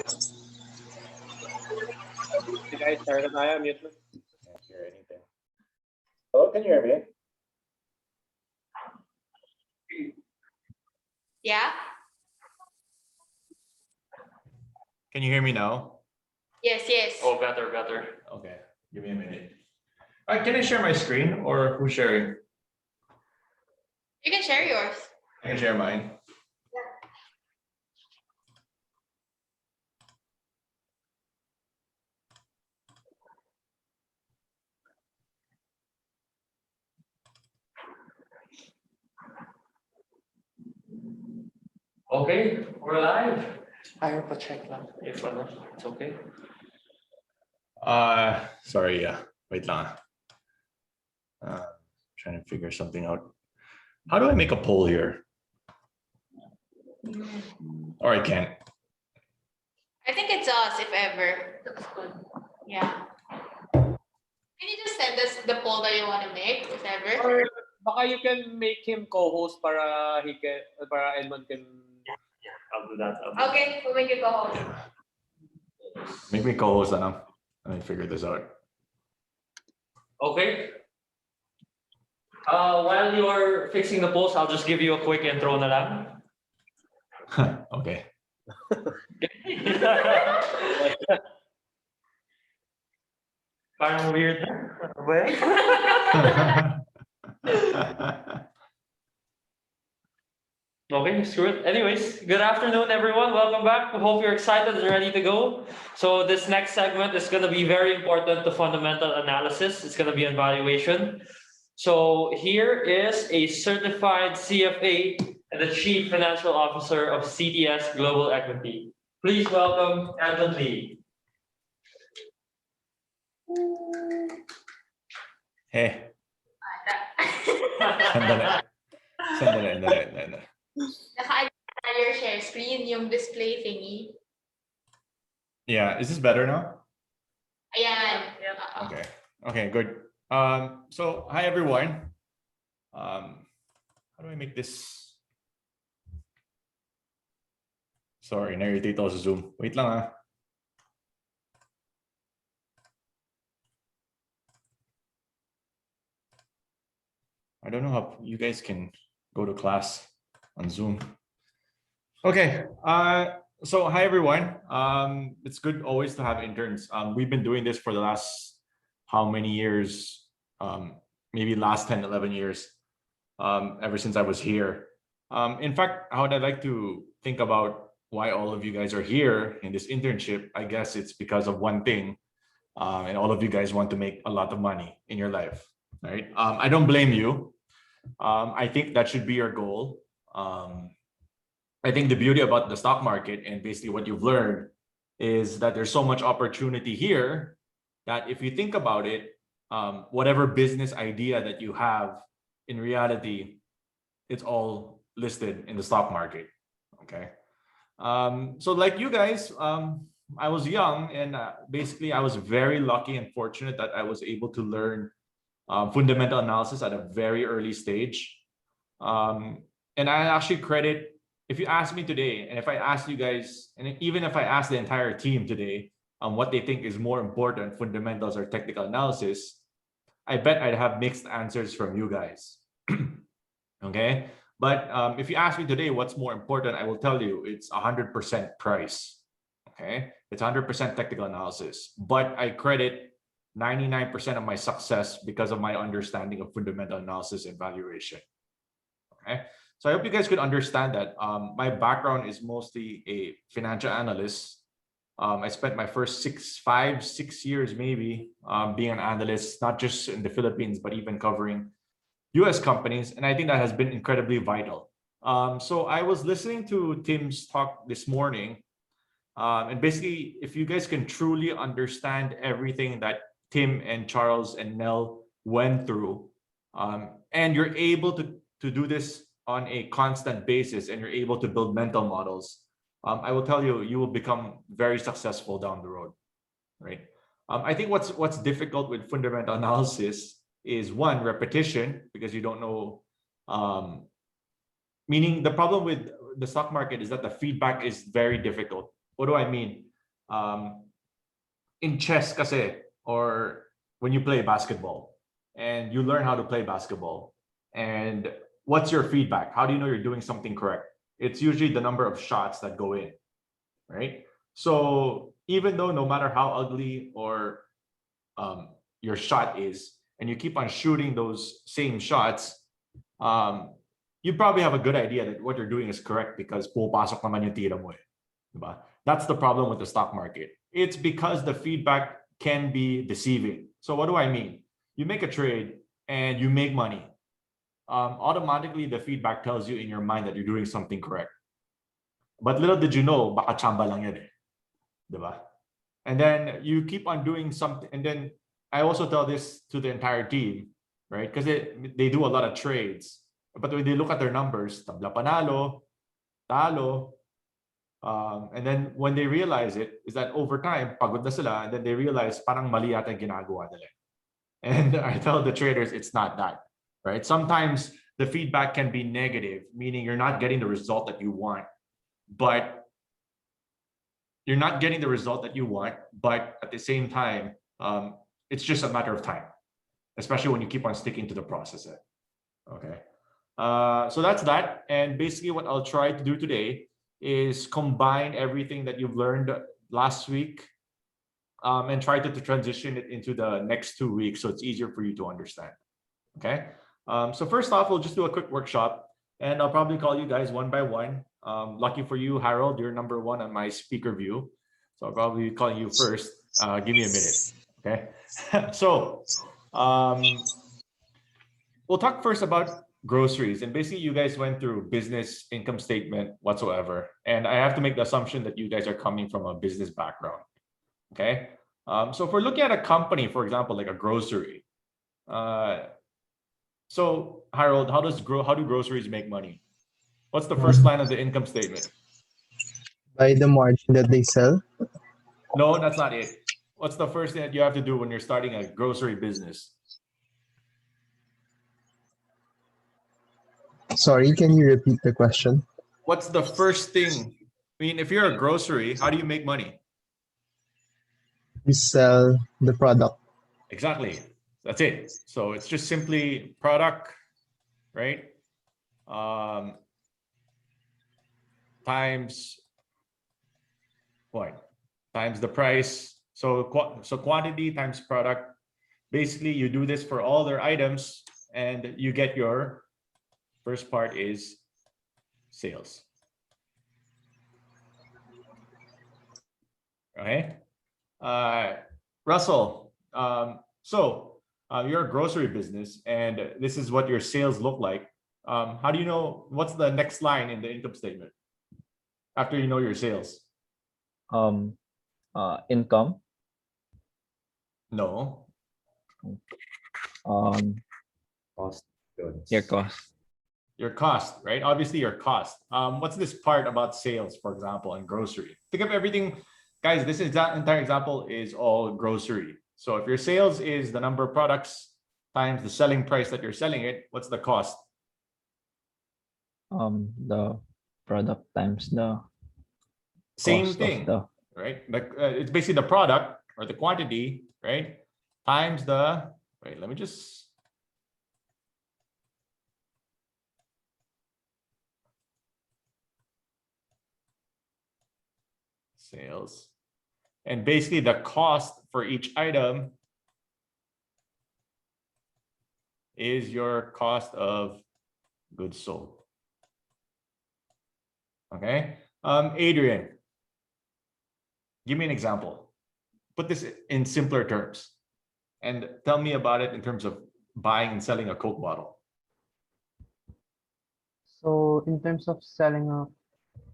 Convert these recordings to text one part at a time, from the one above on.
Guys, start na tayo. Mute na. Can't hear anything. Hello, can you hear me? Yeah? Can you hear me now? Yes, yes. Oh, better. Okay, give me a minute. All right, can I share my screen or who's sharing? You can share yours. I can share mine. Okay, we're live. Ayaw pa check lang. If it's okay. Sorry, yeah. Wait lang. Trying to figure something out. How do I make a poll here? Or I can't. I think it's us, if ever. Looks good. Yeah. Can you just send us the poll that you want to make, if ever? Or baka you can make him co-host para Edmund can. I'll do that. Okay, we'll make you co-host. Make me co-host, let me figure this out. Okay. While you're fixing the post, I'll just give you a quick intro na lang. Okay. Parang weird. Okay, screw it. Anyways, good afternoon, everyone. Welcome back. We hope you're excited and ready to go. So this next segment is going to be very important to fundamental analysis. It's going to be on valuation. So here is a certified CFA and the Chief Financial Officer of CTS Global Equity. Please welcome Edmund Lee. Hey. Sandali. Naka-adjust your share screen, yung display thingy. Yeah, is this better now? Ayan. Okay, good. So hi everyone. How do I make this? Sorry, na-irritate ako sa Zoom. Wait lang . I don't know how you guys can go to class on Zoom. Okay, so hi everyone. It's good always to have interns. We've been doing this for the last how many years? Maybe last 10, 11 years, ever since I was here. In fact, how would I like to think about why all of you guys are here in this internship? I guess it's because of one thing, and all of you guys want to make a lot of money in your life, right? I don't blame you. I think that should be your goal. I think the beauty about the stock market and basically what you've learned is that there's so much opportunity here that if you think about it, whatever business idea that you have, in reality, it's all listed in the stock market. Okay. So like you guys, I was young and basically I was very lucky and fortunate that I was able to learn fundamental analysis at a very early stage. And I actually credit, if you ask me today, and if I ask you guys, and even if I ask the entire team today what they think is more important, fundamentals or technical analysis, I bet I'd have mixed answers from you guys. Okay. But if you ask me today what's more important, I will tell you it's 100% price. Okay. It's 100% technical analysis, but I credit 99% of my success because of my understanding of fundamental analysis and valuation. Okay. So I hope you guys could understand that. My background is mostly a financial analyst. I spent my first 5, 6 years maybe being an analyst, not just in the Philippines, but even covering US companies. And I think that has been incredibly vital. So I was listening to Tim's talk this morning. And basically, if you guys can truly understand everything that Tim and Charles and Nell went through, and you're able to do this on a constant basis, and you're able to build mental models, I will tell you, you will become very successful down the road, right? I think what's difficult with fundamental analysis is one, repetition, because you don't know, meaning the problem with the stock market is that the feedback is very difficult. What do I mean? in chess kasi, or when you play basketball and you learn how to play basketball, and what's your feedback? How do you know you're doing something correct? It's usually the number of shots that go in, right? So even though no matter how ugly or your shot is, and you keep on shooting those same shots, you probably have a good idea that what you're doing is correct because pupasok naman yung tira mo eh. Diba? That's the problem with the stock market. It's because the feedback can be deceiving. So what do I mean? You make a trade and you make money. Automatically the feedback tells you in your mind that you're doing something correct. But little did you know, baka chamba lang yan eh. Diba? And then you keep on doing something. And then I also tell this to the entire team, right? Because they do a lot of trades. But when they look at their numbers, tabla panalo, talo, and then when they realize it, is that over time, pagod na sila, and then they realize parang mali yata ginagawa nila. And I tell the traders, it's not that, right? Sometimes the feedback can be negative, meaning you're not getting the result that you want, but you're not getting the result that you want, but at the same time, it's just a matter of time, especially when you keep on sticking to the process. Okay. So that's that. And basically what I'll try to do today is combine everything that you've learned last week and try to transition it into the next 2 weeks so it's easier for you to understand. Okay. So first off, we'll just do a quick workshop and I'll probably call you guys one by one. Lucky for you, Harold, you're number one on my speaker view. So I'll probably be calling you first. Give me a minute. Okay. So we'll talk first about groceries, and basically you guys went through business, income statement, whatsoever, and I have to make the assumption that you guys are coming from a business background. Okay. So if we're looking at a company, for example, like a grocery, so Harold, how do groceries make money? What's the first line of the income statement? By the margin that they sell. No, that's not it. What's the first thing that you have to do when you're starting a grocery business? Sorry, can you repeat the question? What's the first thing? I mean, if you're a grocery, how do you make money? You sell the product. Exactly. That's it. So it's just simply product, right? Times what? Times the price. So quantity times product. Basically, you do this for all their items and you get your first part is sales. Okay. Russell, you're a grocery business and this is what your sales look like. How do you know what's the next line in the income statement after you know your sales? Income. No. Cost. Your cost. Your cost, right? Obviously your cost. What's this part about sales, for example, in grocery? Think of everything, guys, this entire example is all grocery. So if your sales is the number of products times the selling price that you're selling it, what's the cost? The product times the Same cost thing, of the right? Like it's basically the product or the quantity, right? Times the, wait, let me just, sales. And basically the cost for each item is your cost of goods sold. Okay. Adrian, give me an example. Put this in simpler terms and tell me about it in terms of buying and selling a Coke bottle. So in terms of selling a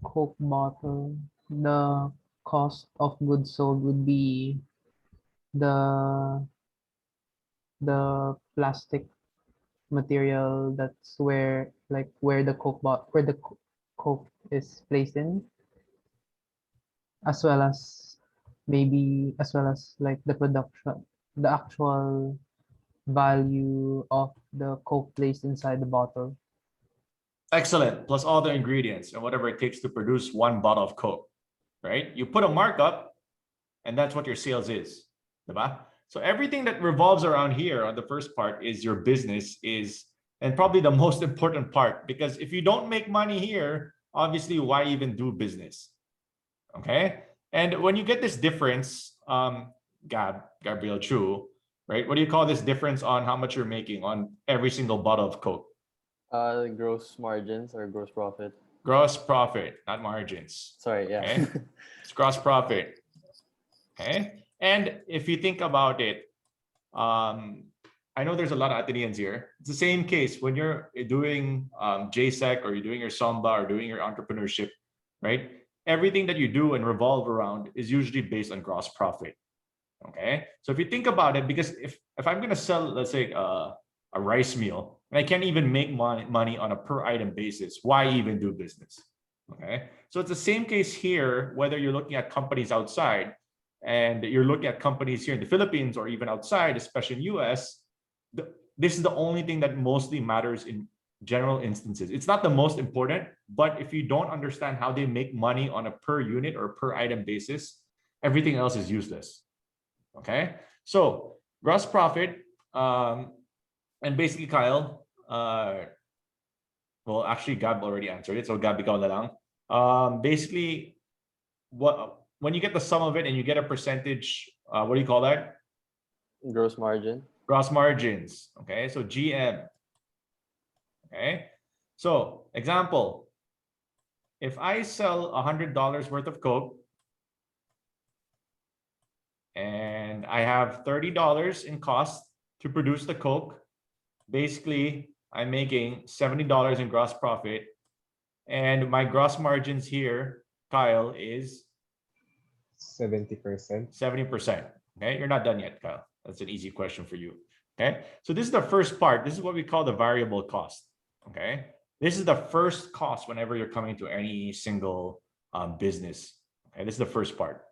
Coke bottle, the cost of goods sold would be the plastic material that's where the Coke is placed in, as well as like the production, the actual value of the Coke placed inside the bottle. Excellent. Plus all the ingredients and whatever it takes to produce one bottle of Coke, right? You put a markup and that's what your sales is. Diba? So everything that revolves around here on the first part is your business is, and probably the most important part, because if you don't make money here, obviously, why even do business? Okay. And when you get this difference, Gabriel Chu, right? What do you call this difference on how much you're making on every single bottle of Coke? Gross margins or gross profit. Gross profit, not margins. Sorry, yeah. Okay. It's gross profit. Okay. And if you think about it, I know there's a lot of Athenians here. It's the same case when you're doing JSEC or you're doing your Samba or doing your entrepreneurship, right? Everything that you do and revolve around is usually based on gross profit. Okay. So if you think about it, because if I'm going to sell, let's say a rice meal, and I can't even make money on a per item basis, why even do business? Okay. So it's the same case here, whether you're looking at companies outside and you're looking at companies here in the Philippines or even outside, especially in US, this is the only thing that mostly matters in general instances. It's not the most important, but if you don't understand how they make money on a per unit or per item basis, everything else is useless. Okay. So gross profit, and basically Kyle, well, actually Gab already answered it. So Gab, ikaw na lang. Basically, when you get the sum of it and you get a percentage, what do you call that? Gross margin. Gross margins. Okay, so GM. Okay, so example, if I sell $100 worth of Coke and I have $30 in cost to produce the Coke, basically I'm making $70 in gross profit, and my gross margins here, Kyle, is 70%. 70%. Okay, you're not done yet, Kyle. That's an easy question for you. Okay, so this is the first part. This is what we call the variable cost. Okay, this is the first cost whenever you're coming to any single business. Okay, this is the first part.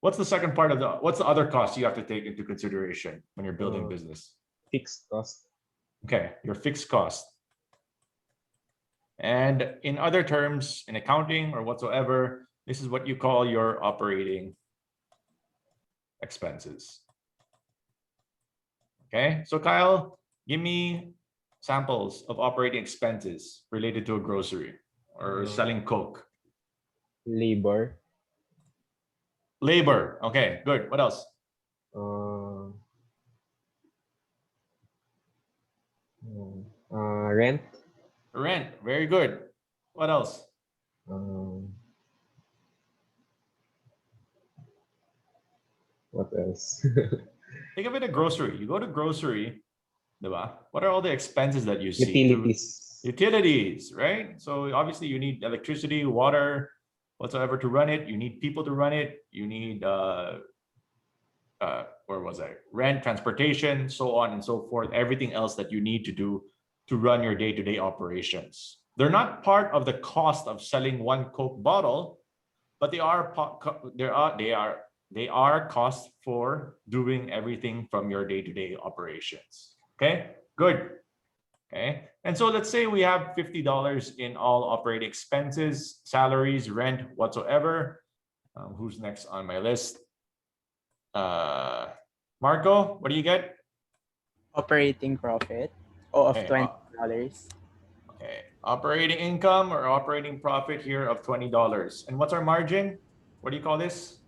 What's the second part of what's the other cost you have to take into consideration when you're building business? Fixed cost. Okay, your fixed cost. And in other terms, in accounting or whatsoever, this is what you call your operating expenses. Okay, so Kyle, give me samples of operating expenses related to a grocery or selling Coke. Labor. Labor. Okay, good. What else? Rent. Rent. Very good. What else? What else? Think of it a grocery. You go to grocery, diba? What are all the expenses that you see? Utilities. Utilities, right? So obviously you need electricity, water, whatsoever to run it. You need people to run it. You need where was I? Rent, transportation, so on and so forth. Everything else that you need to do to run your day-to-day operations. They're not part of the cost of selling one Coke bottle, but they are costs for doing everything from your day-to-day operations. Okay, good. Okay, and so let's say we have $50 in all operating expenses, salaries, rent, whatsoever. Who's next on my list? Marco, what do you get? Operating profit of Okay, $20. Okay, operating income or operating profit here of $20. And what's our margin? What do you call this?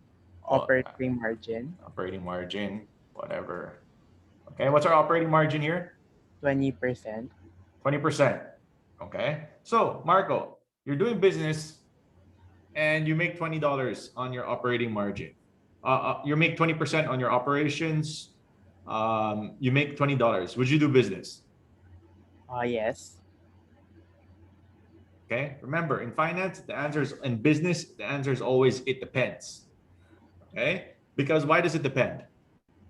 Operating margin. Operating margin, whatever. Okay, what's our operating margin here? 20%. 20%. Okay, so Marco, you're doing business and you make $20 on your operating margin. You make 20% on your operations. You make $20. Would you do business? Yes. Okay, remember in finance, the answer is in business, the answer is always it depends. Okay, because why does it depend,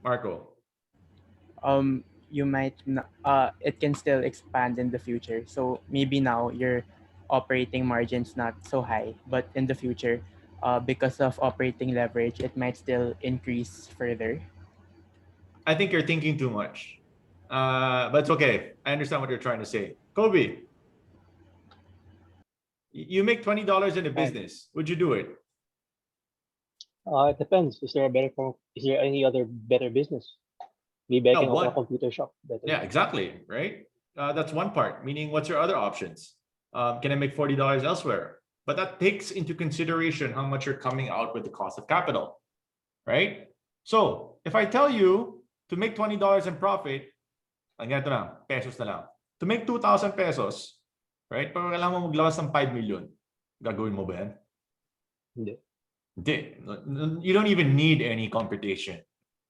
Marco? You might it can still expand in the future. So maybe now your operating margin's not so high, but in the future, because of operating leverage, it might still increase further. I think you're thinking too much, but it's okay. I understand what you're trying to say. Kobe, you make $20 in a business. Would you do it? It depends. Is there any other better business? Maybe I No, can open a what? computer shop. Better. Yeah, exactly. Right. That's one part. Meaning, what's your other options? Can I make $40 elsewhere? But that takes into consideration how much you're coming out with the cost of capital, right? So if I tell you to make $20 in profit, ang ganito lang, pesos na lang. To make 2,000 pesos, right? Pero kailangan mo maglawas ng 5 million. Gagawin mo ba yan? Hindi. Hindi. You don't even need any computation,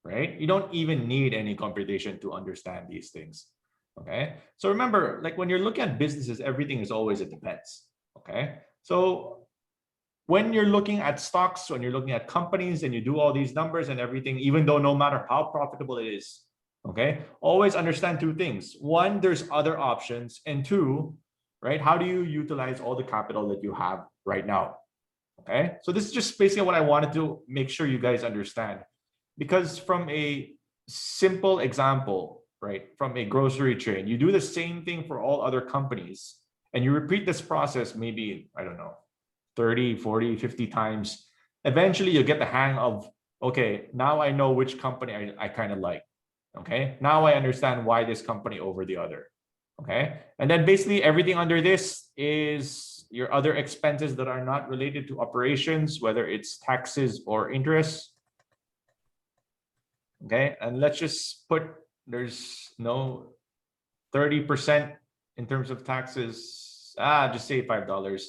right? You don't even need any computation to understand these things. Okay. So remember, like when you're looking at businesses, everything is always it depends. Okay. So when you're looking at stocks, when you're looking at companies and you do all these numbers and everything, even though no matter how profitable it is, okay, always understand two things. One, there's other options. And two, right, how do you utilize all the capital that you have right now? Okay. So this is just basically what I wanted to make sure you guys understand. Because from a simple example, right, from a grocery chain, you do the same thing for all other companies and you repeat this process maybe, I don't know, 30, 40, 50 times. Eventually you get the hang of, okay, now I know which company I kind of like. Okay, now I understand why this company over the other. Okay, and then basically everything under this is your other expenses that are not related to operations, whether it's taxes or interest. Okay, and let's just put there's no 30% in terms of taxes. Just say $5,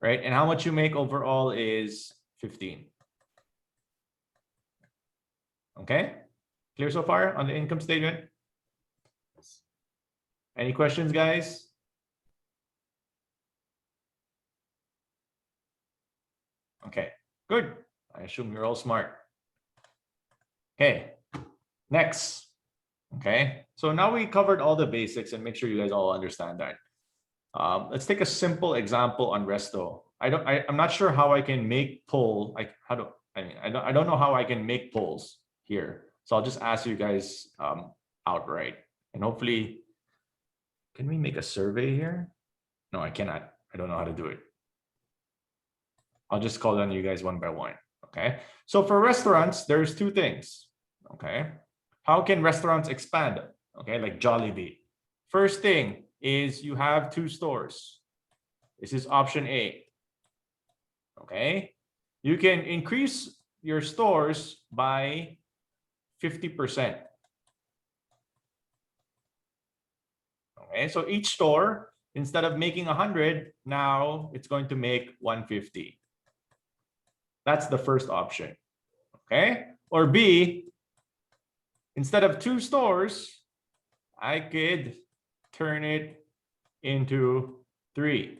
right? And how much you make overall is 15. Okay, clear so far on the income statement? Any questions, guys? Okay, good. I assume you're all smart. Okay, next. Okay, so now we covered all the basics and make sure you guys all understand that. Let's take a simple example on Resto. I'm not sure how I can make poll. I don't know how I can make polls here. So I'll just ask you guys outright, and hopefully, can we make a survey here? No, I cannot. I don't know how to do it. I'll just call on you guys one by one. Okay. So for restaurants, there's two things. Okay. How can restaurants expand? Okay, like Jollibee. First thing is you have 2 stores. This is option A. Okay. You can increase your stores by 50%. Okay, so each store, instead of making 100, now it's going to make 150. That's the first option. Okay, or B, instead of 2 stores, I could turn it into 3.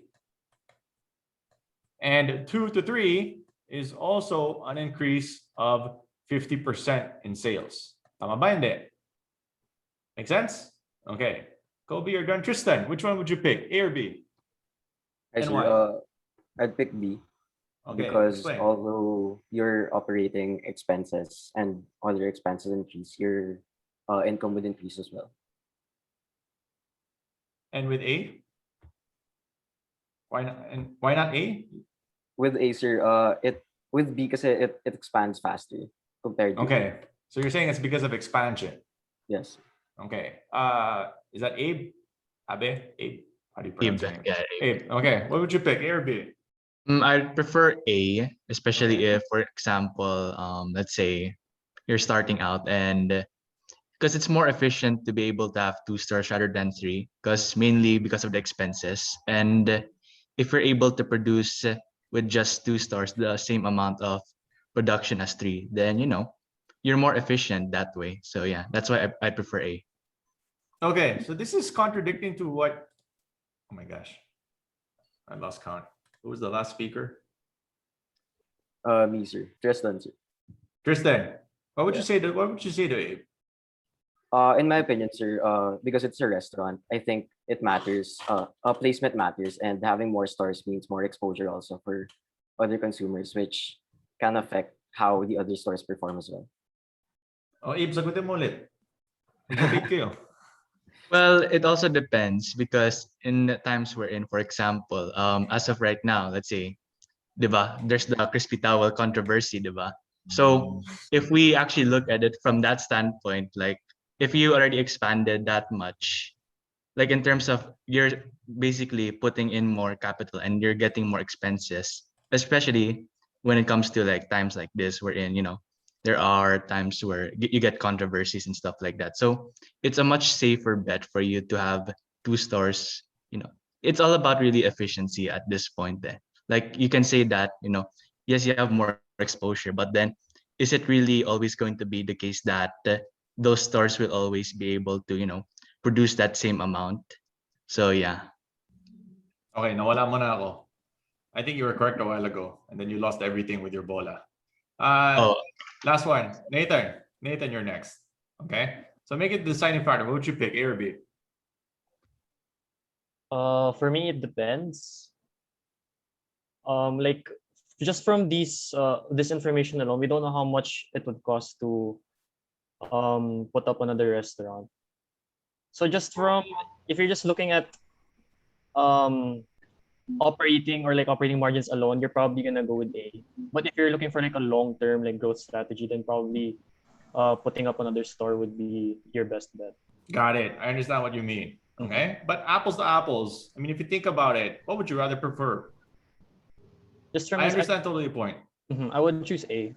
And 2 to 3 is also an increase of 50% in sales. Tama ba hindi? Make sense? Okay. Kobe or Don Tristan, which one would you pick? A or B? And why? I'd pick B. Okay, Because explain. although your operating expenses and other expenses increase, your income would increase as well. And with A? Why not? And why not A? With A, sir, with B kasi it expands faster compared to Okay, so you're saying it's because of expansion. Yes. Okay. Is that Abe? Abe? Abe? How do you Abe, pronounce your name? yeah, Abe. Okay. What would you pick? A or B? I prefer A, especially if, for example, let's say you're starting out, and because it's more efficient to be able to have 2 stores rather than 3, mainly because of the expenses. And if we're able to produce with just 2 stores the same amount of production as 3, then you're more efficient that way. So yeah, that's why I prefer A. Okay, so this is contradicting to what? Oh my gosh, I lost count. Who was the last speaker? Me, sir. Tristan, sir. Tristan, what would you say to Abe? In my opinion, sir, because it's a restaurant, I think it matters. Placement matters, and having more stores means more exposure also for other consumers, which can affect how the other stores perform as well. Oh, Abe, sagutin mo ulit. Nag-debate kayo. Well, it also depends, because in the times we're in, for example, as of right now, let's say, diba, there's the crispy towel controversy, diba? So if we actually look at it from that standpoint, like if you already expanded that much, like in terms of you're basically putting in more capital and you're getting more expenses, especially when it comes to like times like this, wherein, there are times where you get controversies and stuff like that. So it's a much safer bet for you to have two stores. It's all about really efficiency at this point. Like you can say that, yes, you have more exposure, but then is it really always going to be the case that those stores will always be able to, produce that same amount? So yeah. Okay, nawala mo na ako. I think you were correct a while ago, and then you lost everything with your bola. Last one, Nathan. Nathan, you're next. Okay, so make it the deciding factor. What would you pick, A or B? For me, it depends. Like just from this information alone, we don't know how much it would cost to put up another restaurant. So just from, if you're just looking at operating margins alone, you're probably gonna go with A. But if you're looking for like a long-term like growth strategy, then probably putting up another store would be your best bet. Got it. I understand what you mean. Okay, but apples to apples. I mean, if you think about it, what would you rather prefer? Just from I understand totally your point. I would choose A.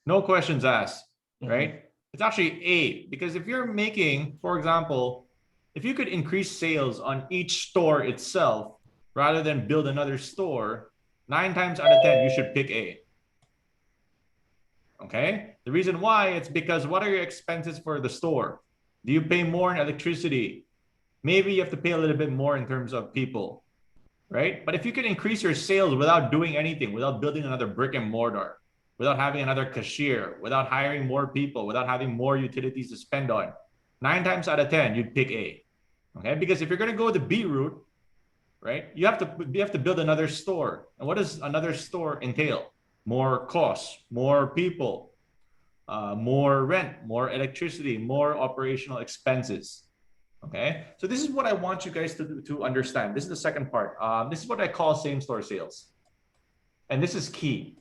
No questions asked, right? It's actually A, because if you're making, for example, if you could increase sales on each store itself rather than build another store, 9 times out of 10, you should pick A. Okay? The reason why, it's because what are your expenses for the store? Do you pay more in electricity? Maybe you have to pay a little bit more in terms of people, right? But if you can increase your sales without doing anything, without building another brick and mortar, without having another cashier, without hiring more people, without having more utilities to spend on, 9 times out of 10, you'd pick A. Okay? Because if you're going to go the B route, right, you have to build another store. And what does another store entail? More costs, more people, more rent, more electricity, more operational expenses. Okay, so this is what I want you guys to understand. This is the second part. This is what I call same store sales, and this is key.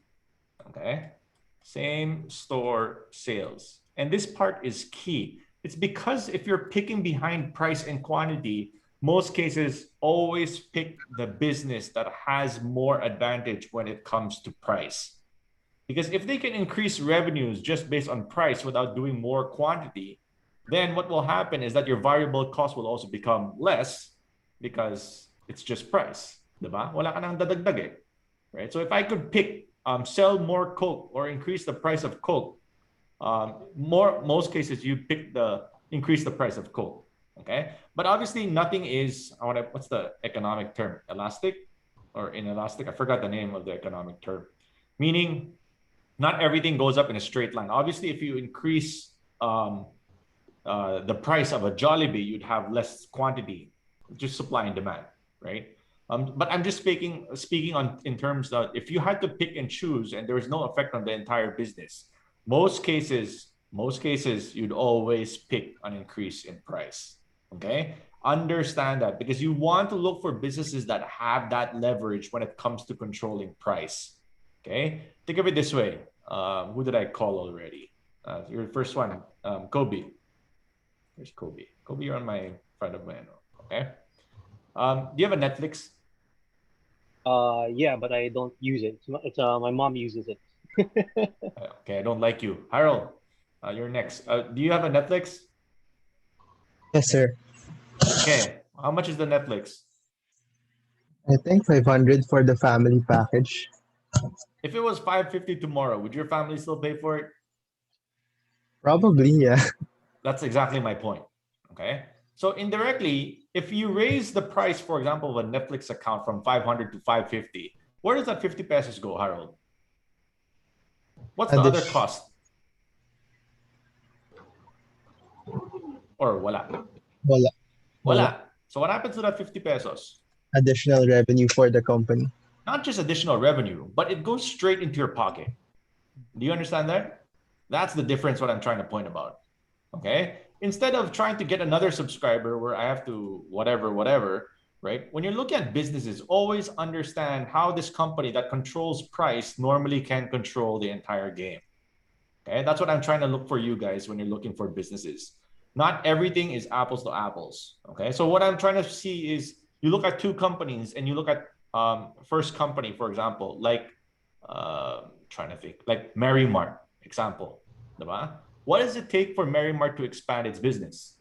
Okay, same store sales, and this part is key. It's because if you're picking behind price and quantity, most cases always pick the business that has more advantage when it comes to price. Because if they can increase revenues just based on price without doing more quantity, then what will happen is that your variable cost will also become less because it's just price. Diba? Wala ka nang dadagdag eh. Right? So if I could pick, sell more Coke or increase the price of Coke, most cases you pick increase the price of Coke. Okay? But obviously nothing is, what's the economic term? Elastic or inelastic? I forgot the name of the economic term. Meaning, not everything goes up in a straight line. Obviously, if you increase the price of a Jollibee, you'd have less quantity, just supply and demand, right? But I'm just speaking in terms of if you had to pick and choose and there was no effect on the entire business, most cases you'd always pick an increase in price. Okay, understand that, because you want to look for businesses that have that leverage when it comes to controlling price. Okay, think of it this way. Who did I call already? Your first one, Kobe. There's Kobe. Kobe, you're on my front of my end. Okay. Do you have a Netflix? Yeah, but I don't use it. It's my mom uses it. Okay, I don't like you. Harold, you're next. Do you have a Netflix? Yes, sir. Okay. How much is the Netflix? I think 500 for the family package. If it was 550 tomorrow, would your family still pay for it? Probably, yeah. That's exactly my point. Okay. So indirectly, if you raise the price, for example, of a Netflix account from 500 to 550, where does that 50 pesos go, Harold? What's the other cost? Or wala? Wala. So what happens to that 50 pesos? Additional revenue for the company. Not just additional revenue, but it goes straight into your pocket. Do you understand that? That's the difference what I'm trying to point about. Okay? Instead of trying to get another subscriber where I have to whatever, right? When you're looking at businesses, always understand how this company that controls price normally can control the entire game. Okay, that's what I'm trying to look for you guys when you're looking for businesses. Not everything is apples to apples. Okay, so what I'm trying to see is you look at two companies and you look at first company, for example, like trying to think, like Mary Mart, example. Diba? What does it take for Mary Mart to expand its business?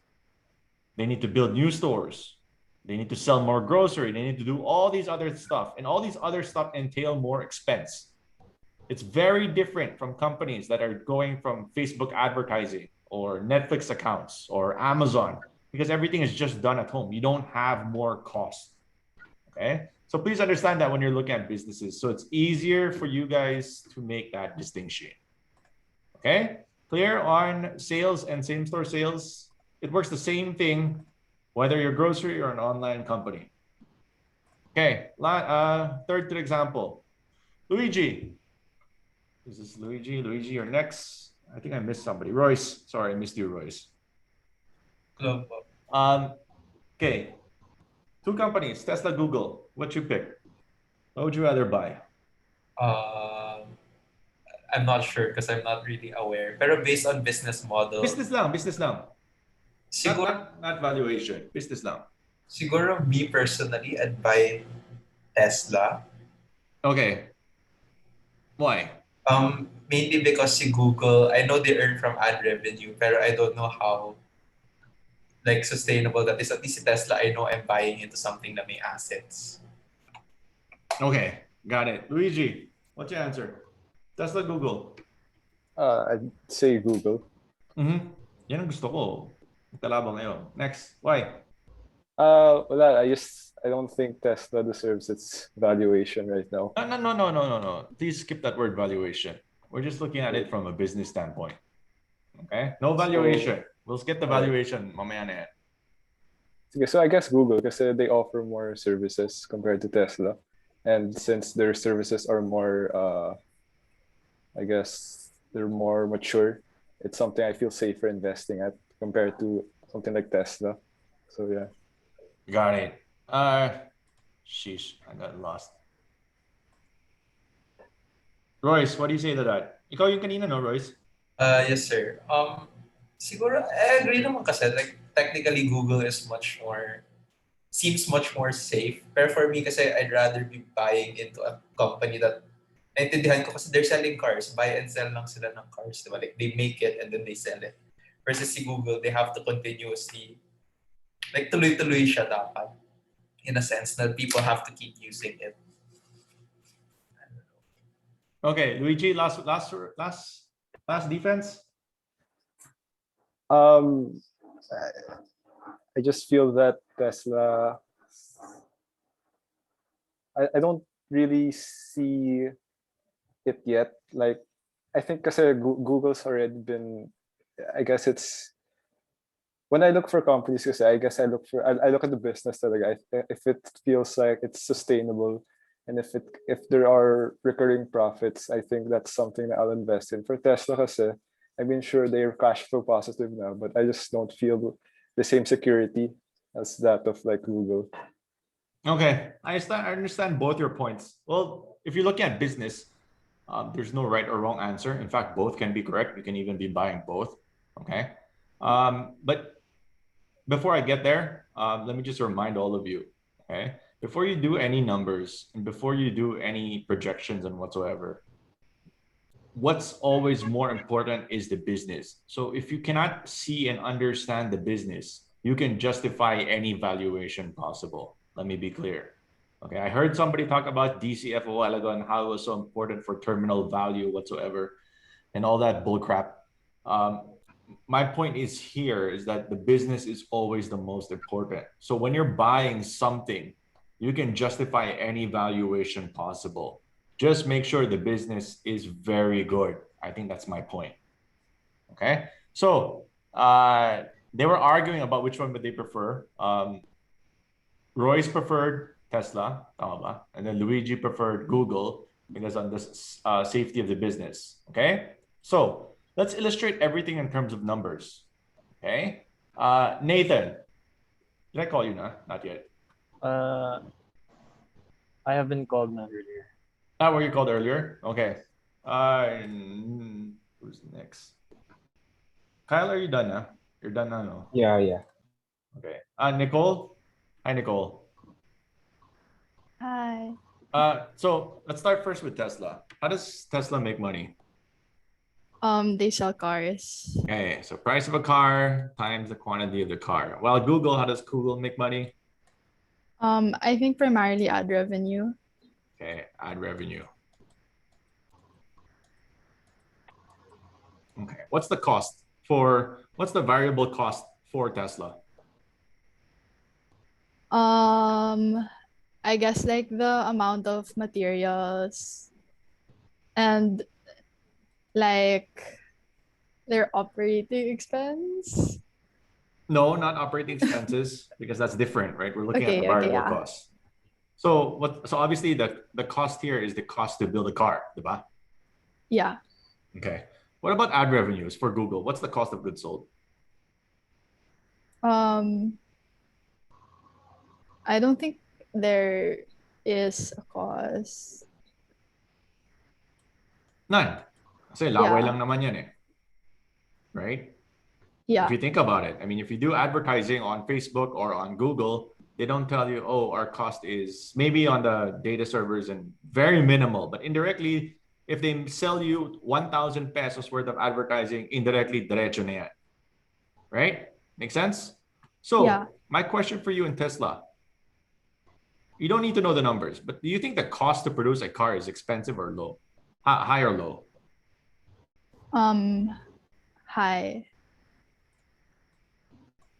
They need to build new stores. They need to sell more grocery. They need to do all these other stuff. And all these other stuff entail more expense. It's very different from companies that are going from Facebook advertising or Netflix accounts or Amazon, because everything is just done at home. You don't have more cost. Okay. So please understand that when you're looking at businesses. So it's easier for you guys to make that distinction. Okay. Clear on sales and same-store sales? It works the same thing, whether you're grocery or an online company. Okay. Third example. Luigi. This is Luigi. Luigi, you're next. I think I missed somebody. Royce. Sorry, I missed you, Royce. Hello. Okay. Two companies, Tesla, Google. What you pick? What would you rather buy? I'm not sure because I'm not really aware. Pero based on business model. Business lang, business lang. Siguro, not valuation. Business lang. Siguro me personally, I'd buy Tesla. Okay. Why? Mainly because si Google, I know they earn from ad revenue, pero I don't know how like sustainable that is. At least si Tesla, I know I'm buying into something that may assets. Okay, got it. Luigi, what's your answer? Tesla, Google. I'd say Google. Yan ang gusto ko. Talabang ngayon. Next, why? I don't think Tesla deserves its valuation right now. No. Please skip that word valuation. We're just looking at it from a business standpoint. Okay? No valuation. We'll skip the valuation. Mamaya na yan. Okay, so I guess Google, because they offer more services compared to Tesla. And since their services are more, I guess they're more mature, it's something I feel safer investing at compared to something like Tesla. So yeah. Got it. Sheesh, I got lost. Royce, what do you say to that? Ikaw yung kanina, no, Royce? Yes, sir. Siguro, I agree naman kasi, like, technically Google is seems much more safe. Pero for me kasi, I'd rather be buying into a company that, naintindihan ko kasi they're selling cars. Buy and sell lang sila ng cars. Diba? Like, they make it and then they sell it. Versus si Google, they have to continuously, like, tuloy-tuloy siya dapat. In a sense that people have to keep using it. Okay, Luigi, last defense. I just feel that Tesla, I don't really see it yet. Like, I think kasi Google's already been, I guess it's, when I look for companies, kasi I guess I look at the business talaga. If it feels like it's sustainable, and if there are recurring profits, I think that's something that I'll invest in. For Tesla kasi, I mean, sure, they're cash flow positive now, but I just don't feel the same security as that of like Google. Okay, I understand both your points. Well, if you're looking at business, there's no right or wrong answer. In fact, both can be correct. You can even be buying both. Okay, but before I get there, let me just remind all of you. Okay, before you do any numbers and before you do any projections and whatsoever, what's always more important is the business. So if you cannot see and understand the business, you can justify any valuation possible. Let me be clear. Okay, I heard somebody talk about DCF a while ago and how it was so important for terminal value whatsoever and all that bullcrap. My point is that the business is always the most important. So when you're buying something, you can justify any valuation possible. Just make sure the business is very good. I think that's my point. Okay, so they were arguing about which one would they prefer. Royce preferred Tesla, and then Luigi preferred Google because on the safety of the business. Okay, so let's illustrate everything in terms of numbers. Okay, Nathan, did I call you? Not yet. I have been called now earlier. Were you called earlier? Okay. Who's next? Thanks. Kyle, are you done now? You're done now, no? Yeah. Okay. Nicole? Hi, Nicole. Hi. So let's start first with Tesla. How does Tesla make money? They sell cars. Okay, so price of a car times the quantity of the car. While Google, how does Google make money? I think primarily ad revenue. Okay, ad revenue. Okay, what's the variable cost for Tesla? I guess like the amount of materials and like their operating expense. No, not operating expenses, because that's different, right? We're looking at the Okay, variable yeah. cost. So obviously the cost here is the cost to build a car, diba? Yeah. Okay. What about ad revenues for Google? What's the cost of goods sold? I don't think there is a cost. None. Kasi laway Yeah. lang naman yan eh. Right? Yeah. If you think about it, I mean, if you do advertising on Facebook or on Google, they don't tell you, oh, our cost is maybe on the data servers and very minimal, but indirectly, if they sell you 1,000 pesos worth of advertising, indirectly, diretso na yan. Right? Make sense? So Yeah. my question for you in Tesla, you don't need to know the numbers, but do you think the cost to produce a car is expensive or low? High or low? High.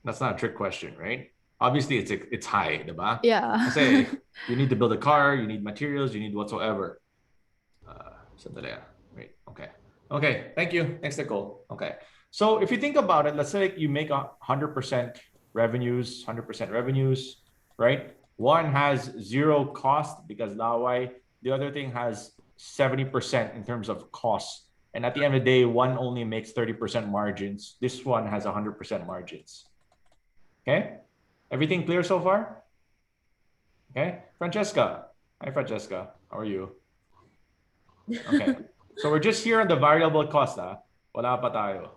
That's not a trick question, right? Obviously, it's high, diba? Yeah. Kasi you need to build a car, you need materials, you need whatsoever. Sandali. Wait, okay. Okay, thank you. Thanks, Nicole. Okay. So if you think about it, let's say you make 100% revenues, right? One has zero cost because laway. The other thing has 70% in terms of cost. And at the end of the day, one only makes 30% margins. This one has 100% margins. Okay? Everything clear so far? Okay. Francesca. Hi, Francesca. How are you? Okay. So we're just here on the variable cost. Wala pa tayo.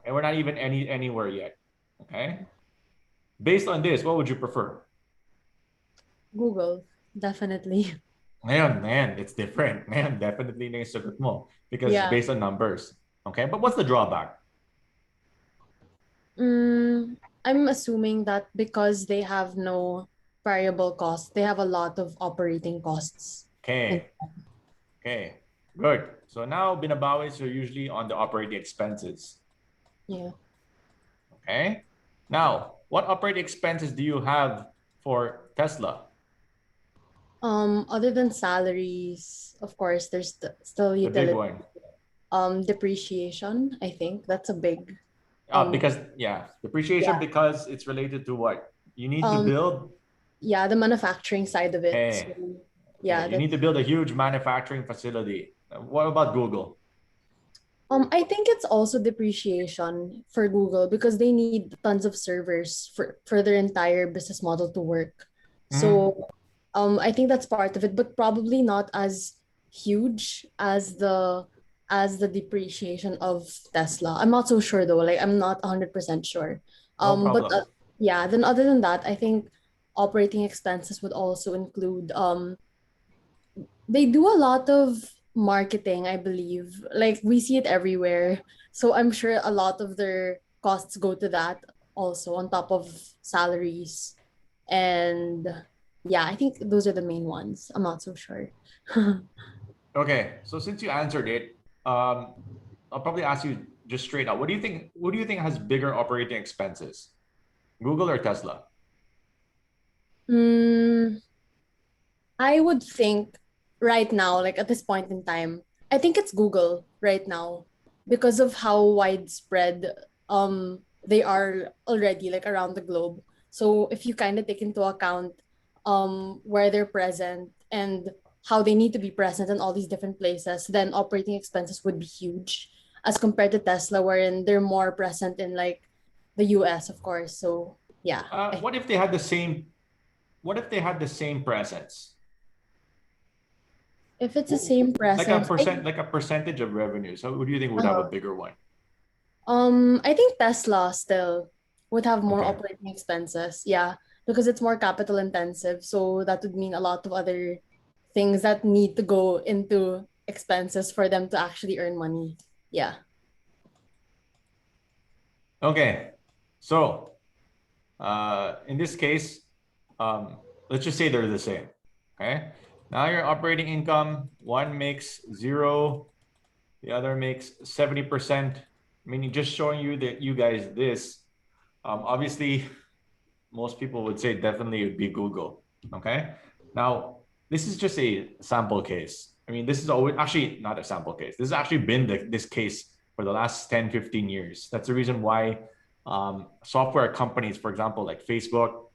And we're not even anywhere yet. Okay. Based on this, what would you prefer? Google, definitely. Man, it's different. Man, definitely na yung sagot mo because Yeah. based on numbers. Okay. But what's the drawback? I'm assuming that because they have no variable costs, they have a lot of operating costs. Okay. Okay. Good. So now binabawis are usually on the operating expenses. Yeah. Okay. Now, what operating expenses do you have for Tesla? Other than salaries, of course, there's still The big utility. one. Depreciation, I think that's a big. Because depreciation Yeah. because it's related to what? You need to build. Yeah, the manufacturing side of it. Okay. So, yeah, You need to build a huge manufacturing facility. What about Google? I think it's also depreciation for Google because they need tons of servers for their entire business model to work. So I think that's part of it, but probably not as huge as the depreciation of Tesla. I'm not so sure though. Like I'm not 100% sure. No But problem. yeah, then other than that, I think operating expenses would also include they do a lot of marketing, I believe. Like we see it everywhere. So I'm sure a lot of their costs go to that also on top of salaries. And yeah, I think those are the main ones. I'm not so sure. Okay, so since you answered it, I'll probably ask you just straight up. What do you think? What do you think has bigger operating expenses, Google or Tesla? I would think right now, like at this point in time, I think it's Google right now because of how widespread they are already like around the globe. So if you kind of take into account where they're present and how they need to be present in all these different places, then operating expenses would be huge as compared to Tesla, wherein they're more present in like the US, of course. So yeah. What if they had the same? What if they had the same presence? If it's the same Like a presence, like a percentage of revenue. So what do you think would have a bigger one? I think Tesla still would have more Okay. operating expenses. Yeah, because it's more capital intensive. So that would mean a lot of other things that need to go into expenses for them to actually earn money. Yeah. Okay. So in this case, let's just say they're the same. Okay. Now your operating income, one makes 0, the other makes 70%. Meaning just showing you that you guys this. Obviously, most people would say definitely it would be Google. Okay. Now, this is just a sample case. I mean, this is always actually not a sample case. This has actually been this case for the last 10, 15 years. That's the reason why software companies, for example, like Facebook,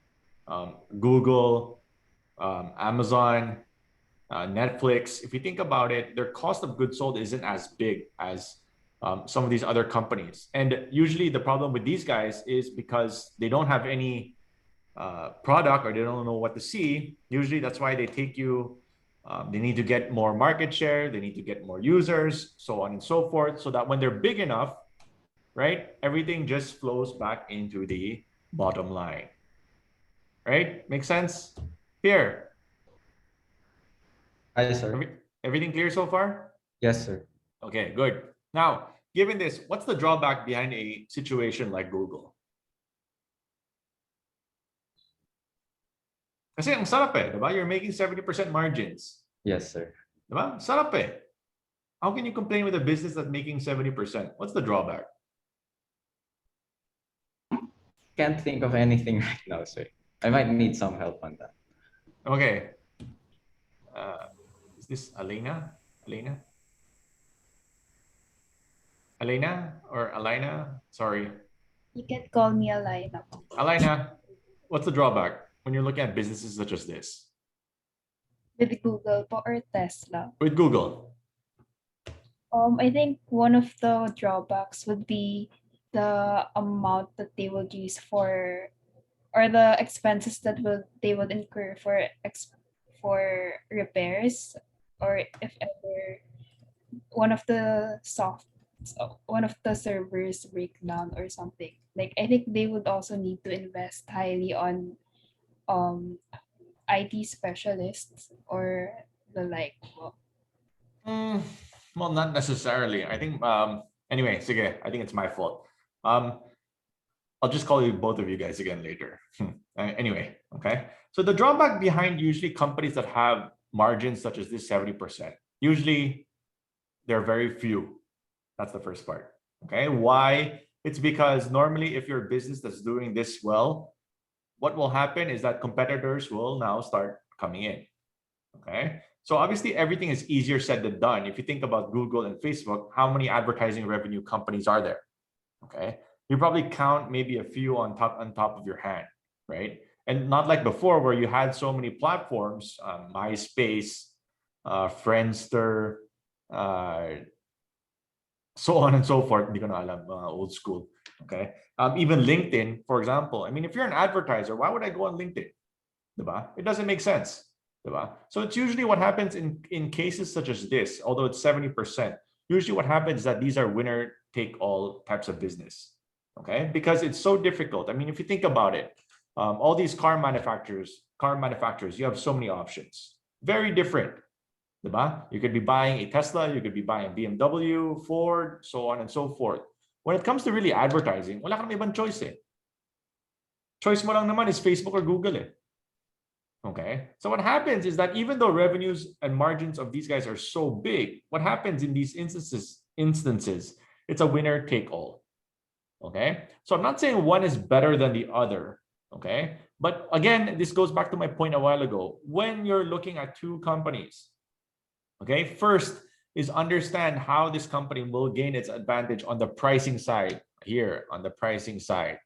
Google, Amazon, Netflix, if you think about it, their cost of goods sold isn't as big as some of these other companies. And usually the problem with these guys is because they don't have any product or they don't know what to see. Usually that's why they take you, they need to get more market share, they need to get more users, so on and so forth, so that when they're big enough, right, everything just flows back into the bottom line. Right? Make sense? Here. Hi, sir. Everything clear so far? Yes, sir. Okay, good. Now, given this, what's the drawback behind a situation like Google? Kasi ang sarap eh, diba? You're making 70% margins. Yes, sir. Diba? Sarap eh. How can you complain with a business that's making 70%? What's the drawback? Can't think of anything right now, sir. I might need some help on that. Okay. Is this Elena? Elena? Elena or Alina? Sorry. You can call me Alina. Alina, what's the drawback when you're looking at businesses such as this? With Google po or Tesla? With Google. I think one of the drawbacks would be the amount that they would use for, or the expenses that they would incur for repairs, or if ever one of the servers break down or something. Like I think they would also need to invest highly on IT specialists or the like. Well, not necessarily. I think anyway, sige, I think it's my fault. I'll just call you both of you guys again later. Anyway, okay. So the drawback behind usually companies that have margins such as this 70%, usually they're very few. That's the first part. Okay. Why? It's because normally if you're a business that's doing this well, what will happen is that competitors will now start coming in. Okay. So obviously everything is easier said than done. If you think about Google and Facebook, how many advertising revenue companies are there? Okay. You probably count maybe a few on top of your hand, right? And not like before where you had so many platforms, MySpace, Friendster, so on and so forth. Hindi ko na alam, old school. Okay. Even LinkedIn, for example. I mean, if you're an advertiser, why would I go on LinkedIn? Diba? It doesn't make sense. Diba? So it's usually what happens in cases such as this, although it's 70%, usually what happens is that these are winner take all types of business. Okay. Because it's so difficult. I mean, if you think about it, all these car manufacturers, you have so many options. Very different. Diba? You could be buying a Tesla, you could be buying a BMW, Ford, so on and so forth. When it comes to really advertising, wala kang ibang choice eh. Choice mo lang naman is Facebook or Google eh. Okay. So what happens is that even though revenues and margins of these guys are so big, what happens in these instances, it's a winner take all. Okay. So I'm not saying one is better than the other. Okay. But again, this goes back to my point a while ago. When you're looking at two companies, okay, first is understand how this company will gain its advantage on the pricing side here, on the pricing side.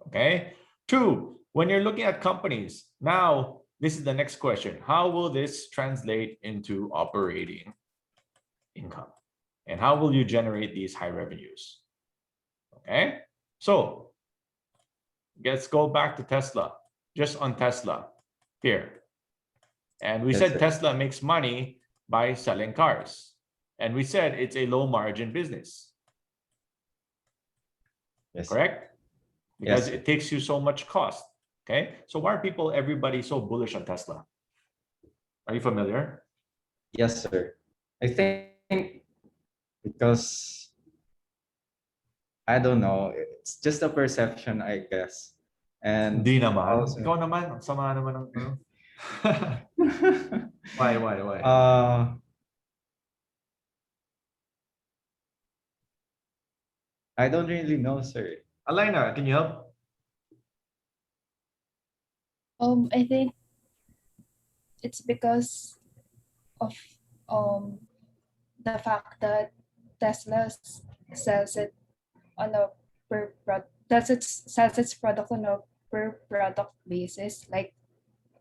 Okay. Two, when you're looking at companies, now this is the next question. How will this translate into operating income? And how will you generate these high revenues? Okay. So let's go back to Tesla, just on Tesla here. And we said Tesla makes money by selling cars. And we said it's a low margin business. Yes. Correct? Because Yes. it takes you so much cost. Okay. So why are everybody so bullish on Tesla? Are you familiar? Yes, sir. I think because I don't know, it's just a perception, I guess. And Hindi naman. also, Ikaw naman, ang sama naman ng ano. Why? I don't really know, sir. Alina, can you help? I think it's because of the fact that Tesla sells it on a sells its product on a per product basis. Like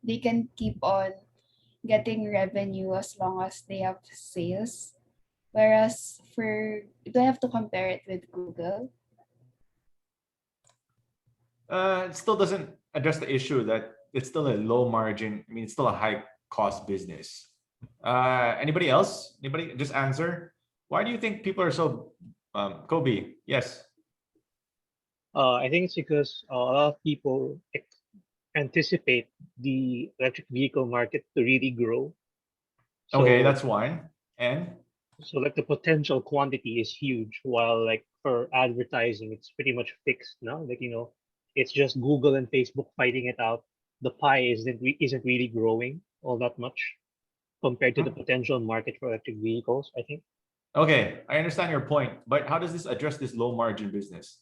they can keep on getting revenue as long as they have sales. Whereas for you don't have to compare it with Google. It still doesn't address the issue that it's still a low margin. I mean, it's still a high cost business. Anybody else? Anybody just answer? Why do you think people are so Kobe? Yes. I think it's because a lot of people anticipate the electric vehicle market to really grow. Okay, that's one. And so like the potential quantity is huge, while like for advertising, it's pretty much fixed now. Like, you know, it's just Google and Facebook fighting it out. The pie isn't really growing all that much compared to the potential market for electric vehicles, I think. Okay, I understand your point, but how does this address this low margin business?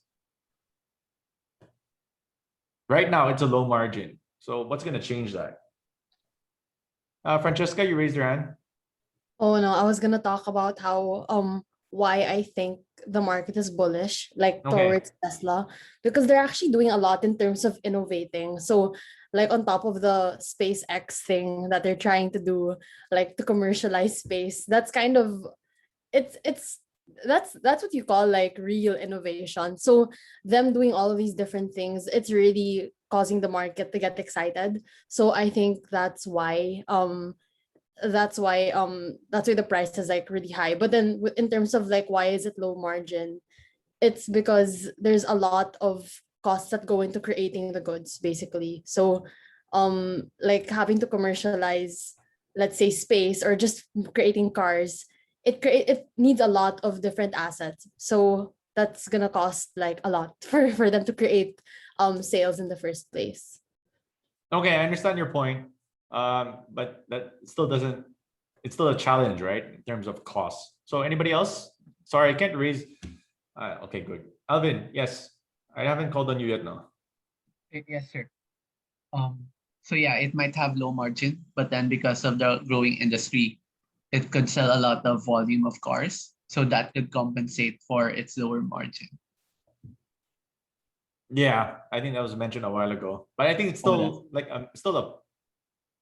Right now, it's a low margin. So what's going to change that? Francesca, you raised your hand. Oh no, I was gonna talk about how why I think the market is bullish, like towards Tesla, because they're actually doing a lot in terms of innovating. So like on top of the SpaceX thing that they're trying to do, like to commercialize space, that's kind of it's that's what you call like real innovation. So them doing all of these different things, it's really causing the market to get excited. So I think that's why the price is like really high. But then in terms of like why is it low margin, it's because there's a lot of costs that go into creating the goods basically. So like having to commercialize, let's say, space or just creating cars, it needs a lot of different assets. So that's gonna cost like a lot for them to create sales in the first place. Okay, I understand your point. But that still doesn't, it's still a challenge, right? In terms of cost. So anybody else? Sorry, I can't raise. Okay, good. Alvin, yes. I haven't called on you yet, no. Yes, sir. So yeah, it might have low margin, but then because of the growing industry, it could sell a lot of volume of cars. So that could compensate for its lower margin. Yeah, I think that was mentioned a while ago. But I think it's still still a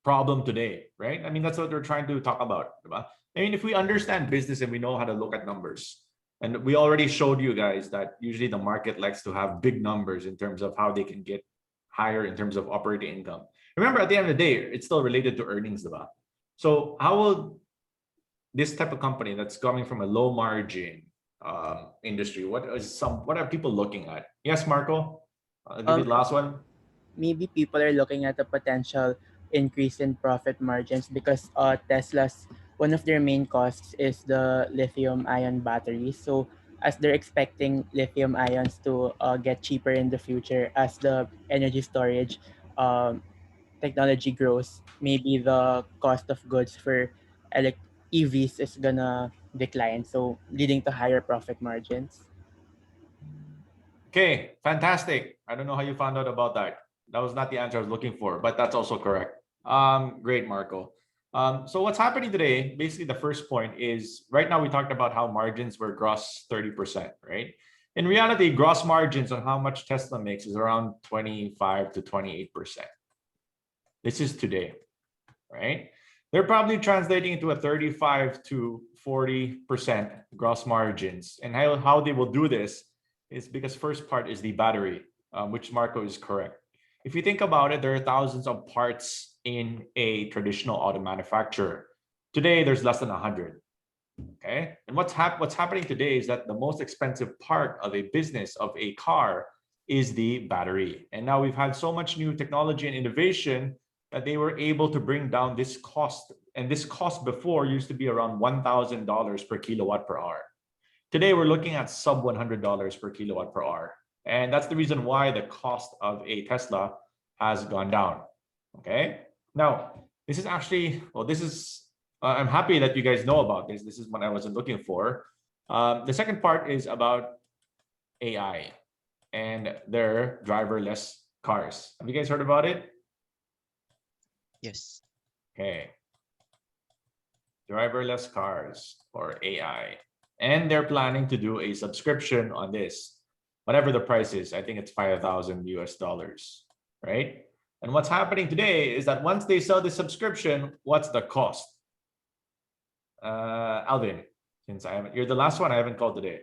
problem today, right? I mean, that's what we're trying to talk about. I mean, if we understand business and we know how to look at numbers, and we already showed you guys that usually the market likes to have big numbers in terms of how they can get higher in terms of operating income. Remember, at the end of the day, it's still related to earnings, diba? So how will this type of company that's coming from a low margin industry, what are people looking at? Yes, Marco, I'll give you the last one. Maybe people are looking at the potential increase in profit margins because Tesla's one of their main costs is the lithium ion batteries. So as they're expecting lithium ions to get cheaper in the future as the energy storage technology grows, maybe the cost of goods for EVs is gonna decline, so leading to higher profit margins. Okay, fantastic. I don't know how you found out about that. That was not the answer I was looking for, but that's also correct. Great, Marco. So what's happening today, basically the first point is, right now we talked about how margins were gross 30%, right? In reality, gross margins on how much Tesla makes is around 25 to 28%. This is today, right? They're probably translating into a 35 to 40% gross margins. And how they will do this is because first part is the battery, which Marco is correct. If you think about it, there are thousands of parts in a traditional auto manufacturer Today, there's less than 100. Okay, and what's happening today is that the most expensive part of a business of a car is the battery. And now we've had so much new technology and innovation that they were able to bring down this cost. And this cost before used to be around $1,000 per kilowatt per hour. Today, we're looking at sub $100 per kilowatt per hour. And that's the reason why the cost of a Tesla has gone down. Okay, now this is actually, well, this is, I'm happy that you guys know about this. This is what I wasn't looking for. The second part is about AI and their driverless cars. Have you guys heard about it? Yes. Okay. Driverless cars or AI. And they're planning to do a subscription on this. Whatever the price is, I think it's $5,000 US, right? And what's happening today is that once they sell the subscription, what's the cost? Alvin, since you're the last one I haven't called today.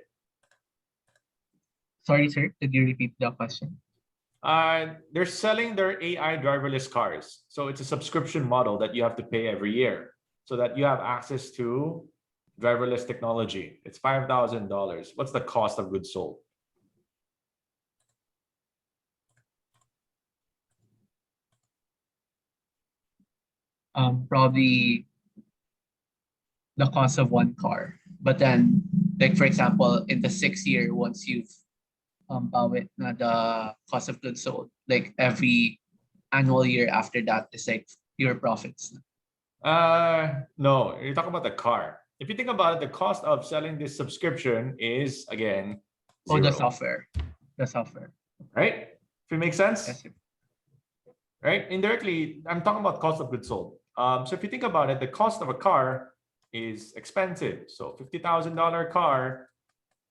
Sorry, sir. Could you repeat the question? They're selling their AI driverless cars. So it's a subscription model that you have to pay every year so that you have access to driverless technology. It's $5,000. What's the cost of goods sold? Probably the cost of one car. But then, like for example, in the 6th year, once you've bawit na the cost of goods sold, like every annual year after that is like your profits. No, you're talking about the car. If you think about it, the cost of selling this subscription is again Oh, the zero. software. The software. Right? If it makes sense. Yes, sir. Right? Indirectly, I'm talking about cost of goods sold. So if you think about it, the cost of a car is expensive. So $50,000 car,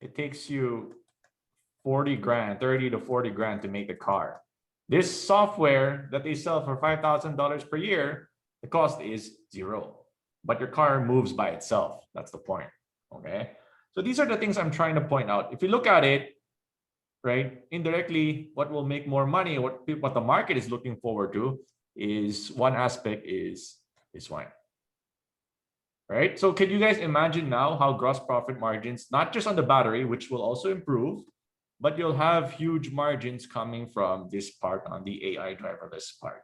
it takes you 40 grand, 30 to 40 grand to make the car. This software that they sell for $5,000 per year, the cost is zero, but your car moves by itself. That's the point. Okay. So these are the things I'm trying to point out. If you look at it, right, indirectly, what will make more money, what the market is looking forward to is one aspect is this one. Right? So can you guys imagine now how gross profit margins, not just on the battery, which will also improve, but you'll have huge margins coming from this part on the AI driverless part.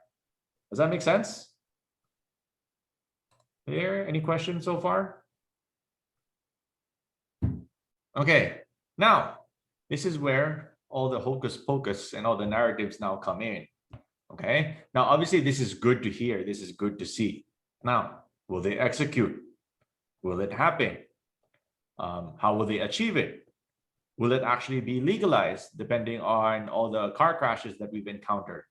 Does that make sense? Any questions so far? Okay, now this is where all the hocus pocus and all the narratives now come in. Okay, now obviously this is good to hear, this is good to see. Now, will they execute? Will it happen? How will they achieve it? Will it actually be legalized depending on all the car crashes that we've encountered?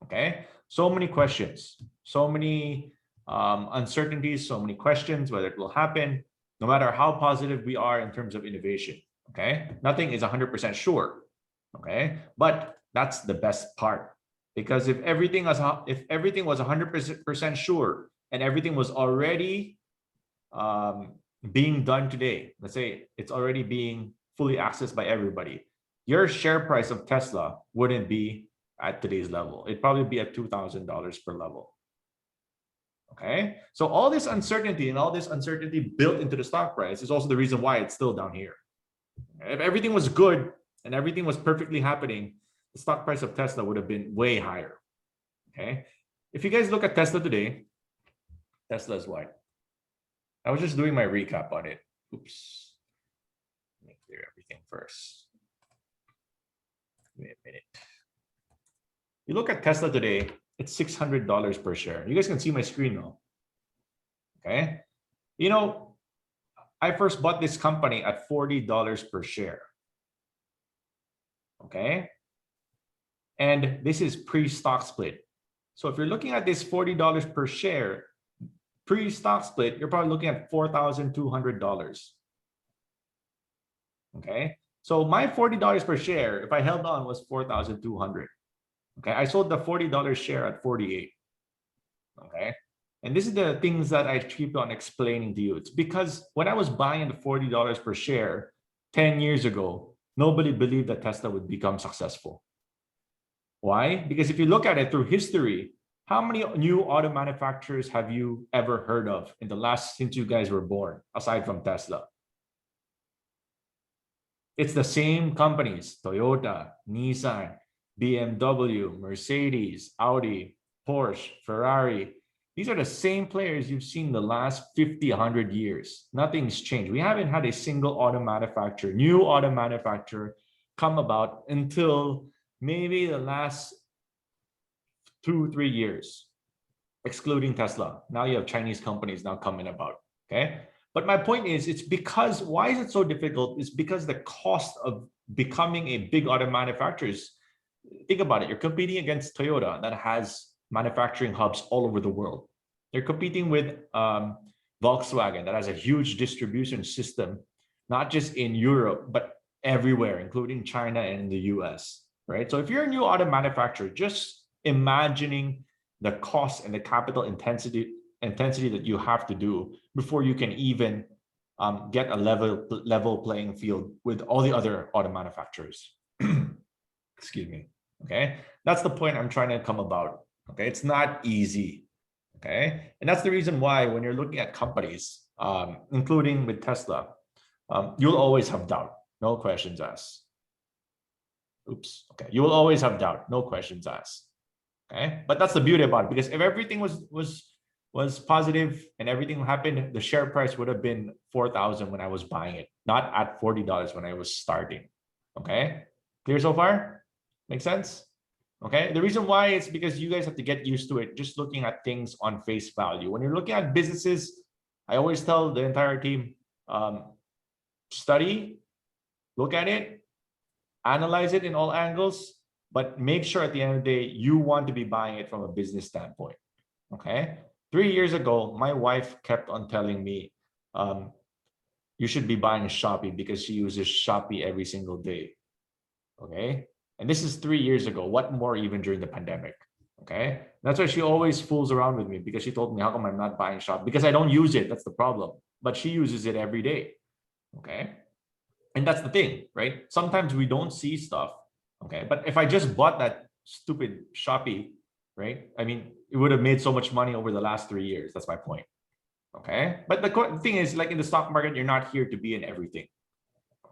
Okay, so many questions, so many uncertainties, so many questions whether it will happen, no matter how positive we are in terms of innovation. Okay, nothing is 100% sure. Okay, but that's the best part, because if everything was 100% sure and everything was already being done today, let's say it's already being fully accessed by everybody, your share price of Tesla wouldn't be at today's level. It'd probably be at $2,000 per level. Okay, so all this uncertainty and all this uncertainty built into the stock price is also the reason why it's still down here. If everything was good and everything was perfectly happening, the stock price of Tesla would have been way higher. Okay, if you guys look at Tesla today, Tesla is what? I was just doing my recap on it. Oops. Let me clear everything first. Give me a minute. You look at Tesla today, it's $600 per share. You guys can see my screen now. Okay. You know, I first bought this company at $40 per share. Okay. And this is pre-stock split. So if you're looking at this $40 per share, pre-stock split, you're probably looking at $4,200. Okay. So my $40 per share, if I held on, was $4,200. Okay, I sold the $40 share at 48. Okay, and this is the things that I keep on explaining to you. It's because when I was buying the $40 per share 10 years ago, nobody believed that Tesla would become successful. Why? Because if you look at it through history, How many new auto manufacturers have you ever heard of in the last since you guys were born, aside from Tesla? It's the same companies: Toyota, Nissan, BMW, Mercedes, Audi, Porsche, Ferrari. These are the same players you've seen the last 50, 100 years. Nothing's changed. We haven't had a single auto manufacturer, new auto manufacturer, come about until maybe the last 2-3 years, excluding Tesla. Now you have Chinese companies now coming about, okay? But my point is, it's because, why is it so difficult? It's because the cost of becoming a big auto manufacturer is, think about it, you're competing against Toyota that has manufacturing hubs all over the world. You're competing with Volkswagen that has a huge distribution system, not just in Europe, but everywhere, including China and the US, right? So if you're a new auto manufacturer, just imagining the cost and the capital intensity that you have to do before you can even get a level playing field with all the other auto manufacturers. Excuse me. Okay, that's the point I'm trying to come about. Okay, it's not easy. Okay, and that's the reason why when you're looking at companies, including with Tesla, you'll always have doubt, no questions asked. Oops. Okay, you will always have doubt, no questions asked. Okay, but that's the beauty about it, because if everything was positive and everything happened, the share price would have been 4,000 when I was buying it, not at $40 when I was starting. Okay, clear so far? Make sense? Okay, the reason why is because you guys have to get used to it, just looking at things on face value. When you're looking at businesses, I always tell the entire team, study, look at it, analyze it in all angles, but make sure at the end of the day, you want to be buying it from a business standpoint. Okay, 3 years ago, my wife kept on telling me, you should be buying Shopee because she uses Shopee every single day. Okay, and this is 3 years ago. What more even during the pandemic? Okay, that's why she always fools around with me, because she told me, how come I'm not buying Shopee? Because I don't use it. That's the problem. But she uses it every day. Okay, and that's the thing, right? Sometimes we don't see stuff. Okay, but if I just bought that stupid Shopee, right? I mean, it would have made so much money over the last 3 years. That's my point. Okay, but the thing is, like in the stock market, you're not here to be in everything.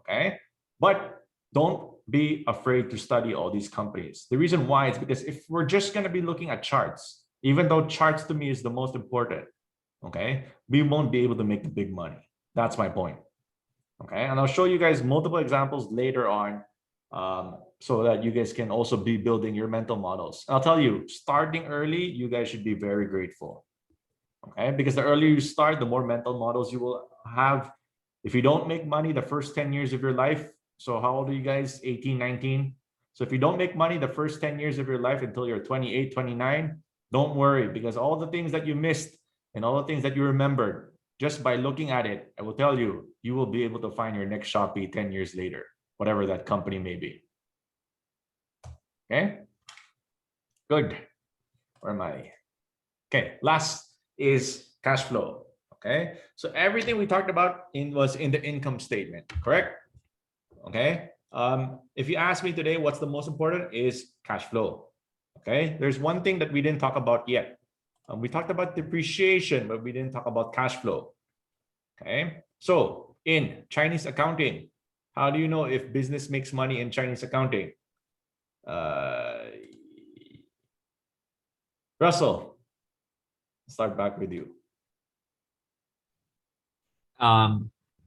Okay, but don't be afraid to study all these companies. The reason why is because if we're just going to be looking at charts, even though charts to me is the most important, okay, we won't be able to make the big money. That's my point. Okay, and I'll show you guys multiple examples later on, so that you guys can also be building your mental models. I'll tell you, starting early, you guys should be very grateful. Okay, because the earlier you start, the more mental models you will have. If you don't make money the first 10 years of your life, so how old are you guys? 18, 19? So if you don't make money the first 10 years of your life until you're 28, 29, don't worry, because all the things that you missed and all the things that you remembered, just by looking at it, I will tell you, you will be able to find your next Shopee 10 years later, whatever that company may be. Okay, good. Where am I? Okay, last is cash flow. Okay, so everything we talked about was in the income statement, correct? Okay, if you ask me today what's the most important, is cash flow. Okay, there's one thing that we didn't talk about yet. We talked about depreciation, but we didn't talk about cash flow. Okay, so in Chinese accounting, how do you know if business makes money in Chinese accounting? Russell, start back with you.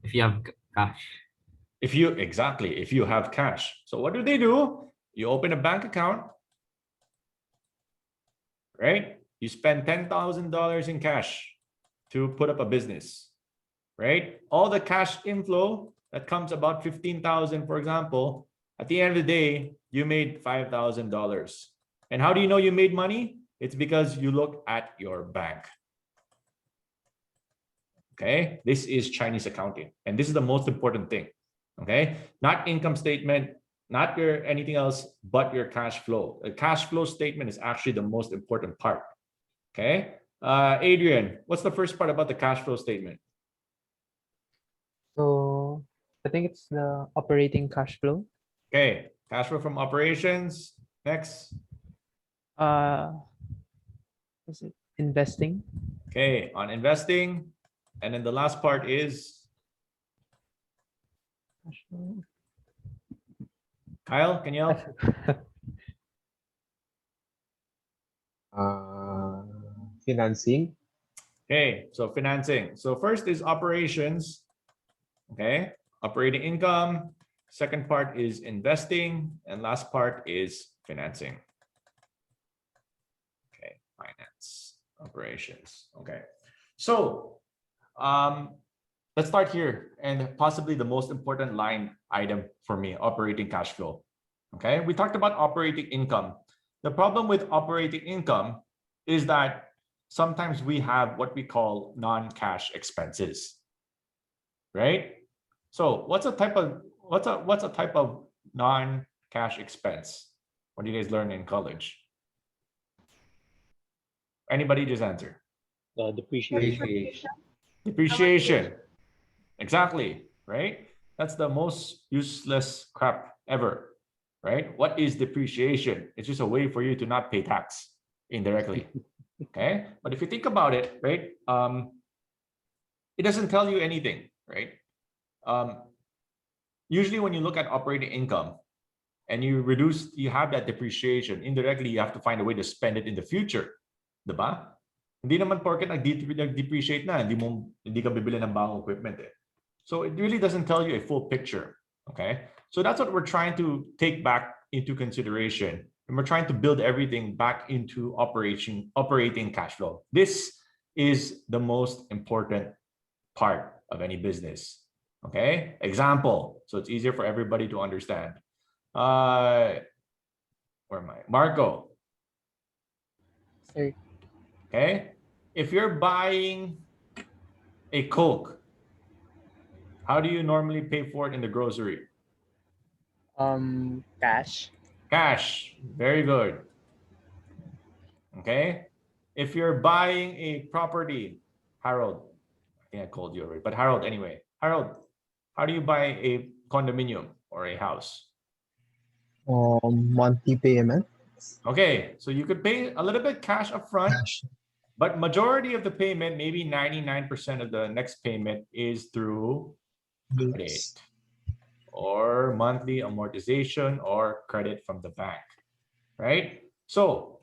If you have cash. If you have cash. So what do? You open a bank account, right? You spend $10,000 in cash to put up a business, right? All the cash inflow that comes about 15,000, for example, at the end of the day, you made $5,000. And how do you know you made money? It's because you look at your bank. Okay, this is Chinese accounting, and this is the most important thing. Okay, not income statement, not your anything else, but your cash flow. The cash flow statement is actually the most important part. Okay, Adrian, what's the first part about the cash flow statement? So I think it's the operating cash flow. Okay, cash flow from operations. Next. Is it investing? Okay, on investing. And then the last part is Kyle, can you help? Financing. Okay, so financing. So first is operations. Okay, operating income. Second part is investing. And last part is financing. Okay, finance, operations. Okay, so let's start here. And possibly the most important line item for me, operating cash flow. Okay, we talked about operating income. The problem with operating income is that sometimes we have what we call non-cash expenses, right? So what's a type of non-cash expense? What do you guys learn in college? Anybody just answer? Depreciation. Depreciation. Exactly, right? That's the most useless crap ever, right? What is depreciation? It's just a way for you to not pay tax indirectly. Okay, but if you think about it, right, it doesn't tell you anything, right? Usually when you look at operating income and you have that depreciation, indirectly you have to find a way to spend it in the future, diba? Hindi naman porket nag-depreciate na, hindi ka bibili ng bagong equipment eh. So it really doesn't tell you a full picture, okay? So that's what we're trying to take back into consideration. And we're trying to build everything back into operating cash flow. This is the most important part of any business. Okay, example. So it's easier for everybody to understand. Where am I? Marco. Sir. Okay, if you're buying a Coke, how do you normally pay for it in the grocery? Cash. Cash. Very good. Okay, if you're buying a property, Harold, I think I called you already, but Harold anyway. Harold, how do you buy a condominium or a house? Monthly payment. Okay, so you could pay a little bit cash up front, but majority of the payment, maybe 99% of the next payment is through credit or monthly amortization or credit from the bank, right? So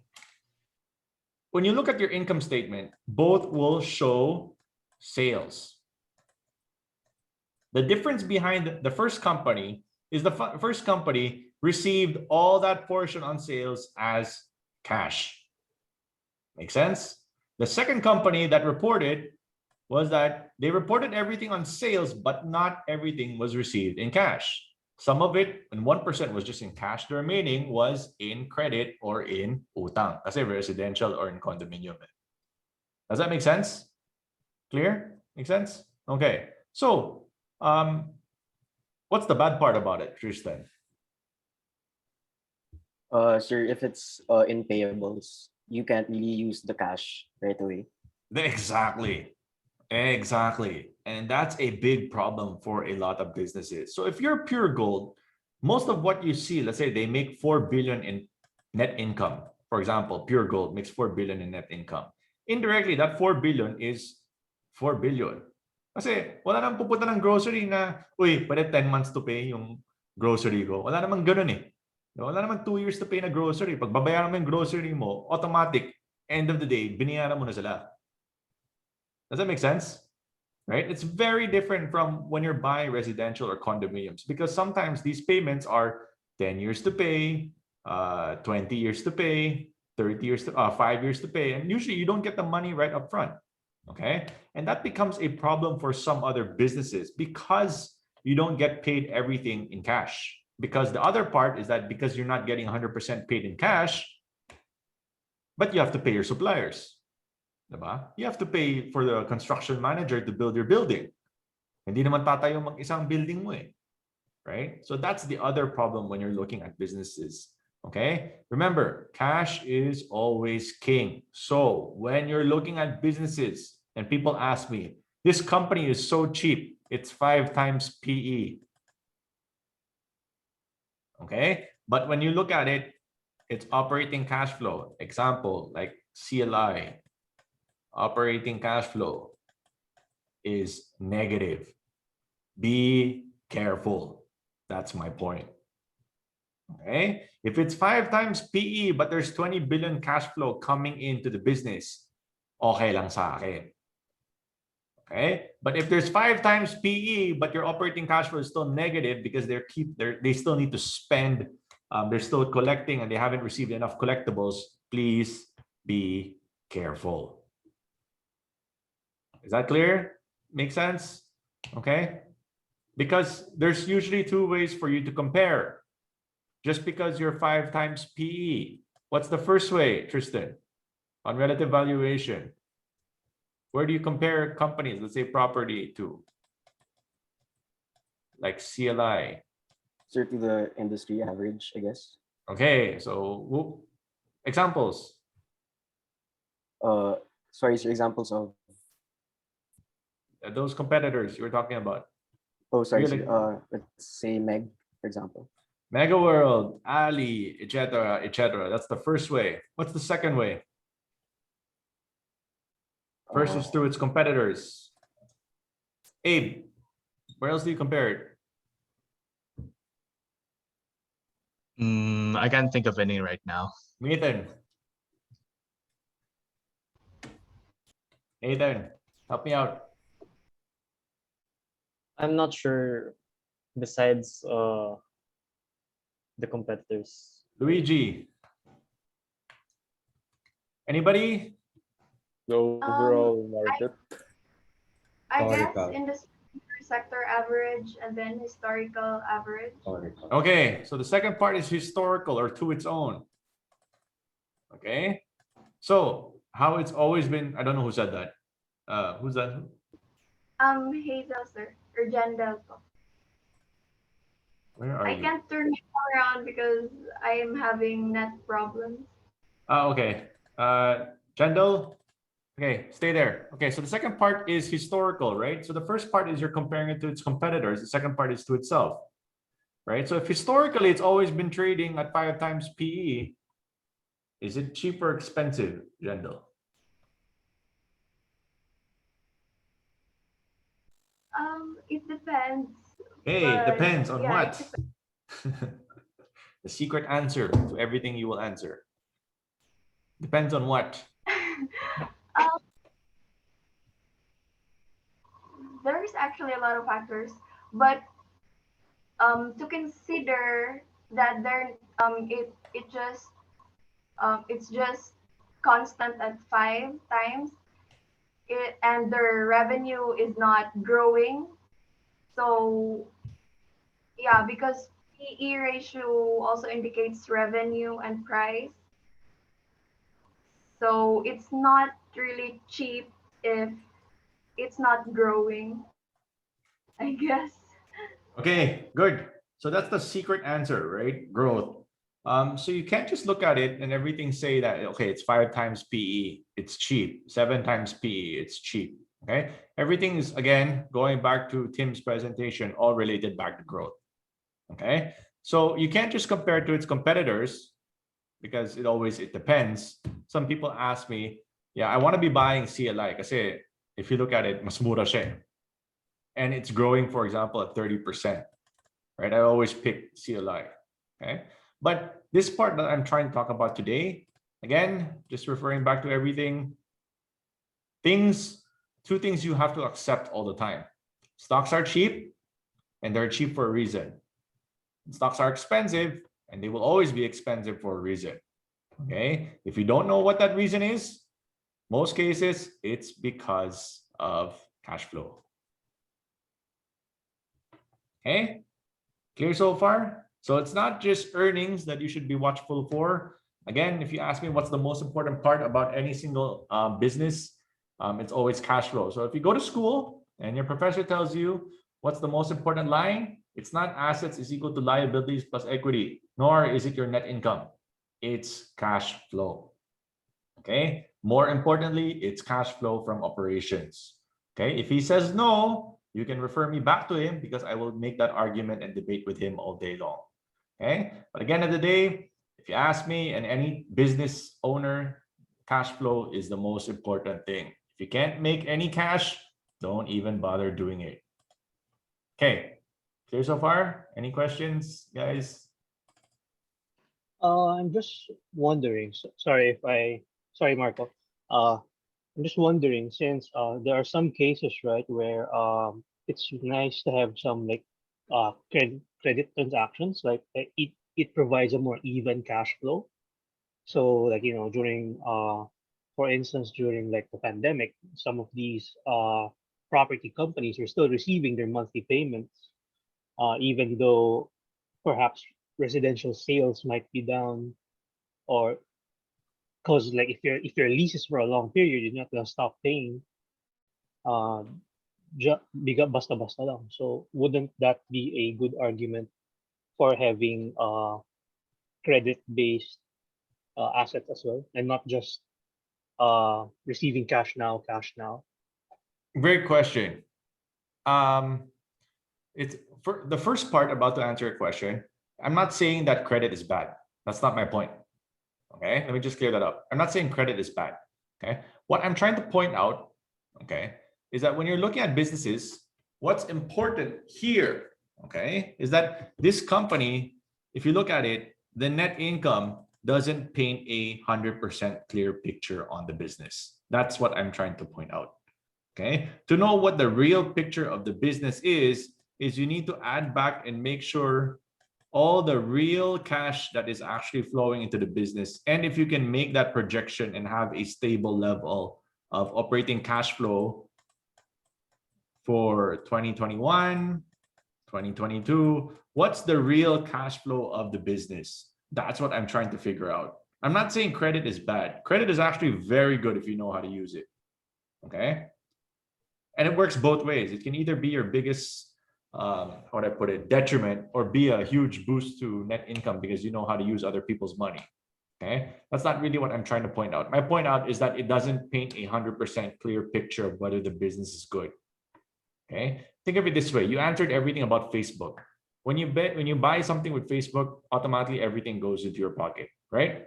when you look at your income statement, both will show sales. The difference behind the first company is the first company received all that portion on sales as cash. Make sense? The second company that reported was that they reported everything on sales, but not everything was received in cash. Some of it, and 1% was just in cash. The remaining was in credit or in utang, kasi residential or in condominium. Does that make sense? Clear? Make sense? Okay. So, what's the bad part about it, Tristan? Sir, if it's in payables, you can't really use the cash right away. Exactly. And that's a big problem for a lot of businesses. So if you're pure gold, most of what you see, let's say they make 4 billion in net income. For example, pure gold makes 4 billion in net income. Indirectly, that 4 billion is 4 billion. Kasi wala nang pupunta ng grocery na, uy, pwede 10 months to pay yung grocery ko. Wala namang ganun eh. Wala namang 2 years to pay na grocery. Pag babayaran mo yung grocery mo, automatic, end of the day, binayaran mo na sila. Does that make sense? Right? It's very different from when you're buying residential or condominiums, because sometimes these payments are 10 years to pay, 20 years to pay, 30 years to 5 years to pay, and usually you don't get the money right up front. Okay, and that becomes a problem for some other businesses because you don't get paid everything in cash. Because the other part is that because you're not getting 100% paid in cash, but you have to pay your suppliers. Diba? You have to pay for the construction manager to build your building. Hindi naman tatayo mag-isang building mo eh. Right? So that's the other problem when you're looking at businesses. Okay? Remember, cash is always king. So when you're looking at businesses and people ask me, this company is so cheap, it's 5 times PE. Okay? But when you look at it, it's operating cash flow. Example, like CLI, operating cash flow, is negative. Be careful. That's my point. Okay. If it's 5 times PE, but there's 20 billion cash flow coming into the business, okay lang sa akin. Okay. But if there's 5 times PE, but your operating cash flow is still negative because they still need to spend, they're still collecting and they haven't received enough collectibles, please be careful. Is that clear? Make sense? Okay. Because there's usually 2 ways for you to compare. Just because you're 5 times PE. What's the first way, Tristan? On relative valuation. Where do you compare companies, let's say property to? Like CLI. Sir, to the industry average, I guess. Okay, so examples. Sorry, sir, examples of those competitors you were talking about. Oh, sorry, Really? sir. Let's say Meg, for example. Mega World, Ali, etc., etc. That's the first way. What's the second way? First is through its competitors. Abe, where else do you compare it? I can't think of any right now. Nathan. Nathan, help me out. I'm not sure besides the competitors. Luigi. Anybody? The overall market. I guess Historical. industry sector average and then historical average. Okay, so the second part is historical or to its own. Okay, so how it's always been, I don't know who said that. Who's that? Hazel, sir, or Jandel. Where are I you? can't turn it around because I am having net problems. Okay. Jandel. Okay, stay there. Okay, so the second part is historical, right? So the first part is you're comparing it to its competitors. The second part is to itself, right? So if historically it's always been trading at 5 times PE, is it cheap or expensive, Jandel? It depends. Hey, it but depends on yeah, what? The secret answer to everything you will answer. Depends on what? There's actually a lot of factors, but to consider that it's just constant at 5 times, and their revenue is not growing. So yeah, because PE ratio also indicates revenue and price. So it's not really cheap if it's not growing, I guess. Okay, good. So that's the secret answer, right? Growth. So you can't just look at it and everything say that, okay, it's 5 times PE, it's cheap. 7 times PE, it's cheap. Okay. Everything is, again, going back to Tim's presentation, all related back to growth. Okay. So you can't just compare it to its competitors because it depends. Some people ask me, yeah, I want to be buying CLI kasi if you look at it, mas mura siya. And it's growing, for example, at 30%, right? I always pick CLI, okay? But this part that I'm trying to talk about today, again, just referring back to everything, two things you have to accept all the time. Stocks are cheap, and they're cheap for a reason. Stocks are expensive, and they will always be expensive for a reason, okay? If you don't know what that reason is, most cases, it's because of cash flow. Okay, clear so far? So it's not just earnings that you should be watchful for. Again, if you ask me what's the most important part about any single business, it's always cash flow. So if you go to school and your professor tells you what's the most important line, it's not assets is equal to liabilities plus equity, nor is it your net income. It's cash flow. Okay, more importantly, it's cash flow from operations. Okay, if he says no, you can refer me back to him because I will make that argument and debate with him all day long. Okay, but again, at the day, if you ask me and any business owner cash flow is the most important thing. If you can't make any cash, don't even bother doing it. Okay, clear so far? Any questions, guys? I'm just wondering. Sorry, Marco. I'm just wondering since there are some cases, right, where it's nice to have some like credit transactions, like it provides a more even cash flow. So like during for instance during like the pandemic, some of these property companies are still receiving their monthly payments, even though perhaps residential sales might be down, or because like if your lease is for a long period, you're not gonna stop paying. Biga basta basta lang. So wouldn't that be a good argument for having credit based assets as well, and not just receiving cash now? Great question. It's for the first part about to answer your question. I'm not saying that credit is bad. That's not my point. Okay, let me just clear that up. I'm not saying credit is bad. Okay, what I'm trying to point out, okay, is that when you're looking at businesses, what's important here, okay, is that this company, if you look at it, the net income doesn't paint 100% clear picture on the business. That's what I'm trying to point out. Okay, to know what the real picture of the business is you need to add back and make sure all the real cash that is actually flowing into the business. And if you can make that projection and have a stable level of operating cash flow for 2021, 2022, what's the real cash flow of the business? That's what I'm trying to figure out. I'm not saying credit is bad. Credit is actually very good if you know how to use it. Okay. And it works both ways. It can either be your biggest, how would I put it, detriment, or be a huge boost to net income because you know how to use other people's money. Okay, that's not really what I'm trying to point out. My point out is that it doesn't paint 100% clear picture of whether the business is good. Okay, think of it this way: you answered everything about Facebook. When you buy something with Facebook, automatically everything goes into your pocket, right?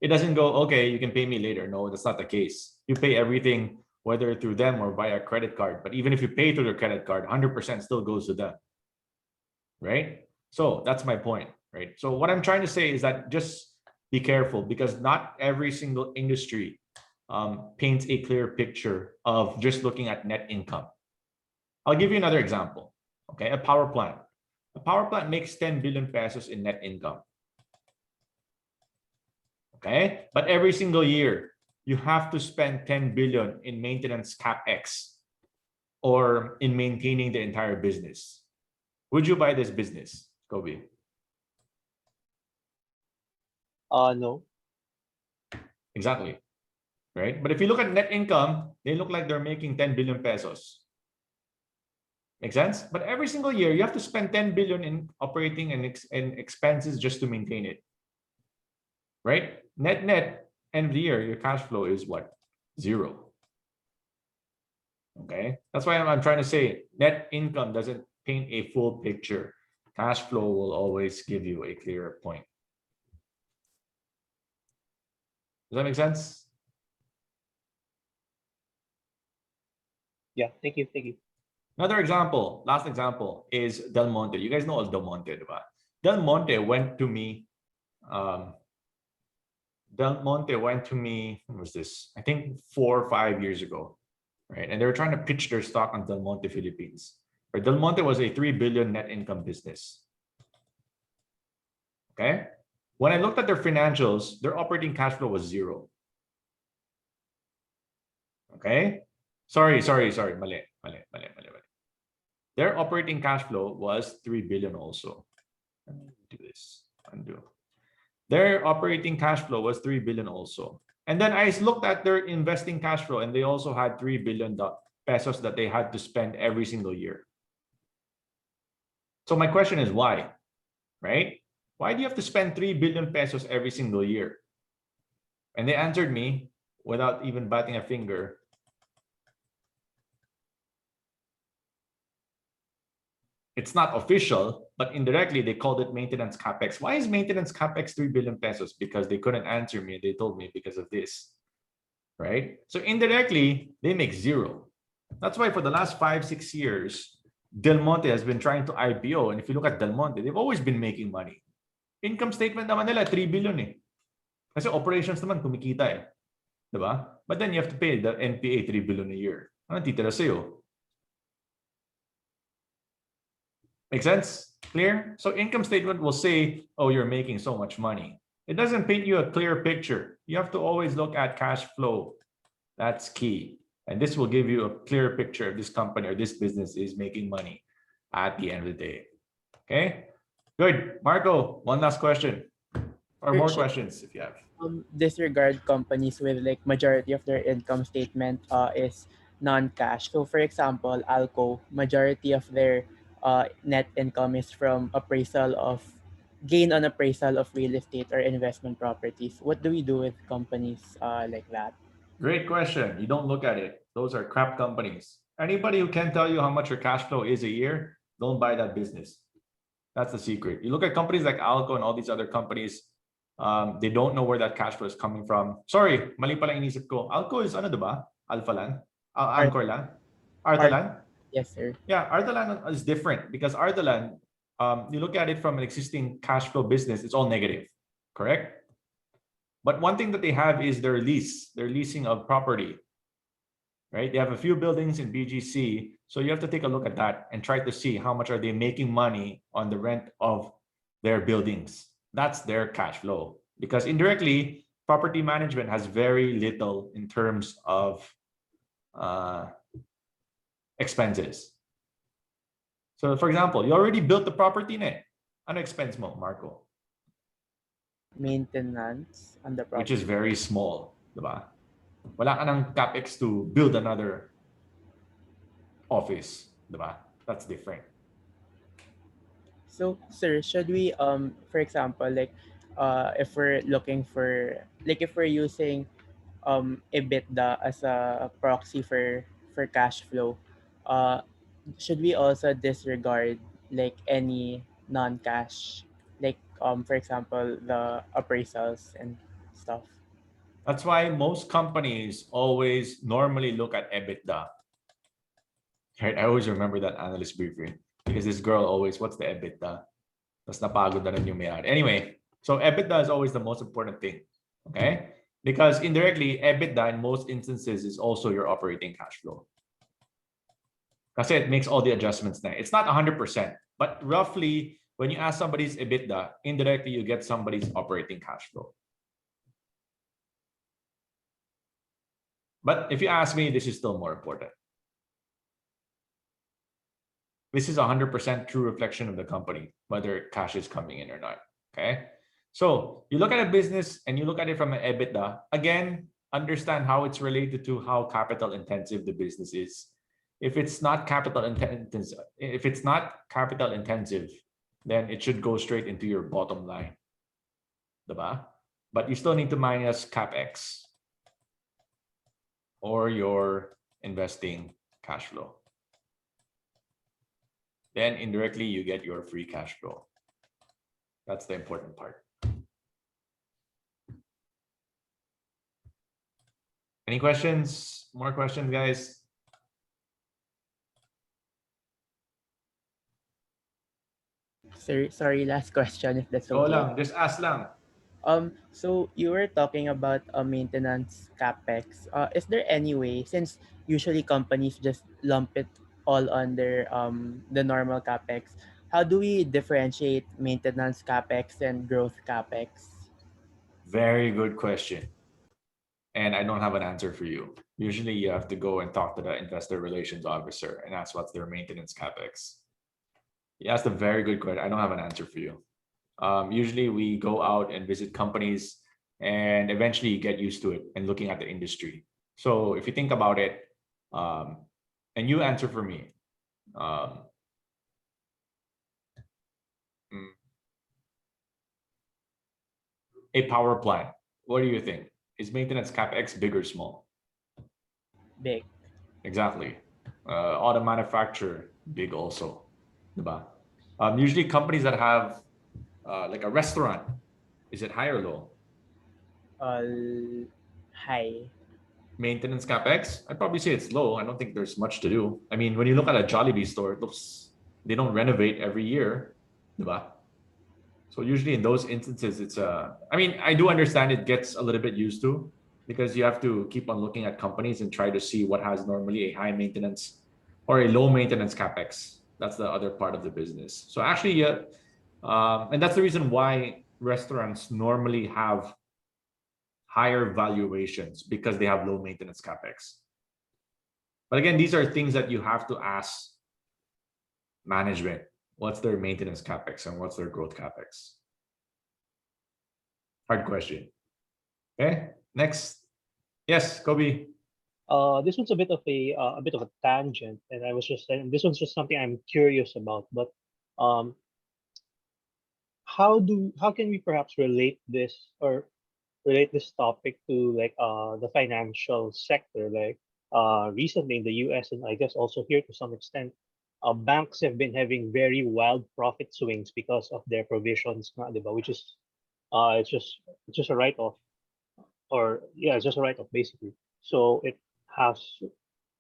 It doesn't go, okay, you can pay me later. No, that's not the case. You pay everything, whether through them or via credit card. But even if you pay through their credit card, 100% still goes to them, right? So that's my point, right? So what I'm trying to say is that just be careful, because not every single industry paints a clear picture of just looking at net income. I'll give you another example, okay? A power plant. A power plant makes 10 billion pesos in net income, okay? But every single year, you have to spend 10 billion in maintenance CapEx or in maintaining the entire business. Would you buy this business, Kobe? No. Exactly, right? But if you look at net income, they look like they're making 10 billion pesos. Make sense? But every single year, you have to spend 10 billion in operating and expenses just to maintain it, right? Net, end of the year, your cash flow is what? 0. Okay, that's why I'm trying to say net income doesn't paint a full picture. Cash flow will always give you a clearer point. Does that make sense? Yeah, thank you. Another example, last example, is Del Monte. You guys know Del Monte, right? Del Monte went to me. Del Monte went to me, when was this? I think 4 or 5 years ago, right? And they were trying to pitch their stock on Del Monte Philippines. Right? Del Monte was a 3 billion net income business. Okay? When I looked at their financials, their operating cash flow was 0. Okay? Sorry. Mali. Their operating cash flow was 3 billion also. Let me do this. Undo. Their operating cash flow was 3 billion also. And then I looked at their investing cash flow, and they also had 3 billion pesos that they had to spend every single year. So my question is why, right? Why do you have to spend 3 billion pesos every single year? And they answered me without even batting a finger. It's not official, but indirectly they called it maintenance capex. Why is maintenance capex 3 billion pesos? Because they couldn't answer me. They told me because of this, right? So indirectly, they make zero. That's why for the last 5-6 years, Del Monte has been trying to IPO. And if you look at Del Monte, they've always been making money. Income statement naman nila, 3 billion eh. Kasi operations naman kumikita eh. Diba? But then you have to pay the NPA 3 billion a year. Ano titira sa'yo? Make sense? Clear? So income statement will say, oh, you're making so much money. It doesn't paint you a clear picture. You have to always look at cash flow. That's key. And this will give you a clear picture of this company or this business is making money at the end of the day. Okay? Good. Marco, one last question. Or more questions if you have. Disregard companies with like majority of their income statement is non-cash. So for example, Alco, majority of their net income is from gain on appraisal of real estate or investment properties. What do we do with companies like that? Great question. You don't look at it. Those are crap companies. Anybody who can tell you how much your cash flow is a year, don't buy that business. That's the secret. You look at companies like Alco and all these other companies, they don't know where that cash flow is coming from. Sorry, mali pala inisip ko. Alco is ano diba? Alphaland? Anchorland? Arthaland? Yes, sir. Yeah, Arthaland is different because Arthaland, you look at it from an existing cash flow business, it's all negative, correct? But one thing that they have is their leasing of property, right? They have a few buildings in BGC. So you have to take a look at that and try to see how much are they making money on the rent of their buildings. That's their cash flow. Because indirectly, property management has very little in terms of expenses. So for example, you already built the property na. Ano expense mo, Marco? Maintenance on the property. Which is very small, diba? Wala ka ng capex to build another office, diba? That's different. So, sir, should we for example, like if we're looking for if we're using EBITDA as a proxy for cash flow, should we also disregard like any non-cash, like for example the appraisals and stuff? That's why most companies always normally look at EBITDA. Right? I always remember that analyst briefing because this girl always, what's the EBITDA? Tapos napagod na rin yung may-ari. Anyway, so EBITDA is always the most important thing. Okay? Because indirectly, EBITDA in most instances is also your operating cash flow. Kasi it makes all the adjustments now. It's not 100%, but roughly when you ask somebody's EBITDA, indirectly you get somebody's operating cash flow. But if you ask me, this is still more important. This is 100% true reflection of the company, whether cash is coming in or not. Okay. So you look at a business and you look at it from an EBITDA. Again, understand how it's related to how capital intensive the business is. If it's not capital intensive, then it should go straight into your bottom line. Diba? But you still need to minus capex or your investing cash flow. Then indirectly you get your free cash flow. That's the important part. Any questions? More questions, guys? Sorry, last question if that's okay. Go lang, just ask lang. So you were talking about maintenance capex. Is there any way, since usually companies just lump it all under the normal capex, how do we differentiate maintenance capex and growth capex? Very good question. And I don't have an answer for you. Usually you have to go and talk to the investor relations officer and ask what's their maintenance capex. You asked a very good question. I don't have an answer for you. Usually we go out and visit companies and eventually you get used to it and looking at the industry. So if you think about it, and you answer for me, a power plant, what do you think? Is maintenance capex big or small? Big. Exactly. Auto manufacturer, big also. Diba? Usually companies that have like a restaurant, is it high or low? High. Maintenance capex, I'd probably say it's low. I don't think there's much to do. I mean, when you look at a Jollibee store, it looks, they don't renovate every year, diba? So usually in those instances, it's I mean, I do understand it gets a little bit used to, because you have to keep on looking at companies and try to see what has normally a high maintenance or a low maintenance capex. That's the other part of the business. So actually, yeah, and that's the reason why restaurants normally have higher valuations, because they have low maintenance capex. But again, these are things that you have to ask management. What's their maintenance capex and what's their growth capex? Hard question. Okay, next. Yes, Kobe. This one's a bit of a tangent, and I was just saying this one's just something I'm curious about. But how can we perhaps relate this topic to like the financial sector? Like recently in the US, and I guess also here to some extent, banks have been having very wild profit swings because of their provisions, which is it's just a write-off, or yeah, it's just a write-off basically. So it has,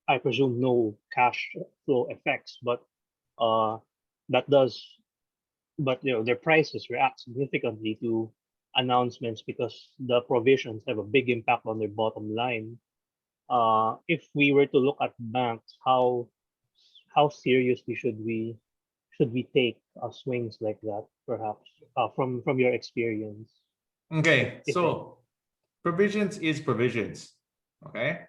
I presume, no cash flow effects, but that does, but their prices react significantly to announcements because the provisions have a big impact on their bottom line. If we were to look at banks, how seriously should we take swings like that, perhaps, from your experience? Okay, If so provisions is provisions. Okay,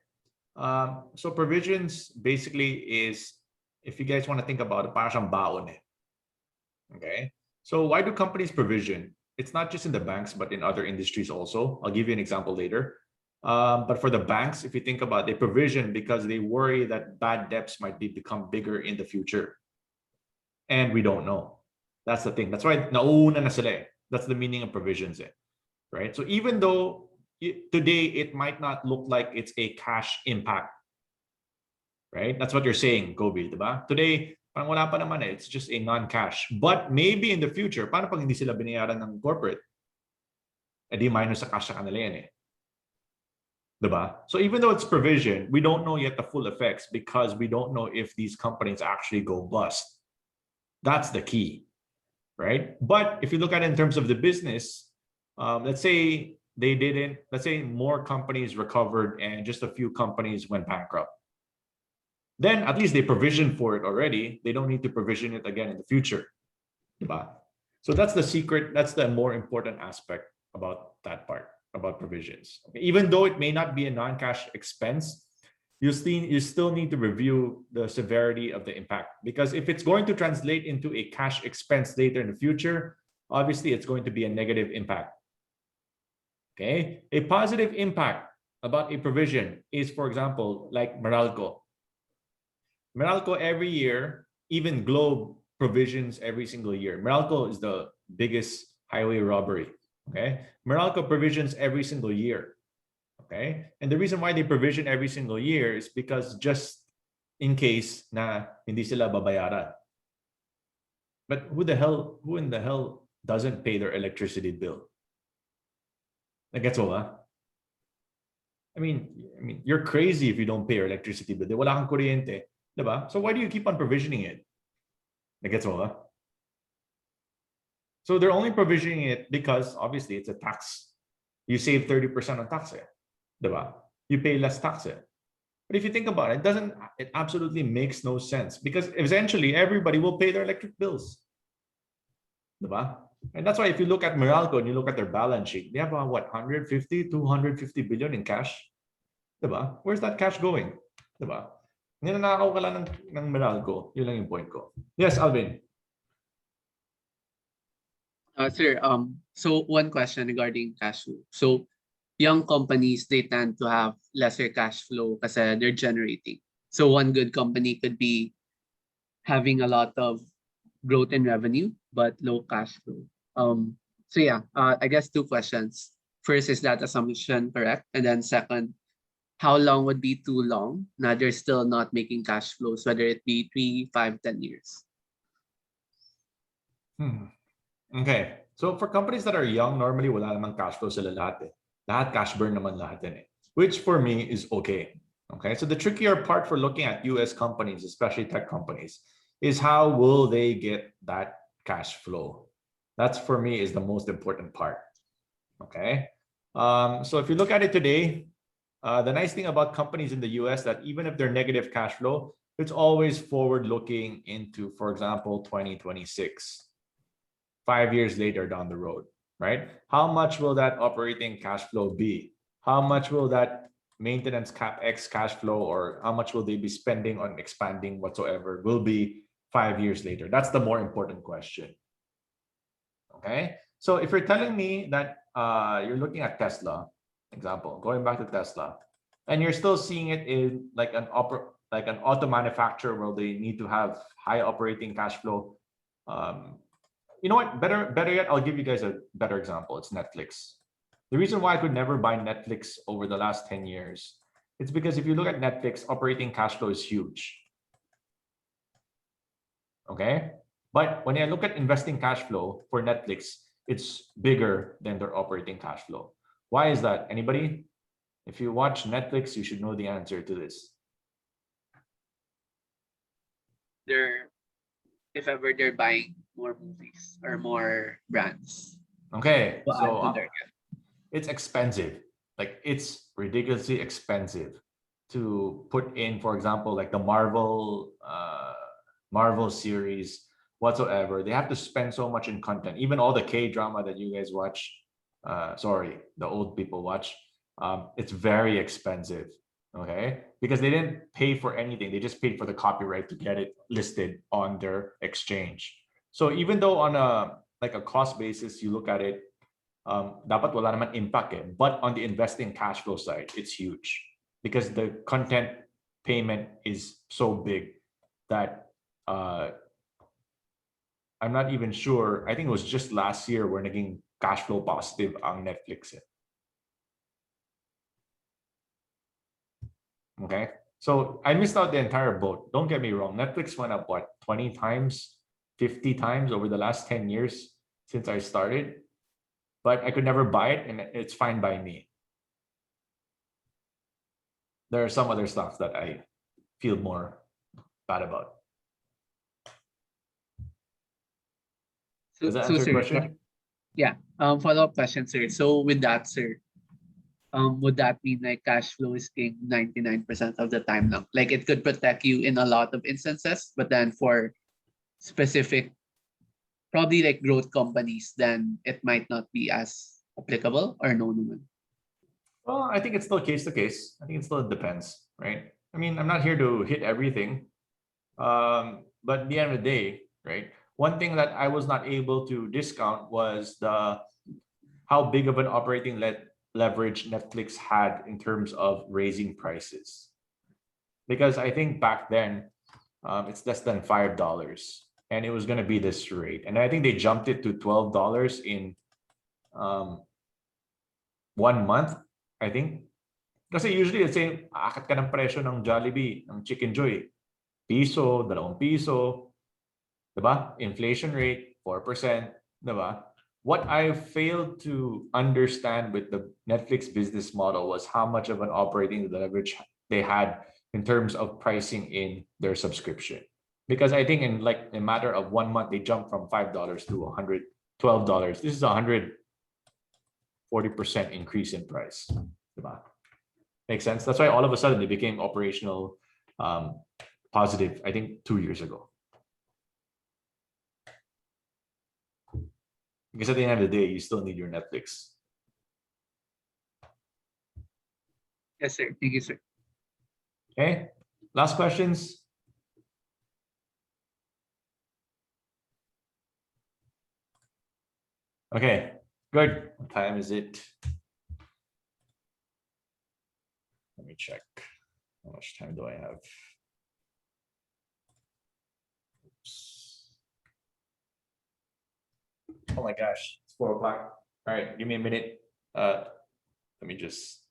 so provisions basically is, if you guys want to think about it, parang siyang baon eh. Okay, so why do companies provision? It's not just in the banks, but in other industries also. I'll give you an example later. But for the banks, if you think about it, they provision because they worry that bad debts might become bigger in the future. And we don't know. That's the thing. That's why nauna na sila eh. That's the meaning of provisions eh. Right? So even though today it might not look like it's a cash impact, right? That's what you're saying, Kobe, diba? Today, parang wala pa naman eh. It's just a non-cash. But maybe in the future, paano pag hindi sila binayaran ng corporate? Eh di minus sa cash sa kanila yan eh. Diba? So even though it's provision, we don't know yet the full effects because we don't know if these companies actually go bust. That's the key, right? But if you look at it in terms of the business, let's say they didn't, let's say more companies recovered and just a few companies went bankrupt. Then at least they provisioned for it already. They don't need to provision it again in the future. Diba? So that's the secret. That's the more important aspect about that part, about provisions. Okay? Even though it may not be a non-cash expense, you still need to review the severity of the impact, because if it's going to translate into a cash expense later in the future, obviously it's going to be a negative impact. Okay, a positive impact about a provision is, for example, like Meralco. Meralco every year, even Globe provisions every single year. Meralco is the biggest highway robbery. Okay, Meralco provisions every single year. Okay, and the reason why they provision every single year is because just in case na hindi sila babayaran. But who in the hell doesn't pay their electricity bill? Gets mo ba? I mean, you're crazy if you don't pay your electricity bill. Wala kang kuryente, diba? So why do you keep on provisioning it? Gets mo ba? So they're only provisioning it because obviously it's a tax. You save 30% on tax, diba? You pay less tax. But if you think about it, it absolutely makes no sense, because essentially everybody will pay their electric bills. Diba? And that's why if you look at Meralco and you look at their balance sheet, they have what, 150, 250 billion in cash? Diba? Where's that cash going? Diba? Ninanakaw ka lang ng Meralco. Yun lang yung point ko. Yes, Alvin. Sir, so one question regarding cash flow. So young companies, they tend to have lesser cash flow kasi they're generating. So one good company could be having a lot of growth in revenue, but low cash flow. So yeah, I guess two questions. First, is that assumption correct? And then second, how long would be too long? Now they're still not making cash flows, whether it be 3, 5, 10 years. Okay. So for companies that are young, normally wala namang cash flow sila lahat eh. Lahat cash burn naman lahat din eh. Which for me is okay. Okay. So the trickier part for looking at US companies, especially tech companies, is how will they get that cash flow? That's for me is the most important part. Okay. So if you look at it today, the nice thing about companies in the US that even if they're negative cash flow, it's always forward looking into, for example, 2026. 5 years later down the road, right? How much will that operating cash flow be? How much will that maintenance CapEx cash flow, or how much will they be spending on expanding whatsoever will be 5 years later? That's the more important question. Okay. So if you're telling me that you're looking at Tesla, example, going back to Tesla, and you're still seeing it in like an auto manufacturer where they need to have high operating cash flow. You know what? Better yet, I'll give you guys a better example. It's Netflix. The reason why I could never buy Netflix over the last 10 years, it's because if you look at Netflix, operating cash flow is huge. Okay? But when I look at investing cash flow for Netflix, it's bigger than their operating cash flow. Why is that? Anybody? If you watch Netflix, you should know the answer to this. If ever they're buying more movies or more brands. Okay, to add so to their it's expensive. Like it's ridiculously expensive to put in, for example, like the Marvel series whatsoever. They have to spend so much in content. Even all the K-drama that you guys watch, sorry, the old people watch, it's very expensive. Okay, because they didn't pay for anything. They just paid for the copyright to get it listed on their exchange. So even though on a cost basis, you look at it, dapat wala naman impact eh. But on the investing cash flow side, it's huge because the content payment is so big that I'm not even sure. I think it was just last year we're naging cash flow positive ang Netflix eh. Okay, so I missed out the entire boat. Don't get me wrong. Netflix went up what, 20 times, 50 times over the last 10 years since I started, but I could never buy it and it's fine by me. There are some other stocks that I feel more bad about. Does that answer your question? Yeah. Follow-up question, sir. So with that, sir, would that mean like cash flow is king 99% of the time now? Like it could protect you in a lot of instances, but then for specific, probably like growth companies, then it might not be as applicable or no naman? Well, I think it's still case to case. I think it still depends, right? I mean, I'm not here to hit everything. But at the end of the day, right? One thing that I was not able to discount was how big of an operating leverage Netflix had in terms of raising prices. Because I think back then, it's less than $5 and it was going to be this rate. And I think they jumped it to $12 in 1 month, I think. Kasi usually it's saying, akit ka ng presyo ng Jollibee, ng Chicken Joy. Piso, 2 piso. Diba? Inflation rate, 4%. Diba? What I failed to understand with the Netflix business model was how much of an operating leverage they had in terms of pricing in their subscription. Because I think in like a matter of 1 month, they jumped from $5 to $112. This is 140% increase in price. Diba? Makes sense? That's why all of a sudden they became operational positive, I think 2 years ago. Because at the end of the day, you still need your Netflix. Yes, sir. Thank you, sir. Okay. Last questions. Okay, good. What time is it? Let me check. How much time do I have? Oops. Oh my gosh, it's 4 o'clock. All right, give me a minute. Let me just.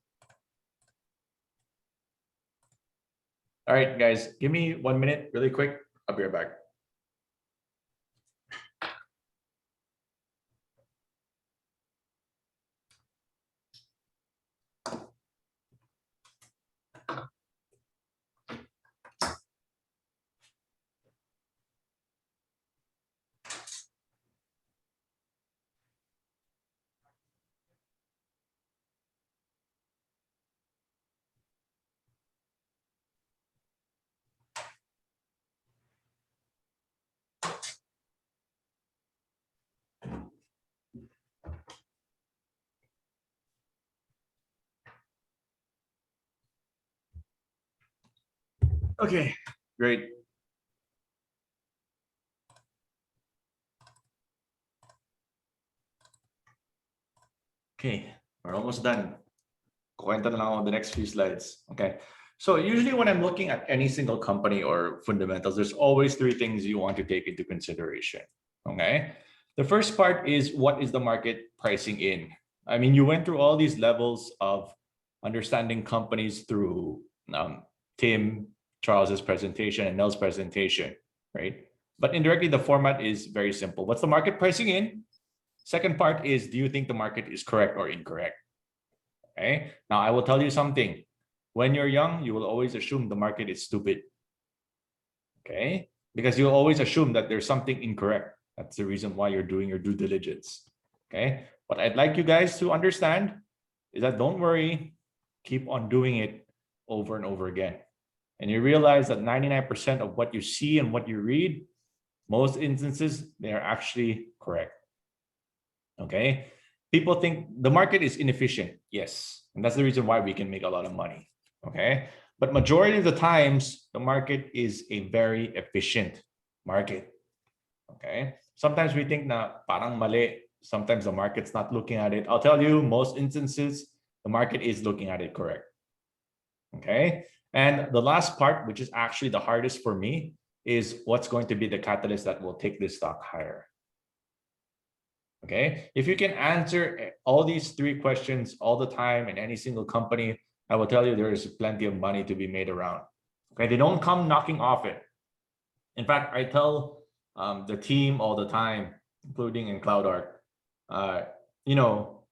All right, guys, give me 1 minute really quick. I'll be right back. Okay, great. Okay, we're almost done. Kuwenta na lang ako the next few slides. Okay. So usually when I'm looking at any single company or fundamentals, there's always three things you want to take into consideration. Okay. The first part is what is the market pricing in? I mean, you went through all these levels of understanding companies through Tim, Charles's presentation and Nell's presentation, right? But indirectly, the format is very simple. What's the market pricing in? Second part is, do you think the market is correct or incorrect? Okay. Now I will tell you something. When you're young, you will always assume the market is stupid. Okay. Because you'll always assume that there's something incorrect. That's the reason why you're doing your due diligence. Okay. What I'd like you guys to understand is that don't worry, keep on doing it over and over again. And you realize that 99% of what you see and what you read, most instances, they are actually correct. Okay. People think the market is inefficient. Yes. And that's the reason why we can make a lot of money. Okay. But majority of the times, the market is a very efficient market. Okay. Sometimes we think na parang mali. Sometimes the market's not looking at it. I'll tell you, most instances, the market is looking at it correct. Okay. And the last part, which is actually the hardest for me, is what's going to be the catalyst that will take this stock higher. Okay, if you can answer all these three questions all the time in any single company, I will tell you there is plenty of money to be made around. Okay, they don't come knocking off it. In fact, I tell the team all the time, including in CloudArc, you know,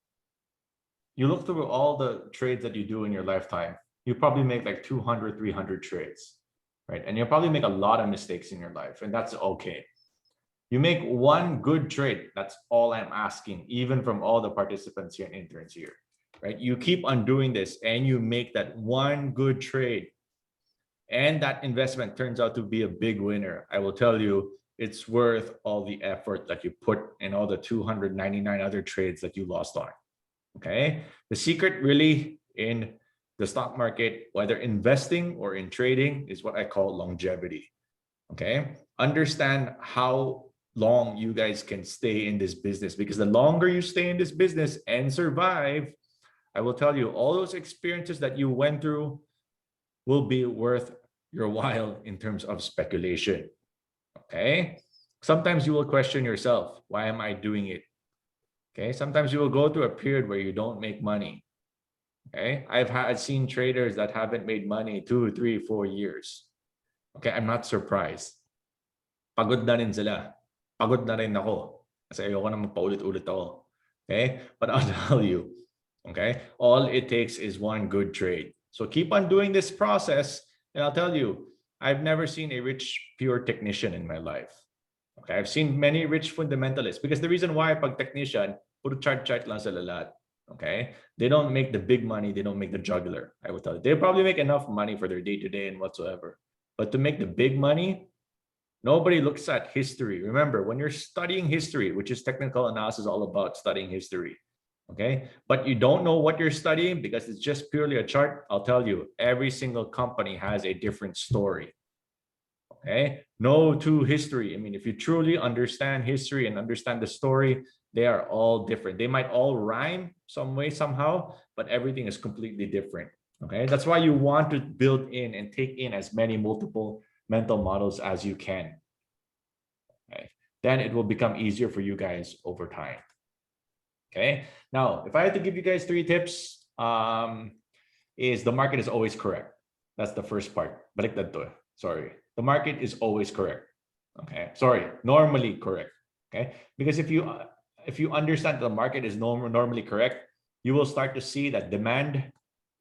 you look through all the trades that you do in your lifetime, you probably make like 200, 300 trades, right? And you'll probably make a lot of mistakes in your life, and that's okay. You make one good trade. That's all I'm asking, even from all the participants here and interns here, right? You keep on doing this and you make that one good trade and that investment turns out to be a big winner. I will tell you, it's worth all the effort that you put in all the 299 other trades that you lost on, okay? The secret really in the stock market, whether investing or in trading, is what I call longevity, okay? Understand how long you guys can stay in this business, because the longer you stay in this business and survive, I will tell you, all those experiences that you went through will be worth your while in terms of speculation. Okay. Sometimes you will question yourself, why am I doing it? Okay. Sometimes you will go through a period where you don't make money. Okay. I've seen traders that haven't made money 2, 3, 4 years. Okay. I'm not surprised. Pagod na rin sila. Pagod na rin ako. Kasi ayoko na magpaulit-ulit ako. Okay? But I'll tell you, okay? All it takes is one good trade. So keep on doing this process, and I'll tell you, I've never seen a rich, pure technician in my life. Okay? I've seen many rich fundamentalists, because the reason why pag technician, puro chart lang sila lahat. Okay? They don't make the big money. They don't make the juggler. I will tell you. They probably make enough money for their day-to-day and whatsoever. But to make the big money, nobody looks at history. Remember, when you're studying history, which is technical analysis all about studying history, okay? But you don't know what you're studying because it's just purely a chart. I'll tell you, every single company has a different story, okay? No to history. I mean, if you truly understand history and understand the story, they are all different. They might all rhyme some way, somehow, but everything is completely different, okay? That's why you want to build in and take in as many multiple mental models as you can. Okay. Then it will become easier for you guys over time. Okay. Now, if I had to give you guys 3 tips, is the market is always correct. That's the first part. Baliktad to. Sorry. The market is always correct. Okay. Sorry. Normally correct. Okay. Because if you understand the market is normally correct, you will start to see that demand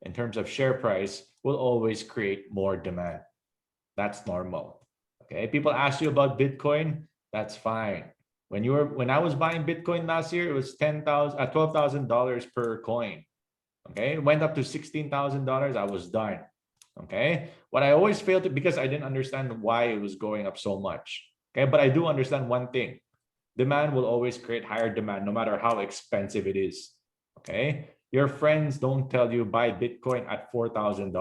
in terms of share price will always create more demand. That's normal. Okay. People ask you about Bitcoin. That's fine. When I was buying Bitcoin last year, it was $12,000 per coin. Okay. It went up to $16,000. I was done. Okay. What I always failed to, because I didn't understand why it was going up so much. Okay. But I do understand one thing. Demand will always create higher demand, no matter how expensive it is. Okay. Your friends don't tell you buy Bitcoin at $4,000.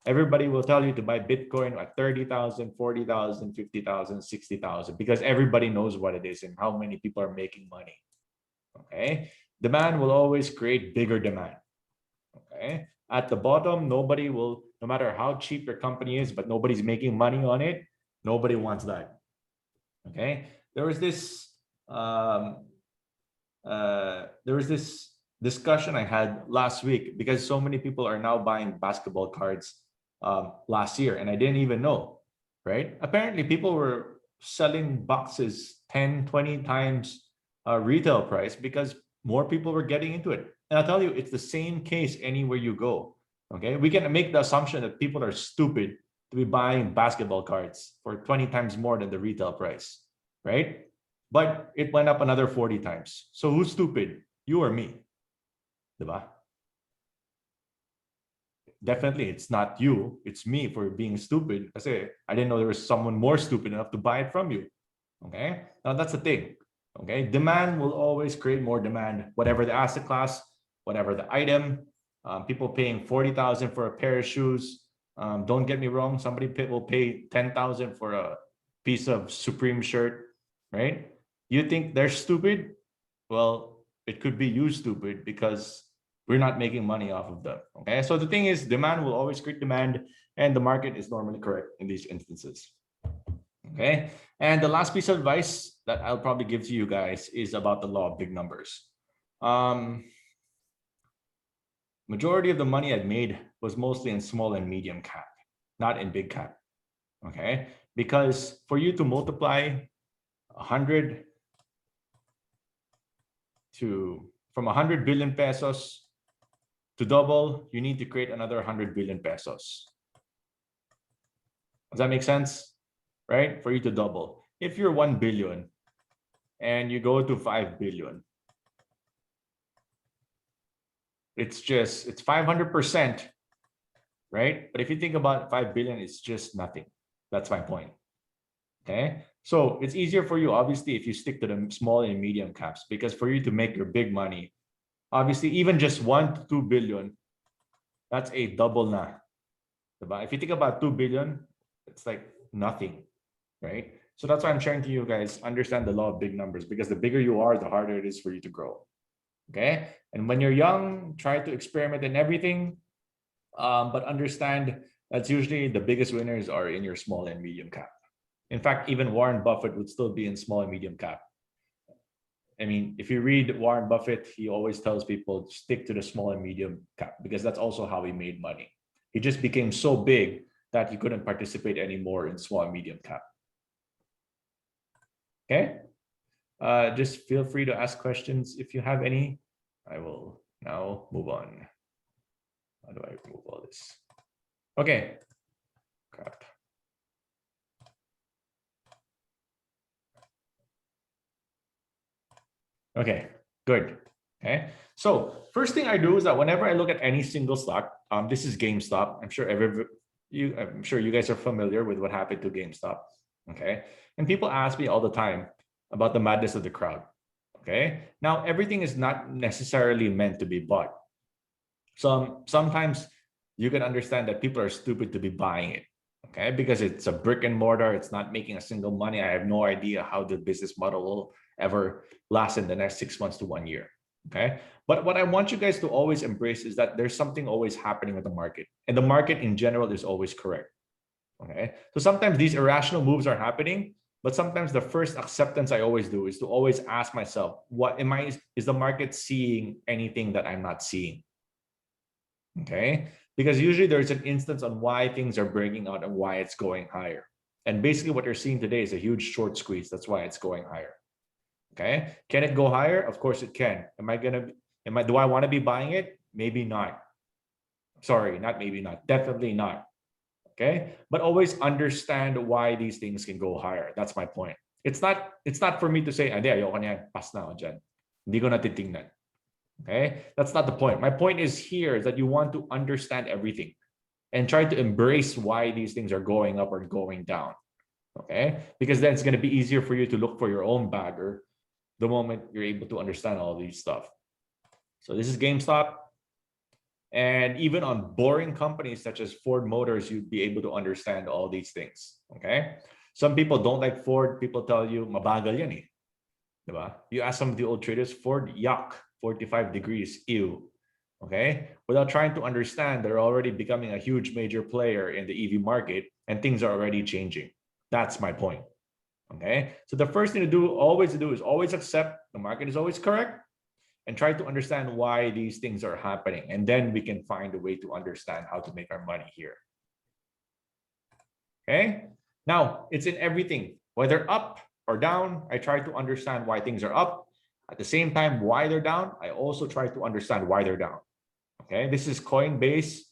Everybody will tell you to buy Bitcoin at 30,000, 40,000, 50,000, 60,000 because everybody knows what it is and how many people are making money. Okay. Demand will always create bigger demand. Okay. At the bottom, nobody will, no matter how cheap your company is, but nobody's making money on it. Nobody wants that. Okay. There was this discussion I had last week because so many people are now buying basketball cards last year, and I didn't even know, right? Apparently, people were selling boxes 10, 20 times retail price because more people were getting into it. And I'll tell you, it's the same case anywhere you go. Okay, we can make the assumption that people are stupid to be buying basketball cards for 20 times more than the retail price, right? But it went up another 40 times. So who's stupid? You or me? Diba? Definitely, it's not you. It's me for being stupid. Kasi I didn't know there was someone more stupid enough to buy it from you. Okay? Now that's the thing. Okay? Demand will always create more demand, whatever the asset class, whatever the item. People paying 40,000 for a pair of shoes. Don't get me wrong. Somebody will pay 10,000 for a piece of Supreme shirt, right? You think they're stupid? Well, it could be you stupid because we're not making money off of them. Okay, so the thing is, demand will always create demand, and the market is normally correct in these instances. Okay, and the last piece of advice that I'll probably give to you guys is about the law of big numbers. Majority of the money I've made was mostly in small and medium cap, not in big cap. Okay, because for you to multiply 100 from 100 billion pesos to double, you need to create another 100 billion pesos. Does that make sense? Right? For you to double. If you're 1 billion and you go to 5 billion, it's 500%, right? But if you think about 5 billion, it's just nothing. That's my point. Okay, so it's easier for you, obviously, if you stick to the small and medium caps, because for you to make your big money, obviously, even just 1 to 2 billion, that's a double na. If you think about 2 billion, it's like nothing, right? So that's why I'm sharing to you guys, understand the law of big numbers, because the bigger you are, the harder it is for you to grow. Okay, and when you're young, try to experiment in everything, but understand that's usually the biggest winners are in your small and medium cap. In fact, even Warren Buffett would still be in small and medium cap. I mean, if you read Warren Buffett, he always tells people stick to the small and medium cap because that's also how he made money. He just became so big that he couldn't participate anymore in small and medium cap. Okay. Just feel free to ask questions if you have any. I will now move on. How do I remove all this? Okay. Crap. Okay, good. Okay, so first thing I do is that whenever I look at any single stock, this is GameStop. I'm sure you guys are familiar with what happened to GameStop. Okay, and people ask me all the time about the madness of the crowd. Okay, now everything is not necessarily meant to be bought. Sometimes you can understand that people are stupid to be buying it. Okay, because it's a brick and mortar, it's not making a single money. I have no idea how the business model will ever last in the next 6 months to 1 year. Okay, but what I want you guys to always embrace is that there's something always happening with the market, and the market in general is always correct. Okay, so sometimes these irrational moves are happening, but sometimes the first acceptance I always do is to always ask myself, is the market seeing anything that I'm not seeing? Okay, because usually there's an instance on why things are breaking out and why it's going higher. And basically what you're seeing today is a huge short squeeze. That's why it's going higher. Okay, can it go higher? Of course it can. Do I want to be buying it? Maybe not. Sorry, not maybe not. Definitely not. Okay, but always understand why these things can go higher. That's my point. It's not for me to say, "Andi, ayoko na yan. Pass na ako dyan. Hindi ko na titingnan." Okay, that's not the point. My point is here is that you want to understand everything and try to embrace why these things are going up or going down. Okay, because then it's going to be easier for you to look for your own bagger the moment you're able to understand all these stuff. So this is GameStop. And even on boring companies such as Ford Motors, you'd be able to understand all these things. Okay. Some people don't like Ford. People tell you, mabagal yan eh. Diba? You ask some of the old traders, Ford, yuck, 45 degrees, ew. Okay. Without trying to understand, they're already becoming a huge major player in the EV market and things are already changing. That's my point. Okay. So the first thing to do, is always accept the market is always correct and try to understand why these things are happening. And then we can find a way to understand how to make our money here. Okay. Now it's in everything, whether up or down. I try to understand why things are up. At the same time, why they're down, I also try to understand why they're down. Okay. This is Coinbase.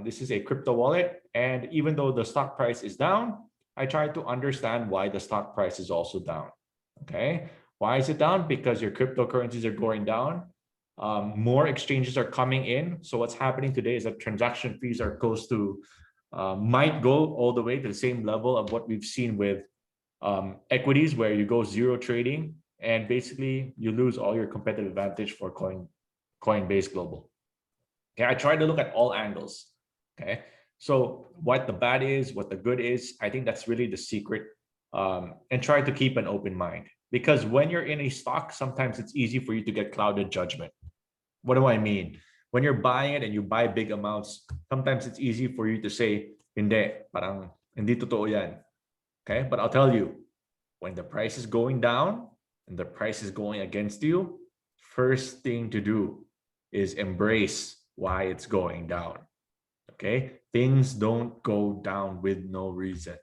This is a crypto wallet. And even though the stock price is down, I try to understand why the stock price is also down. Okay. Why is it down? Because your cryptocurrencies are going down. More exchanges are coming in. So what's happening today is that transaction fees are close to, might go all the way to the same level of what we've seen with equities, where you go zero trading and basically you lose all your competitive advantage for Coinbase Global. Okay, I try to look at all angles. Okay, so what the bad is, what the good is, I think that's really the secret. And try to keep an open mind. Because when you're in a stock, sometimes it's easy for you to get clouded judgment. What do I mean? When you're buying it and you buy big amounts, sometimes it's easy for you to say, hindi, parang hindi totoo yan. Okay, but I'll tell you, when the price is going down and the price is going against you, first thing to do is embrace why it's going down. Okay, things don't go down with no reason.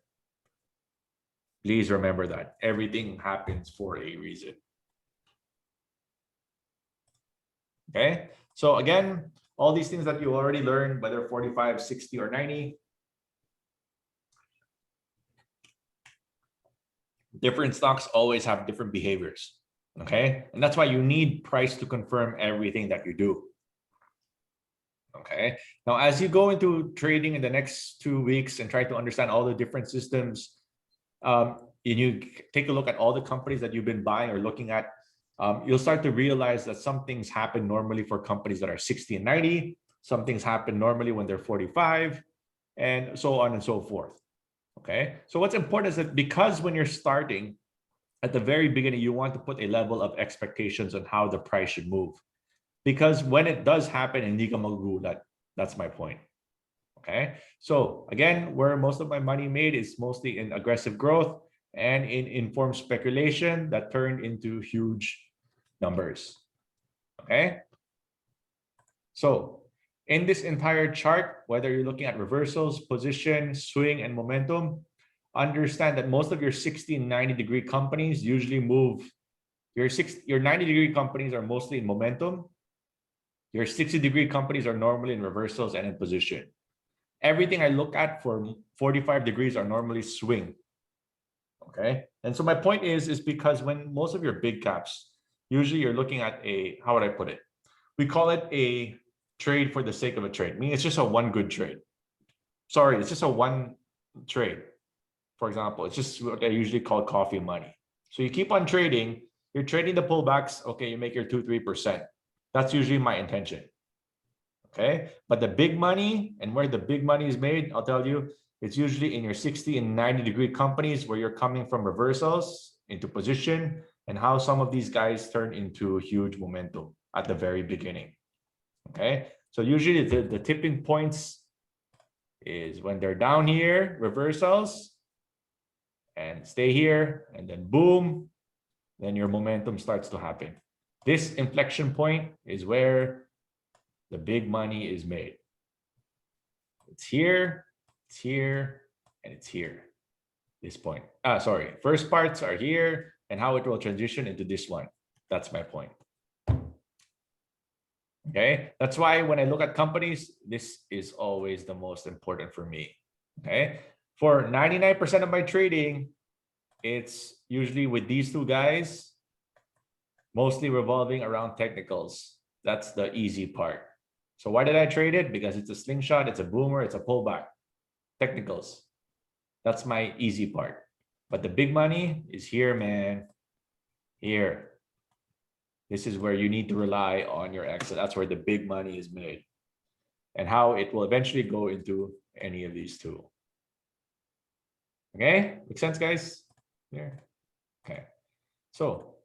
Please remember that everything happens for a reason. Okay, so again, all these things that you already learned, whether 45, 60, or 90, different stocks always have different behaviors. Okay, and that's why you need price to confirm everything that you do. Okay, now as you go into trading in the next 2 weeks and try to understand all the different systems, and you take a look at all the companies that you've been buying or looking at, you'll start to realize that some things happen normally for companies that are 60 and 90, some things happen normally when they're 45, and so on and so forth. Okay, so what's important is that because when you're starting at the very beginning, you want to put a level of expectations on how the price should move. Because when it does happen, hindi ka magugulat. That's my point. Okay, so again, where most of my money made is mostly in aggressive growth and in informed speculation that turned into huge numbers. Okay, so in this entire chart, whether you're looking at reversals, position, swing, and momentum, understand that most of your 60 and 90 degree companies usually move. Your 90 degree companies are mostly in momentum. Your 60 degree companies are normally in reversals and in position. Everything I look at for 45 degrees are normally swing. Okay, and so my point is because when most of your big caps, usually you're looking at a, how would I put it? We call it a trade for the sake of a trade. Meaning it's just a one good trade. Sorry, it's just a one trade. For example, it's just what I usually call coffee money. So you keep on trading, you're trading the pullbacks, okay, you make your 2-3%. That's usually my intention. Okay, but the big money and where the big money is made, I'll tell you, it's usually in your 60 and 90 degree companies where you're coming from reversals into position and how some of these guys turn into huge momentum at the very beginning. Okay, so usually the tipping points is when they're down here, reversals, and stay here, and then boom, then your momentum starts to happen. This inflection point is where the big money is made. It's here, and it's here. This point. Sorry. First parts are here and how it will transition into this one. That's my point. Okay. That's why when I look at companies, this is always the most important for me. Okay. For 99% of my trading, it's usually with these two guys, mostly revolving around technicals. That's the easy part. So why did I trade it? Because it's a slingshot, it's a boomer, it's a pullback. Technicals. That's my easy part. But the big money is here, man. Here. This is where you need to rely on your exit. That's where the big money is made. and how it will eventually go into any of these two. Okay, make sense, guys? There. Okay. So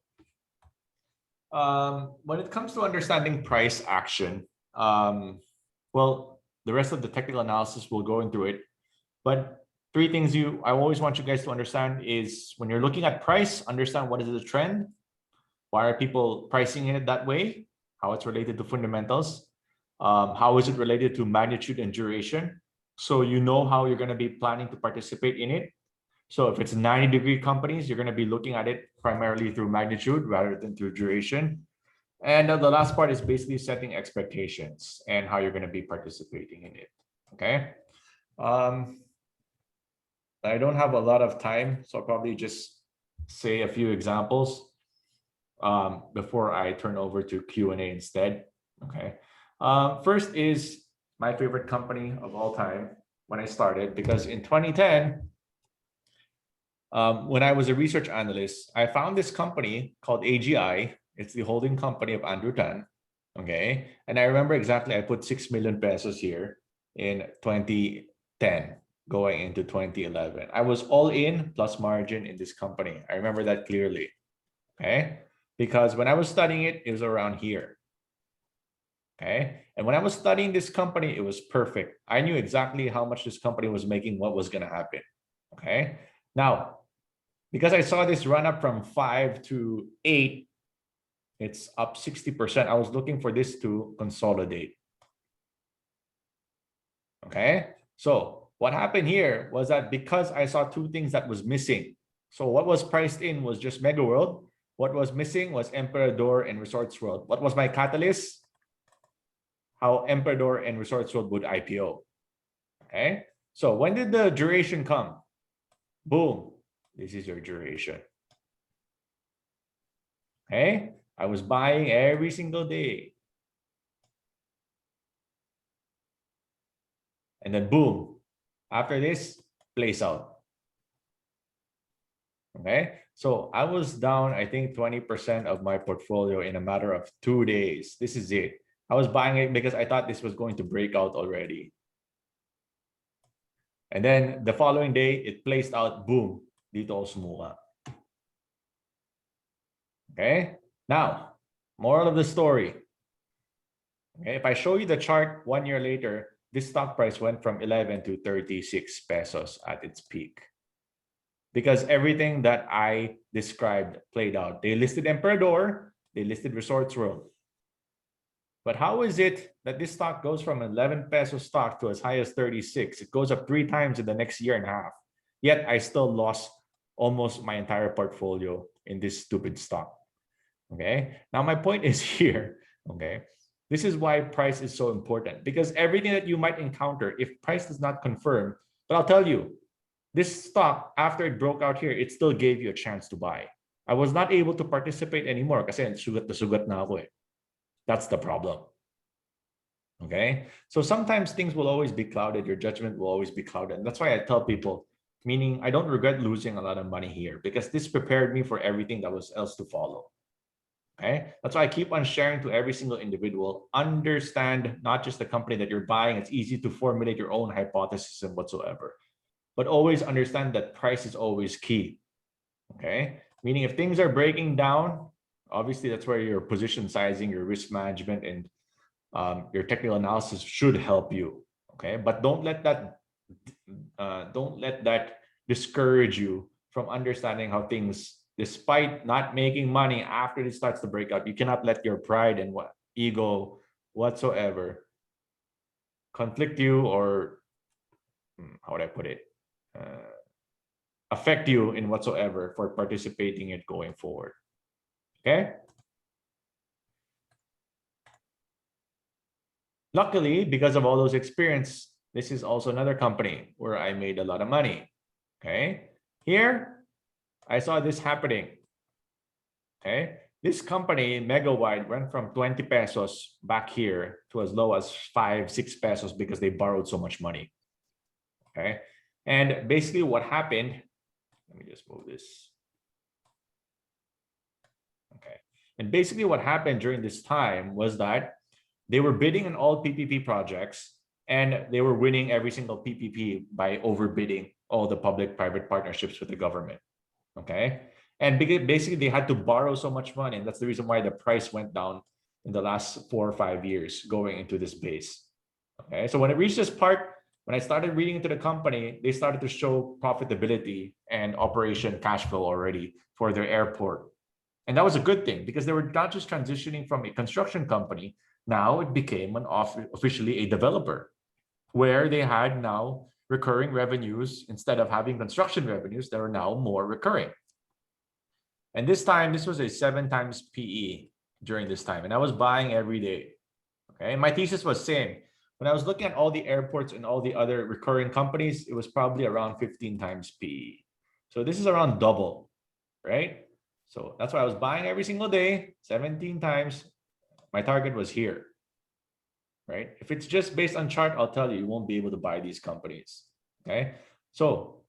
when it comes to understanding price action, well, the rest of the technical analysis will go into it. But three things I always want you guys to understand is when you're looking at price, understand what is the trend, why are people pricing it that way, how it's related to fundamentals, how is it related to magnitude and duration, so you know how you're going to be planning to participate in it. So if it's 90-degree companies, you're going to be looking at it primarily through magnitude rather than through duration. And the last part is basically setting expectations and how you're going to be participating in it. Okay. I don't have a lot of time, so I'll probably just say a few examples before I turn over to Q&A instead. Okay. First is my favorite company of all time when I started, because in 2010, when I was a research analyst, I found this company called AGI. It's the holding company of Andrew Tan. Okay. And I remember exactly, I put 6 million pesos here in 2010 going into 2011. I was all in plus margin in this company. I remember that clearly. Okay. Because when I was studying it, it was around here. Okay. And when I was studying this company, it was perfect. I knew exactly how much this company was making, what was going to happen. Okay. Now, because I saw this run up from 5 to 8, it's up 60%. I was looking for this to consolidate. Okay. So what happened here was that because I saw two things that was missing. So what was priced in was just Mega World. What was missing was Emperador and Resorts World. What was my catalyst? How Emperador and Resorts World would IPO. Okay. So when did the duration come? Boom. This is your duration. Okay. I was buying every single day. And then boom. After this, plays out. Okay. So I was down, I think 20% of my portfolio in a matter of 2 days. This is it. I was buying it because I thought this was going to break out already. And then the following day, it placed out, boom, dito ako sumuka. Okay. Now, moral of the story. Okay. If I show you the chart 1 year later, this stock price went from 11 to 36 pesos at its peak. Because everything that I described played out. They listed Emperador, they listed Resorts World. But how is it that this stock goes from 11 peso stock to as high as 36? It goes up 3 times in the next year and a half. Yet I still lost almost my entire portfolio in this stupid stock. Okay. Now my point is here. Okay. This is why price is so important, because everything that you might encounter, if price does not confirm, but I'll tell you, this stock, after it broke out here, it still gave you a chance to buy. I was not able to participate anymore kasi sugat na sugat na ako eh. That's the problem. Okay. So sometimes things will always be clouded. Your judgment will always be clouded. And that's why I tell people, meaning I don't regret losing a lot of money here, because this prepared me for everything that was else to follow. Okay. That's why I keep on sharing to every single individual. Understand not just the company that you're buying. It's easy to formulate your own hypothesis and whatsoever, but always understand that price is always key. Okay. Meaning if things are breaking down, obviously that's where your position sizing, your risk management, and your technical analysis should help you. Okay. But don't let that discourage you from understanding how things, despite not making money after it starts to break out, you cannot let your pride and ego whatsoever conflict you, or how would I put it? Affect you in whatsoever for participating in it going forward. Okay. Luckily, because of all those experience, this is also another company where I made a lot of money. Okay. Here, I saw this happening. Okay. This company, Mega Wide, went from 20 pesos back here to as low as 5, 6 pesos because they borrowed so much money. Okay. And basically what happened, let me just move this. Okay. And basically what happened during this time was that they were bidding on all PPP projects. And they were winning every single PPP by overbidding all the public-private partnerships with the government. Okay. And basically they had to borrow so much money. And that's the reason why the price went down in the last 4 or 5 years going into this base. Okay. So when it reached this part, when I started reading into the company, they started to show profitability and operation cash flow already for their airport. And that was a good thing because they were not just transitioning from a construction company. Now it became officially a developer where they had now recurring revenues instead of having construction revenues that are now more recurring. And this time, this was a 7 times PE during this time. And I was buying every day. Okay. And my thesis was same. When I was looking at all the airports and all the other recurring companies, it was probably around 15 times PE. So this is around double, right? So that's why I was buying every single day, 17 times. My target was here, right? If it's just based on chart, I'll tell you, you won't be able to buy these companies, okay? So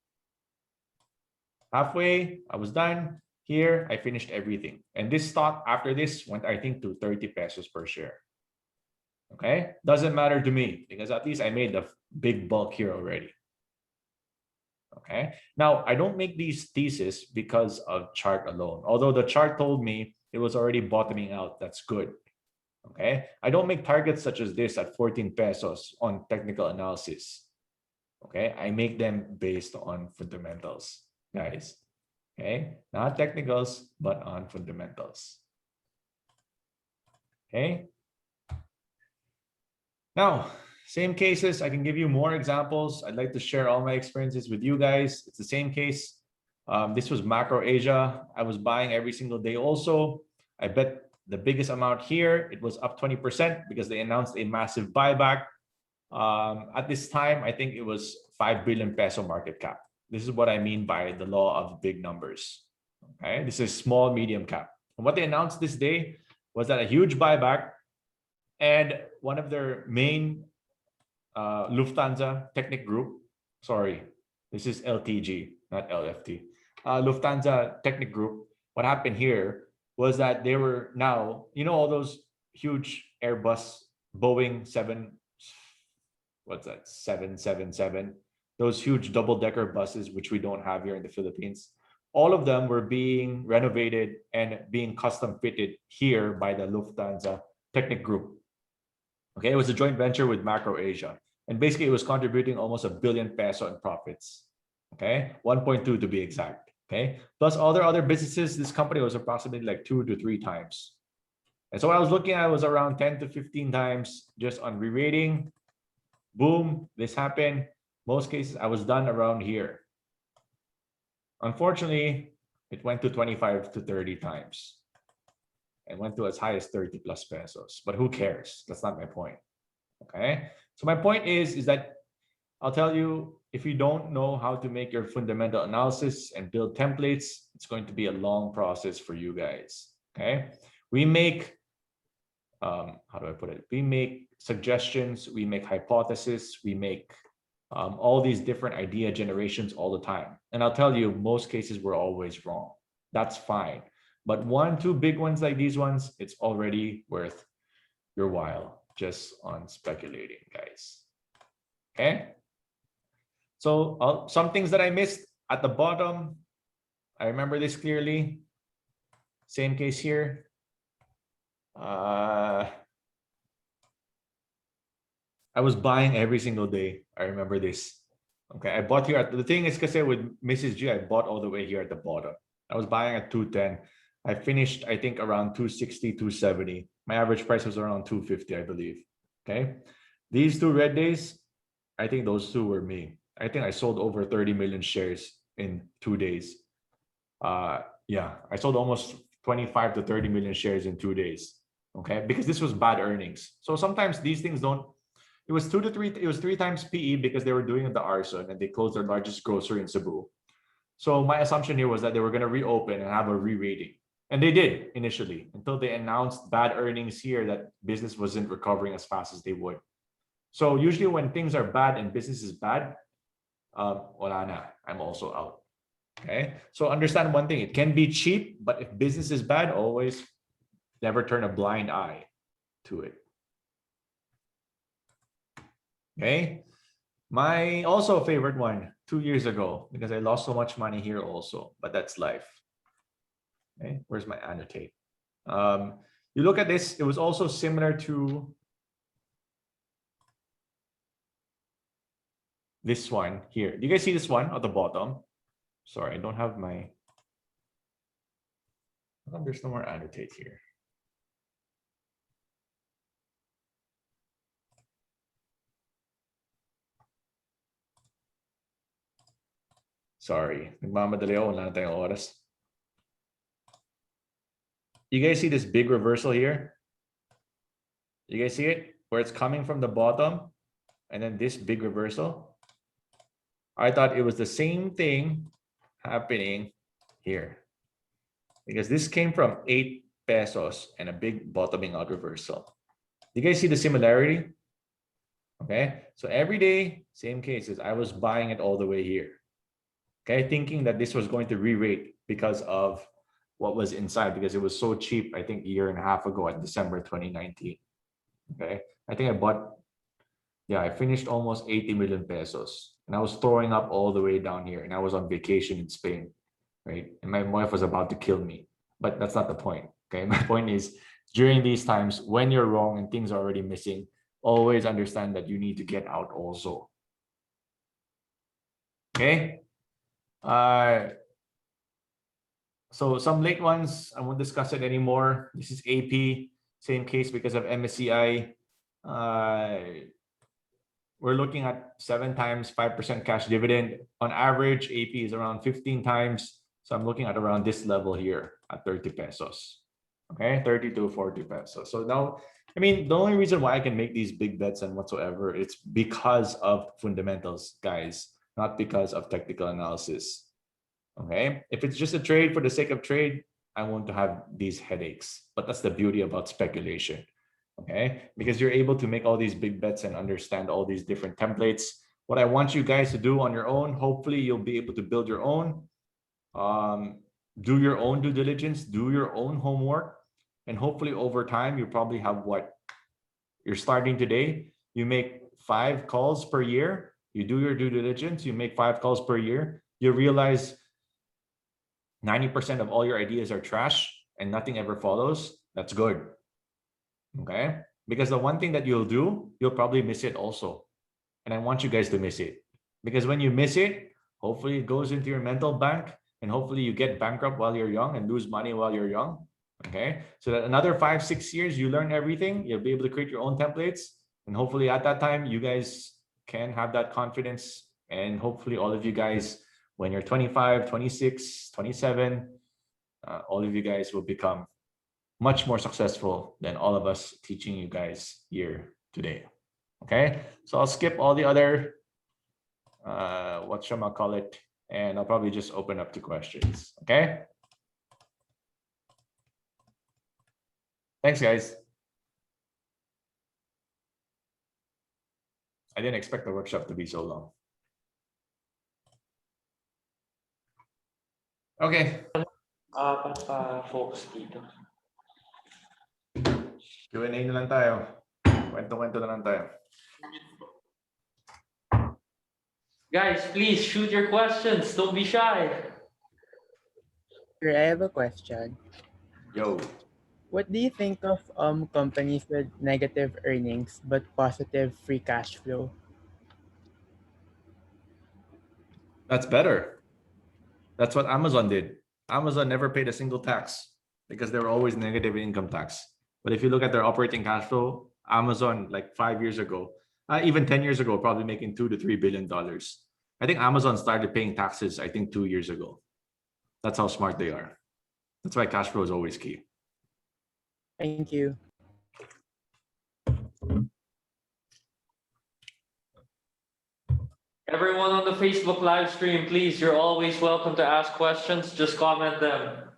halfway, I was done. Here, I finished everything. And this stock after this went, I think, to 30 pesos per share. Okay, doesn't matter to me because at least I made the big bulk here already. Okay, now I don't make these theses because of chart alone. Although the chart told me it was already bottoming out, that's good. Okay, I don't make targets such as this at 14 pesos on technical analysis. Okay, I make them based on fundamentals, guys. Okay, not technicals, but on fundamentals. Okay. Now, same cases, I can give you more examples. I'd like to share all my experiences with you guys. It's the same case. This was Macro Asia. I was buying every single day also. I bet the biggest amount here, it was up 20% because they announced a massive buyback. At this time, I think it was 5 billion peso market cap. This is what I mean by the law of big numbers. Okay, this is small, medium cap. And what they announced this day was that a huge buyback. And one of their main Lufthansa Technic Group, sorry, this is LTG, not LFT. Lufthansa Technic Group, what happened here was that they were now, you know, all those huge Airbus, Boeing 777, those huge double-decker buses, which we don't have here in the Philippines. All of them were being renovated and being custom fitted here by the Lufthansa Technic Group. Okay, it was a joint venture with Macro Asia. And basically, it was contributing almost 1 billion peso in profits. Okay, 1.2 to be exact. Okay, plus all their other businesses, this company was approximately like 2 to 3 times. And so what I was looking at was around 10 to 15 times just on re-rating. Boom, this happened. Most cases, I was done around here. Unfortunately, it went to 25 to 30 times. And went to as high as 30 plus pesos. But who cares? That's not my point. Okay. So my point is that I'll tell you, if you don't know how to make your fundamental analysis and build templates, it's going to be a long process for you guys. Okay. We make, how do I put it? We make suggestions, we make hypotheses, we make all these different idea generations all the time. And I'll tell you, most cases we're always wrong. That's fine. But 1, 2 big ones like these ones, it's already worth your while just on speculating, guys. Okay. So some things that I missed at the bottom, I remember this clearly. Same case here. I was buying every single day. I remember this. Okay, I bought here at the thing is because with Mrs. G, I bought all the way here at the bottom. I was buying at 210. I finished, I think, around 260, 270. My average price was around 250, I believe. Okay. These 2 red days, I think those 2 were me. I think I sold over 30 million shares in 2 days. Yeah, I sold almost 25 to 30 million shares in 2 days. Okay, because this was bad earnings. So sometimes these things don't. It was 2 to 3. It was 3 times PE because they were doing the arson and they closed their largest grocery in Cebu. So my assumption here was that they were going to reopen and have a re-rating. And they did initially until they announced bad earnings here that business wasn't recovering as fast as they would. So usually when things are bad and business is bad, wala na, I'm also out. Okay. So understand one thing, it can be cheap, but if business is bad, always never turn a blind eye to it. Okay. My also favorite one 2 years ago, because I lost so much money here also, but that's life. Okay, where's my annotate? You look at this, it was also similar to this one here. Do you guys see this one at the bottom? Sorry, I don't have my. There's no more annotate here. Sorry, nagmamadali ako, wala na tayong oras. You guys see this big reversal here? You guys see it? Where it's coming from the bottom and then this big reversal? I thought it was the same thing happening here. Because this came from 8 pesos and a big bottoming out reversal. You guys see the similarity? Okay, so every day, same cases. I was buying it all the way here. Okay, thinking that this was going to re-rate because of what was inside, because it was so cheap, I think a year and a half ago at December 2019. Okay, I think I bought, yeah, I finished almost 80 million pesos. And I was throwing up all the way down here, and I was on vacation in Spain, right? And my wife was about to kill me, but that's not the point. Okay, my point is during these times when you're wrong and things are already missing, always understand that you need to get out also. Okay. So some late ones, I won't discuss it anymore. This is AP, same case because of MSCI. We're looking at 7 times 5% cash dividend. On average, AP is around 15 times. So I'm looking at around this level here at 30 pesos. Okay, 30 to 40 pesos. So now, I mean, the only reason why I can make these big bets and whatsoever, it's because of fundamentals, guys, not because of technical analysis. Okay, if it's just a trade for the sake of trade, I won't have these headaches. But that's the beauty about speculation. Okay, because you're able to make all these big bets and understand all these different templates. What I want you guys to do on your own, hopefully you'll be able to build your own, do your own due diligence, do your own homework, and hopefully over time you probably have what you're starting today. You make 5 calls per year, you do your due diligence, you make 5 calls per year, you realize 90% of all your ideas are trash and nothing ever follows. That's good. Okay, because the one thing that you'll do, you'll probably miss it also, and I want you guys to miss it, because when you miss it, hopefully it goes into your mental bank, and hopefully you get bankrupt while you're young and lose money while you're young. Okay, so that another 5-6 years you learn everything, you'll be able to create your own templates, and hopefully at that time you guys can have that confidence, and hopefully all of you guys, when you're 25, 26, 27, all of you guys will become much more successful than all of us teaching you guys here today. Okay, so I'll skip all the other whatchamacallit, and I'll probably just open up to questions. Okay, thanks guys. I didn't expect the workshop to be so long. Okay. Focus dito. Q&A na lang tayo. Kwento-kwento na lang tayo. Guys, please shoot your questions. Don't be shy. Sir, I have a question. Yo. What do you think of companies with negative earnings but positive free cash flow? That's better. That's what Amazon did. Amazon never paid a single tax because they were always negative income tax. But if you look at their operating cash flow, Amazon like 5 years ago, even 10 years ago, probably making $2 to $3 billion. I think Amazon started paying taxes, I think 2 years ago. That's how smart they are. That's why cash flow is always key. Thank you. Everyone on the Facebook live stream, please, you're always welcome to ask questions. Just comment them.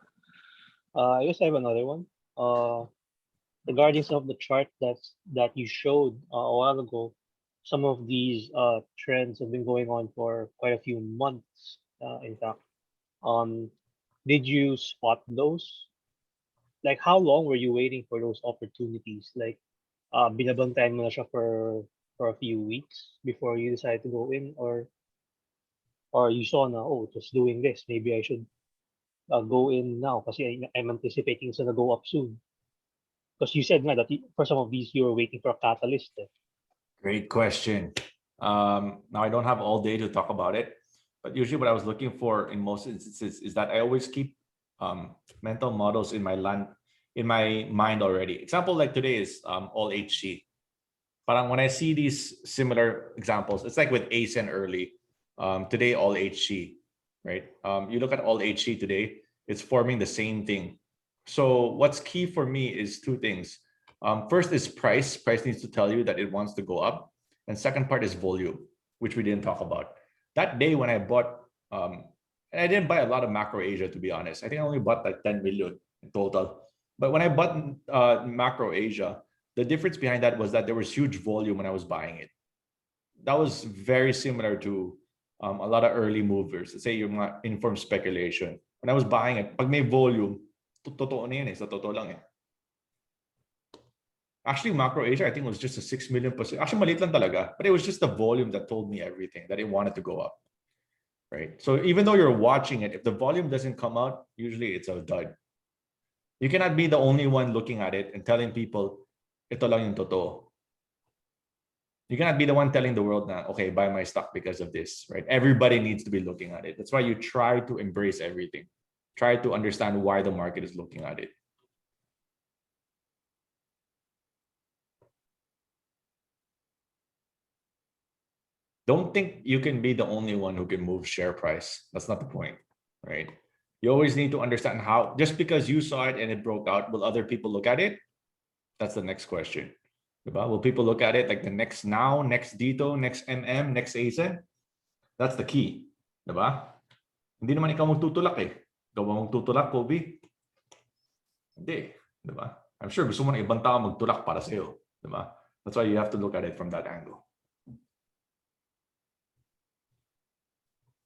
I guess I have another one. Regarding some of the chart that you showed a while ago, some of these trends have been going on for quite a few months. In fact, did you spot those? Like, how long were you waiting for those opportunities? Like, binabantayan mo na siya for for a few weeks before you decide to go in, or you saw na, oh, just doing this, maybe I should go in now kasi I'm anticipating it's gonna go up soon. Because you said nga that for some of these you were waiting for a catalyst. Great question. Now I don't have all day to talk about it, but usually what I was looking for in most instances is that I always keep mental models in my mind already. Example like today is all HC. Parang when I see these similar examples, it's like with ASIN early. Today all HC, right? You look at all HC today, it's forming the same thing. So what's key for me is two things. First is price. Price needs to tell you that it wants to go up. And second part is volume, which we didn't talk about. That day when I bought, and I didn't buy a lot of Macro Asia, to be honest. I think I only bought like 10 million in total. But when I bought Macro Asia, the difference behind that was that there was huge volume when I was buying it. That was very similar to a lot of early movers. Let's say yung mga informed speculation. When I was buying it, pag may volume, totoo na yan eh, sa totoo lang eh. Actually, Macro Asia, I think, was just a 6 million position. Actually, maliit lang talaga. But it was just the volume that told me everything, that it wanted to go up. Right? So even though you're watching it, if the volume doesn't come out, usually it's a dud. You cannot be the only one looking at it and telling people, ito lang yung totoo. You cannot be the one telling the world na, okay, buy my stock because of this, right? Everybody needs to be looking at it. That's why you try to embrace everything. Try to understand why the market is looking at it. Don't think you can be the only one who can move share price. That's not the point, right? You always need to understand how, just because you saw it and it broke out, will other people look at it? That's the next question. Will people look at it like the next now, next dito, next next ASIN? That's the key. Diba? Hindi naman ikaw magtutulak eh. Ikaw ba magtutulak, Kobe? Hindi. Diba? I'm sure gusto mo ng ibang tao magtulak para sa'yo. Diba? That's why you have to look at it from that angle.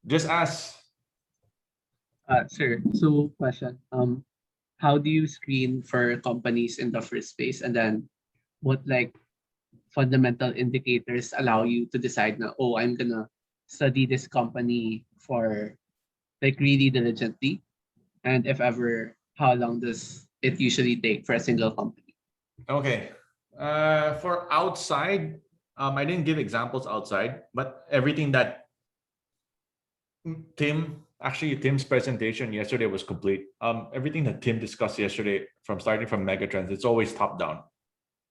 Just ask. Sir, so question. How do you screen for companies in the first place? And then what like fundamental indicators allow you to decide na, oh, I'm gonna study this company for like really diligently? And if ever, how long does it usually take for a single company? Okay. For outside, I didn't give examples outside, but everything that Tim's presentation yesterday was complete. Everything that Tim discussed yesterday, starting from megatrends, it's always top down.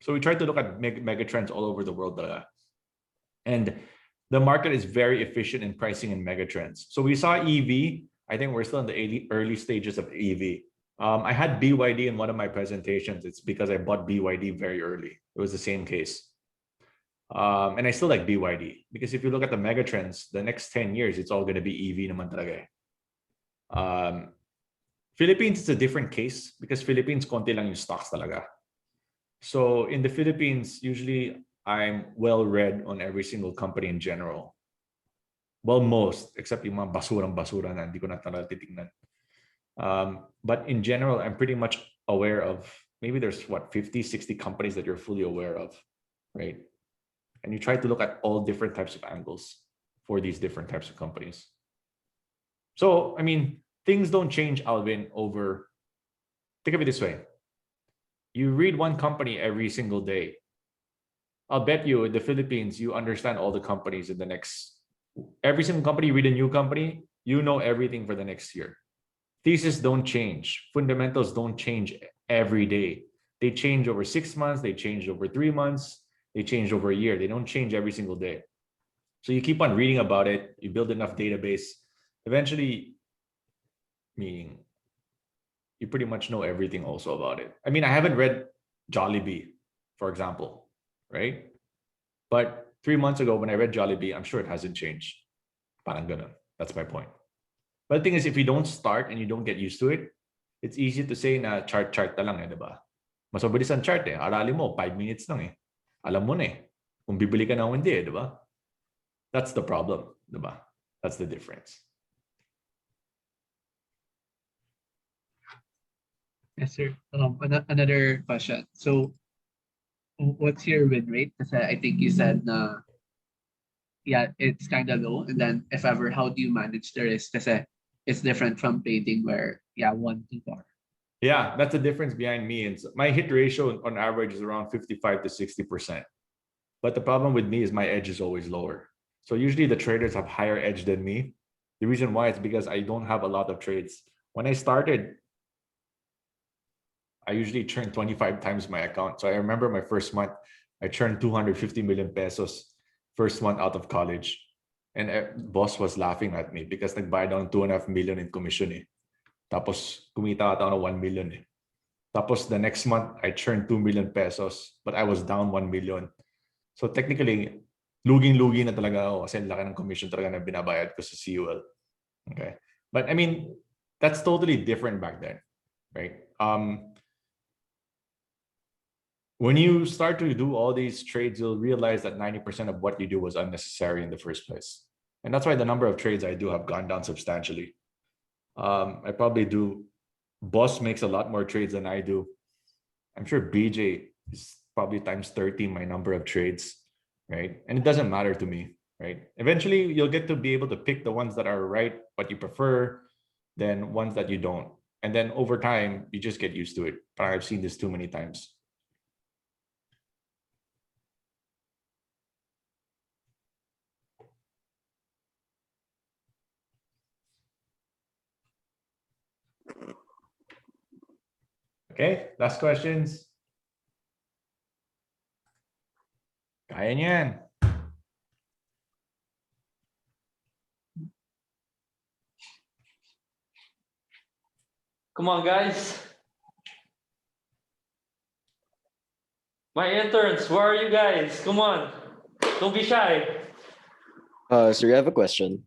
So we tried to look at megatrends all over the world. And the market is very efficient in pricing in megatrends. So we saw EV. I think we're still in the early stages of EV. I had BYD in one of my presentations. It's because I bought BYD very early. It was the same case. And I still like BYD because if you look at the megatrends, the next 10 years, it's all going to be EV naman talaga. Philippines is a different case because Philippines konti lang yung stocks talaga. So in the Philippines, usually I'm well read on every single company in general. Well, most, except yung mga basura na hindi ko na talaga titignan. But in general, I'm pretty much aware of, maybe there's 50, 60 companies that you're fully aware of, right? And you try to look at all different types of angles for these different types of companies. So, I mean, things don't change, Alvin, over, think of it this way. You read one company every single day. I'll bet you in the Philippines, you understand all the companies in the next, every single company, you read a new company, you know everything for the next year. Theses don't change. Fundamentals don't change every day. They change over 6 months. They change over 3 months. They change over a year. They don't change every single day. So you keep on reading about it. You build enough database. Eventually, meaning you pretty much know everything also about it. I mean, I haven't read Jollibee, for example, right? But 3 months ago when I read Jollibee, I'm sure it hasn't changed. Parang ganun. That's my point. But the thing is, if you don't start and you don't get used to it, it's easy to say na chart na lang eh, diba? Mas mabilis ang chart eh. Aralin mo, 5 minutes lang eh. Alam mo na eh. Kung bibili ka na o hindi eh, diba? That's the problem, diba? That's the difference. Yes, sir. Another question. So what's your win rate? Kasi I think you said na yeah, it's kind of low. And then if ever, how do you manage the risk? Kasi it's different from trading where yeah, 1-2 par. Yeah, that's the difference behind me. And my hit ratio on average is around 55 to 60%. But the problem with me is my edge is always lower. So usually the traders have higher edge than me. The reason why is because I don't have a lot of trades. When I started, I usually churned 25 times my account. So I remember my first month, I churned 250 million pesos first month out of college. And boss was laughing at me because nagbayad down 2.5 million in commission eh. Tapos kumita ata ako ng 1 million eh. Tapos the next month, I churned 2 million pesos, but I was down 1 million. So technically, luging-lugi na talaga ako kasi laki ng commission talaga na binabayad ko sa CUL. Okay. But I mean, that's totally different back then, right? When you start to do all these trades, you'll realize that 90% of what you do was unnecessary in the first place. And that's why the number of trades I do have gone down substantially. I probably do. Boss makes a lot more trades than I do. I'm sure BJ is probably times 13 my number of trades, right? And it doesn't matter to me, right? Eventually, you'll get to be able to pick the ones that are right, what you prefer, than ones that you don't. And then over time, you just get used to it. But I've seen this too many times. Okay, last questions. Kaya niyan. Come on, guys. My interns, where are you guys? Come on. Don't be shy. Sir, I have a question.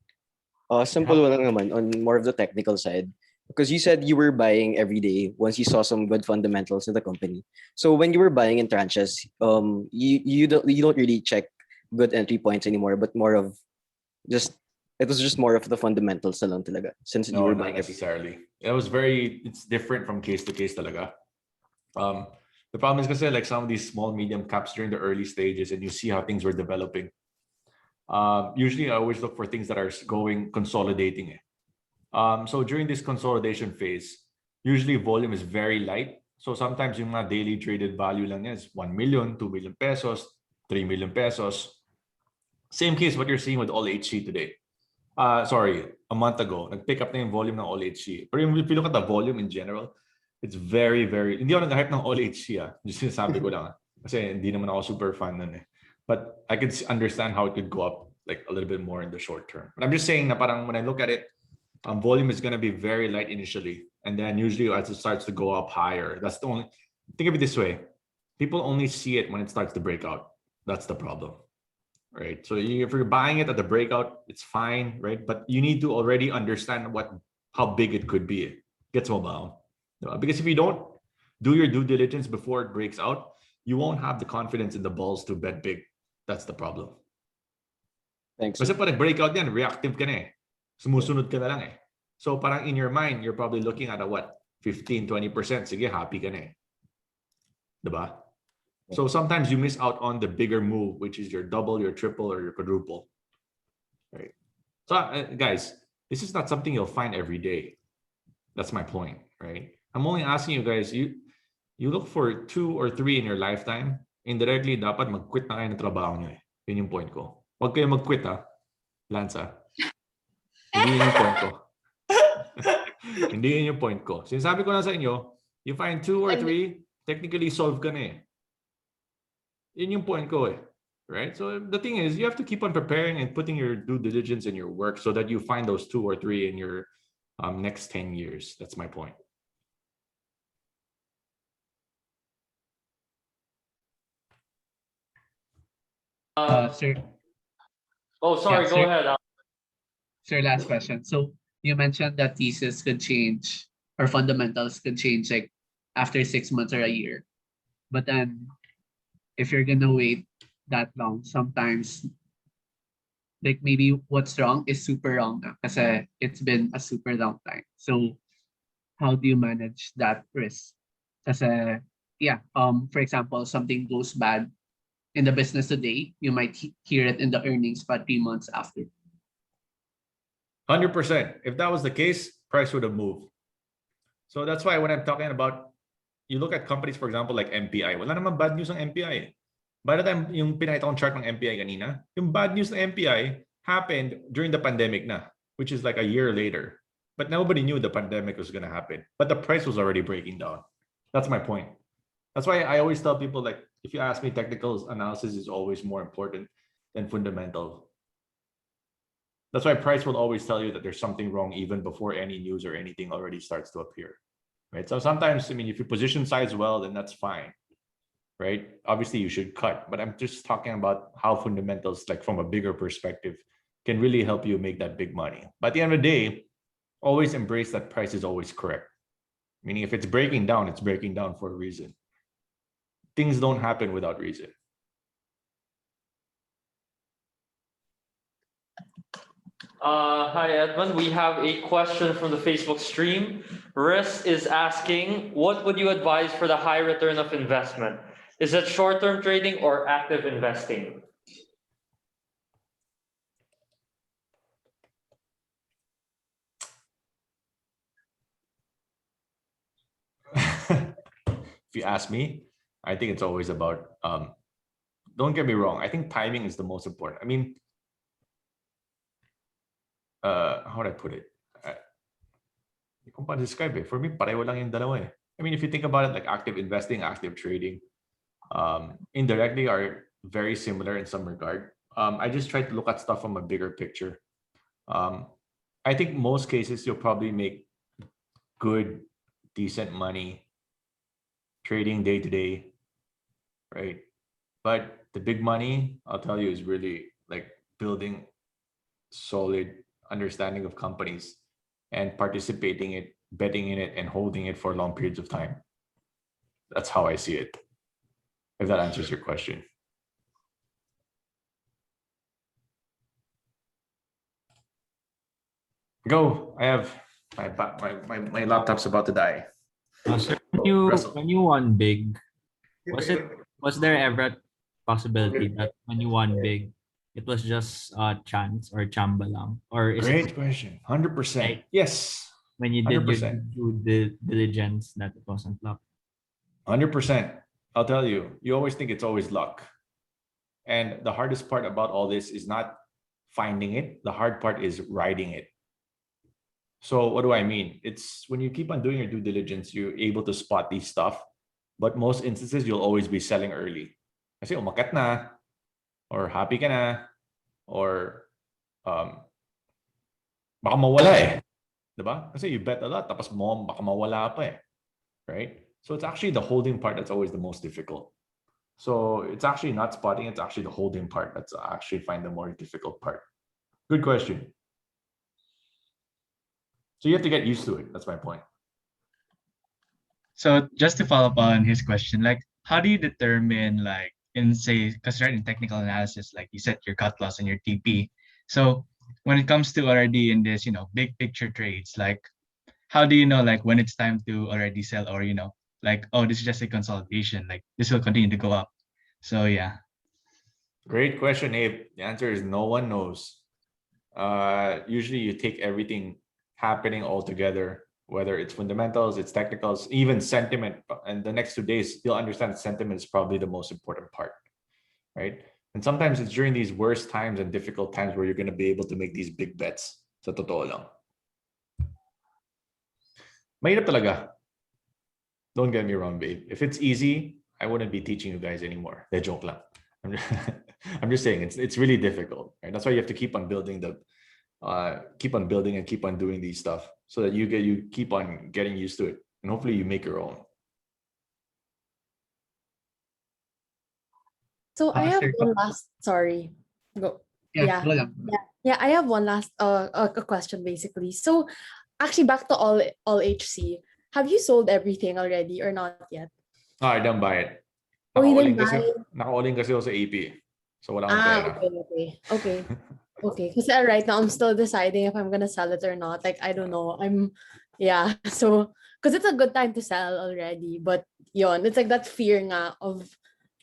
Simple one lang naman on more of the technical side. Because you said you were buying every day once you saw some good fundamentals in the company. So when you were buying in tranches, you don't really check good entry points anymore, but more of just it was just more of the fundamentals na lang talaga since you No, were not buying every day. necessarily. It's different from case to case talaga. The problem is kasi like some of these small medium caps during the early stages and you see how things were developing. Usually I always look for things that are consolidating. So during this consolidation phase, usually volume is very light. So sometimes yung mga daily traded value lang is 1 million, 2 million pesos, 3 million pesos. Same case what you're seeing with all HC today. Sorry, a month ago, nag-pick up na yung volume ng all HC. But if you look at the volume in general, it's very, very, hindi ako nag-hype ng all HC Just sinasabi ko lang kasi hindi naman ako super fan nun eh. But I could understand how it could go up like a little bit more in the short term. But I'm just saying na parang when I look at it, volume is going to be very light initially. And then usually as it starts to go up higher, that's the only, think of it this way. People only see it when it starts to break out. That's the problem, right? So if you're buying it at the breakout, it's fine, right? But you need to already understand how big it could be. Gets mo ba? Because if you don't do your due diligence before it breaks out, you won't have the confidence in the balls to bet big. That's the problem. Thanks. Kasi pag breakout yan, reactive ka na eh. Sumusunod ka na lang eh. So parang in your mind, you're probably looking at a what? 15, 20%. Sige, happy ka na eh. Diba? So sometimes you miss out on the bigger move, which is your double, your triple, or your quadruple. Right? So guys, this is not something you'll find every day. That's my point, right? I'm only asking you guys, you look for 2 or 3 in your lifetime. Indirectly, dapat mag-quit na kayo ng trabaho nyo eh. Yun yung point ko. Huwag kayo mag-quit Lanza. Hindi yun yung point ko. Hindi yun yung point ko. Sinasabi ko na sa inyo, you find 2 or 3, technically solve ka na eh. Yun yung point ko eh. Right? So the thing is, you have to keep on preparing and putting your due diligence in your work so that you find those 2 or 3 in your next 10 years. That's my point. Sir. Oh, sorry. Yeah, go sir. ahead. Sir, last question. So you mentioned that thesis could change or fundamentals could change like after 6 months or a year. But then if you're gonna wait that long, sometimes like maybe what's wrong is super wrong na kasi it's been a super long time. So how do you manage that risk? Kasi yeah, for example, something goes bad in the business today, you might hear it in the earnings but 3 months after. 100%. If that was the case, price would have moved. So that's why when I'm talking about, you look at companies, for example, like MPI. Wala naman bad news ng MPI. By the time yung pinakita kong chart ng MPI kanina, yung bad news ng MPI happened during the pandemic na, which is like a year later. But nobody knew the pandemic was going to happen. But the price was already breaking down. That's my point. That's why I always tell people, like, if you ask me, technical analysis is always more important than fundamental. That's why price will always tell you that there's something wrong even before any news or anything already starts to appear, right? So sometimes, I mean, if you position size well, then that's fine, right? Obviously you should cut, but I'm just talking about how fundamentals, like from a bigger perspective, can really help you make that big money. But at the end of the day, always embrace that price is always correct. Meaning if it's breaking down, it's breaking down for a reason. Things don't happen without reason. Hi, Edmund. We have a question from the Facebook stream. Riss is asking, what would you advise for the high return of investment? Is it short-term trading or active investing? If you ask me, I think it's always about, don't get me wrong, I think timing is the most important. I mean, how would I put it? Hindi ko pa describe it. For me, pareho lang yung dalawa eh. I mean, if you think about it, like active investing, active trading, indirectly are very similar in some regard. I just try to look at stuff from a bigger picture. I think most cases you'll probably make good, decent money trading day to day, right? But the big money, I'll tell you, is really like building solid understanding of companies and participating it, betting in it, and holding it for long periods of time. That's how I see it. If that answers your question. Go. I have my laptop's about to die. Sir, when you won big, was there ever a possibility that when you won big, it was just chance or chamba lang? Or is Great it question. 100%. Yes. when you did 100%. your due diligence that it wasn't luck? 100%. I'll tell you, you always think it's always luck. And the hardest part about all this is not finding it. The hard part is riding it. So what do I mean? It's when you keep on doing your due diligence, you're able to spot these stuff. But most instances, you'll always be selling early. Kasi umakyat na, or happy ka na, or baka mawala eh. Diba? Kasi you bet a lot, tapos baka mawala pa eh. Right? So it's actually the holding part that's always the most difficult. So it's actually not spotting, it's actually the holding part that's actually find the more difficult part. Good question. So you have to get used to it. That's my point. So just to follow up on his question, like how do you determine, like in say, because you're in technical analysis, like you set your cut loss and your TP. So when it comes to already in this, big picture trades, like how do you know like when it's time to already sell, or like, oh, this is just a consolidation, like this will continue to go up. So yeah. Great question, Abe. The answer is no one knows. Usually you take everything happening all together, whether it's fundamentals, it's technicals, even sentiment. And the next 2 days, you'll understand sentiment is probably the most important part, right? And sometimes it's during these worst times and difficult times where you're going to be able to make these big bets. Sa totoo lang. Mahirap talaga. Don't get me wrong, babe. If it's easy, I wouldn't be teaching you guys anymore. De joke lang. I'm just saying it's really difficult, right? That's why you have to keep on building keep on building and keep on doing these stuff so that you keep on getting used to it, and hopefully you make your own. So I have one last. Sorry, go. Yeah, go lang. Yeah. I have one last a question basically. So actually, back to all HC. Have you sold everything already or not yet? I don't buy it. Oh, you didn't buy it? Naka-all-in kasi ako sa AP. So wala akong pera. Okay. Because right now I'm still deciding if I'm gonna sell it or not. Like I don't know. So because it's a good time to sell already, but yon, it's like that fear nga of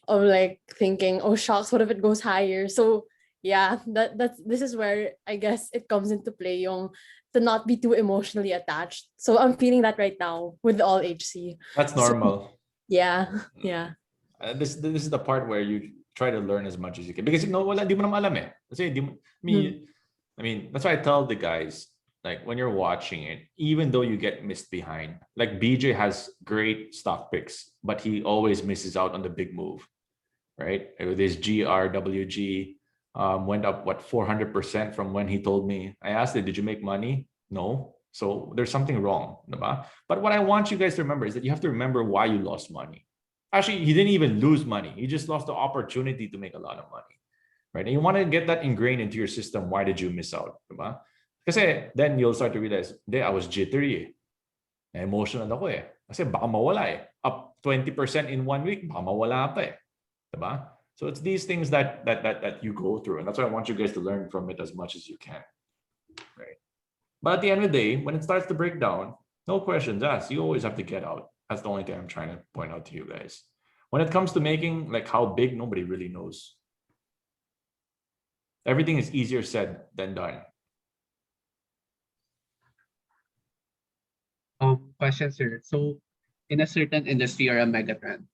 like thinking, oh shucks, what if it goes higher? So yeah, this is where I guess it comes into play, yung to not be too emotionally attached. So I'm feeling that right now with all HC. That's So, normal. yeah, yeah. This is the part where you try to learn as much as you can, because wala, di mo naman alam eh. Kasi I mean, that's why I tell the guys, like when you're watching it, even though you get missed behind, like BJ has great stock picks, but he always misses out on the big move, right? With his GRWG, went up what 400% from when he told me. I asked him, did you make money? No. So there's something wrong, diba? But what I want you guys to remember is that you have to remember why you lost money. Actually, he didn't even lose money. He just lost the opportunity to make a lot of money, right? And you want to get that ingrained into your system. Why did you miss out, diba? Kasi then you'll start to realize, I was jittery eh. Emotional ako eh. Kasi baka mawala eh. Up 20% in 1 week, baka mawala pa eh. Diba? So it's these things that you go through, and that's why I want you guys to learn from it as much as you can, right? But at the end of the day, when it starts to break down, no questions asked. You always have to get out. That's the only thing I'm trying to point out to you guys. When it comes to making like how big, nobody really knows. Everything is easier said than done. Question, sir. So in a certain industry or a megatrend,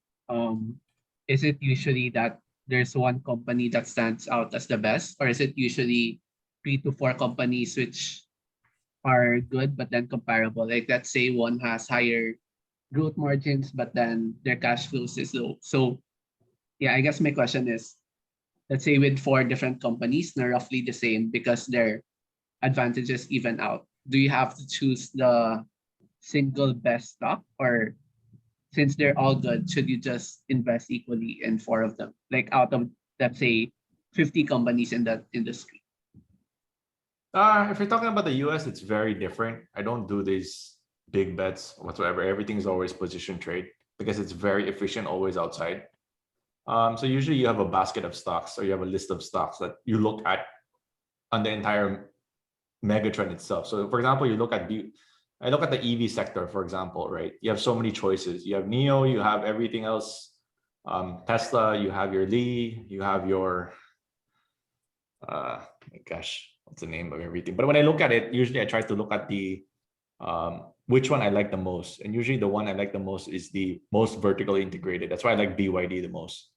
is it usually that there's one company that stands out as the best, or is it usually 3 to 4 companies which are good but then comparable? Like let's say one has higher growth margins, but then their cash flows is low. So yeah, I guess my question is, let's say with 4 different companies, they're roughly the same because their advantages even out. Do you have to choose the single best stock, or since they're all good, should you just invest equally in 4 of them? Like out of, let's say, 50 companies in that industry. If you're talking about the US, it's very different. I don't do these big bets whatsoever. Everything's always position trade because it's very efficient, always outside. So usually you have a basket of stocks, or you have a list of stocks that you look at on the entire megatrend itself. So for example, I look at the EV sector, for example, right? You have so many choices. You have NIO, you have everything else. Tesla, you have your Lee, you have your, gosh, what's the name of everything? But when I look at it, usually I try to look at the, which one I like the most. And usually the one I like the most is the most vertically integrated. That's why I like BYD the most.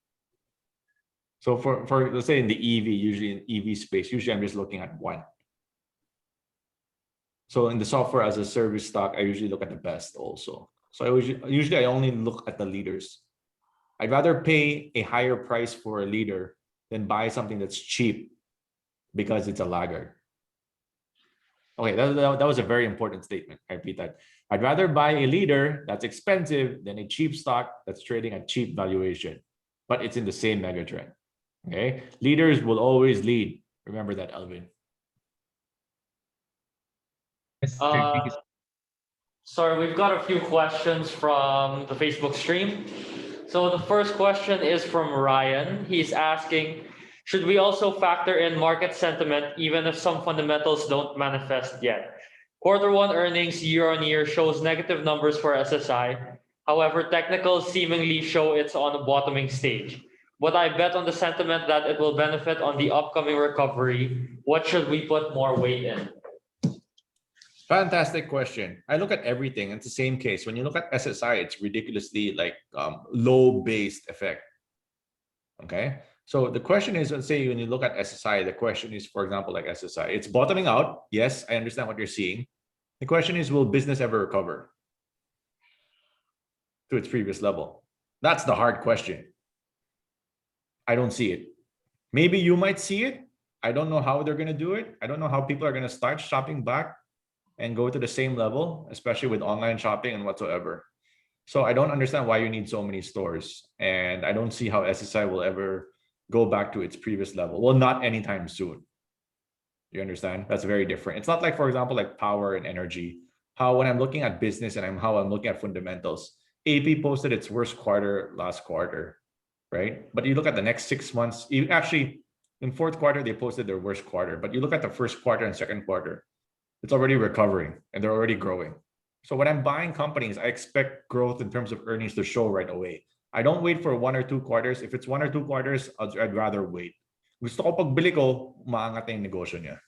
So for let's say in the EV, usually in EV space, usually I'm just looking at one. So in the software as a service stock, I usually look at the best also. So usually I only look at the leaders. I'd rather pay a higher price for a leader than buy something that's cheap because it's a laggard. Okay, that was a very important statement. I repeat that. I'd rather buy a leader that's expensive than a cheap stock that's trading at cheap valuation, but it's in the same megatrend. Okay, leaders will always lead. Remember that, Alvin. Sorry, we've got a few questions from the Facebook stream. So the first question is from Ryan. He's asking, should we also factor in market sentiment even if some fundamentals don't manifest yet? Q1 earnings year-on-year shows negative numbers for SSI. However, technicals seemingly show it's on a bottoming stage. Would I bet on the sentiment that it will benefit on the upcoming recovery? What should we put more weight in? Fantastic question. I look at everything. It's the same case. When you look at SSI, it's ridiculously like low based effect. Okay. So the question is, let's say when you look at SSI, the question is, for example, like SSI, it's bottoming out. Yes, I understand what you're seeing. The question is, will business ever recover to its previous level? That's the hard question. I don't see it. Maybe you might see it. I don't know how they're going to do it. I don't know how people are going to start shopping back and go to the same level, especially with online shopping and whatsoever. So I don't understand why you need so many stores. And I don't see how SSI will ever go back to its previous level. Well, not anytime soon. You understand? That's very different. It's not like, for example, like power and energy. How when I'm looking at business and how I'm looking at fundamentals, AP posted its worst quarter last quarter, right? But you look at the next 6 months, actually in Q4, they posted their worst quarter. But you look at the Q1 and Q2, it's already recovering and they're already growing. So when I'm buying companies, I expect growth in terms of earnings to show right away. I don't wait for 1 or 2 quarters. If it's 1 or 2 quarters, I'd rather wait. Gusto ko pagbili ko, umaangat yung negosyo niya.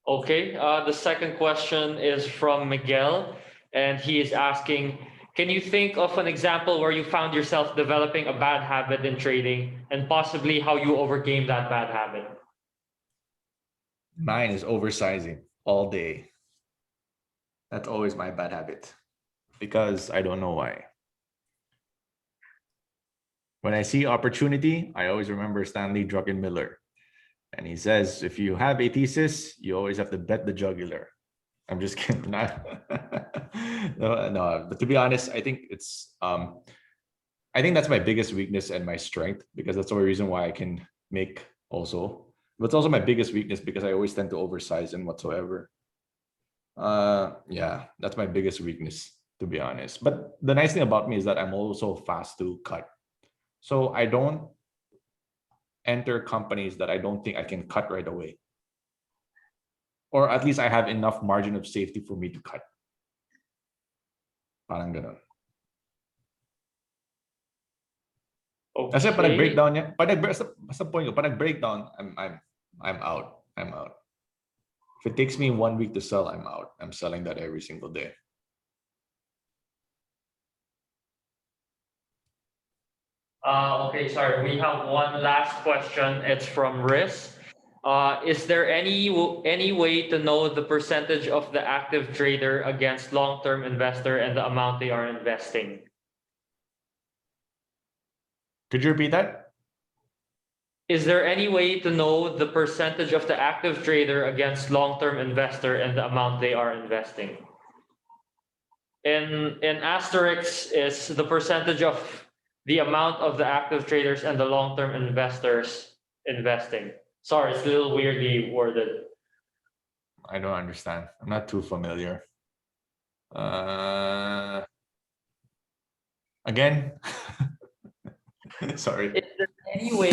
Okay, the second question is from Miguel, and he is asking, can you think of an example where you found yourself developing a bad habit in trading and possibly how you overcame that bad habit? Mine is oversizing all day. That's always my bad habit because I don't know why. When I see opportunity, I always remember Stanley Druckenmiller. And he says, if you have a thesis, you always have to bet the jugular. I'm just kidding. No, but to be honest, I think it's I think that's my biggest weakness and my strength, because that's the only reason why I can make also. But it's also my biggest weakness because I always tend to oversize and whatsoever. Yeah, that's my biggest weakness, to be honest. But the nice thing about me is that I'm also fast to cut. So I don't enter companies that I don't think I can cut right away. Or at least I have enough margin of safety for me to cut. Parang ganun. Kasi pag nag-breakdown niya, basta point ko, pag nag-breakdown, I'm out. I'm out. If it takes me 1 week to sell, I'm out. I'm selling that every single day. Okay, sorry. We have one last question. It's from Riz. Is there any way to know the percentage of the active trader against long-term investor and the amount they are investing? Could you repeat that? Is there any way to know the percentage of the active trader against long-term investor and the amount they are investing? In asterisk is the percentage of the amount of the active traders and the long-term investors investing. Sorry, it's a little weirdly worded. I don't understand. I'm not too familiar. Again? Sorry. Is there any way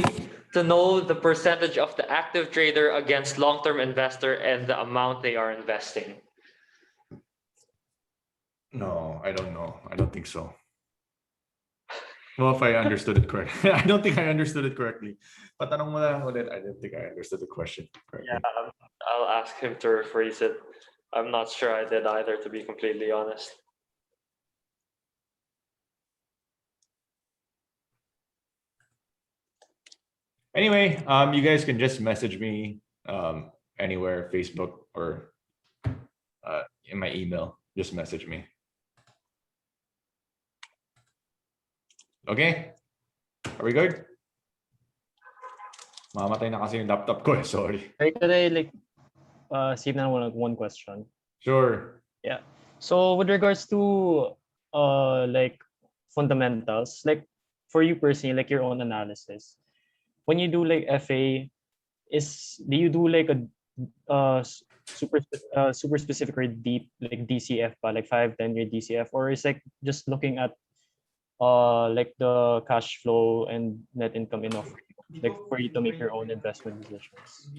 to know the percentage of the active trader against long-term investor and the amount they are investing? No, I don't know. I don't think so. Well, if I understood it correctly. I don't think I understood it correctly. Patanong mo lang ulit. I don't think I understood the question correctly. Yeah, I'll ask him to rephrase it. I'm not sure I did either, to be completely honest. Anyway, you guys can just message me anywhere, Facebook or in my email. Just message me. Okay? Are we good? Mamatay na kasi yung laptop ko. Sorry. Could I see na one question? Sure. Yeah. So with regards to fundamentals, for you personally, your own analysis, when you do FA, do you do a super specific or deep DCF pa, 5-10 year DCF, or is just looking at the cash flow and net income enough for you to make your own investment decisions?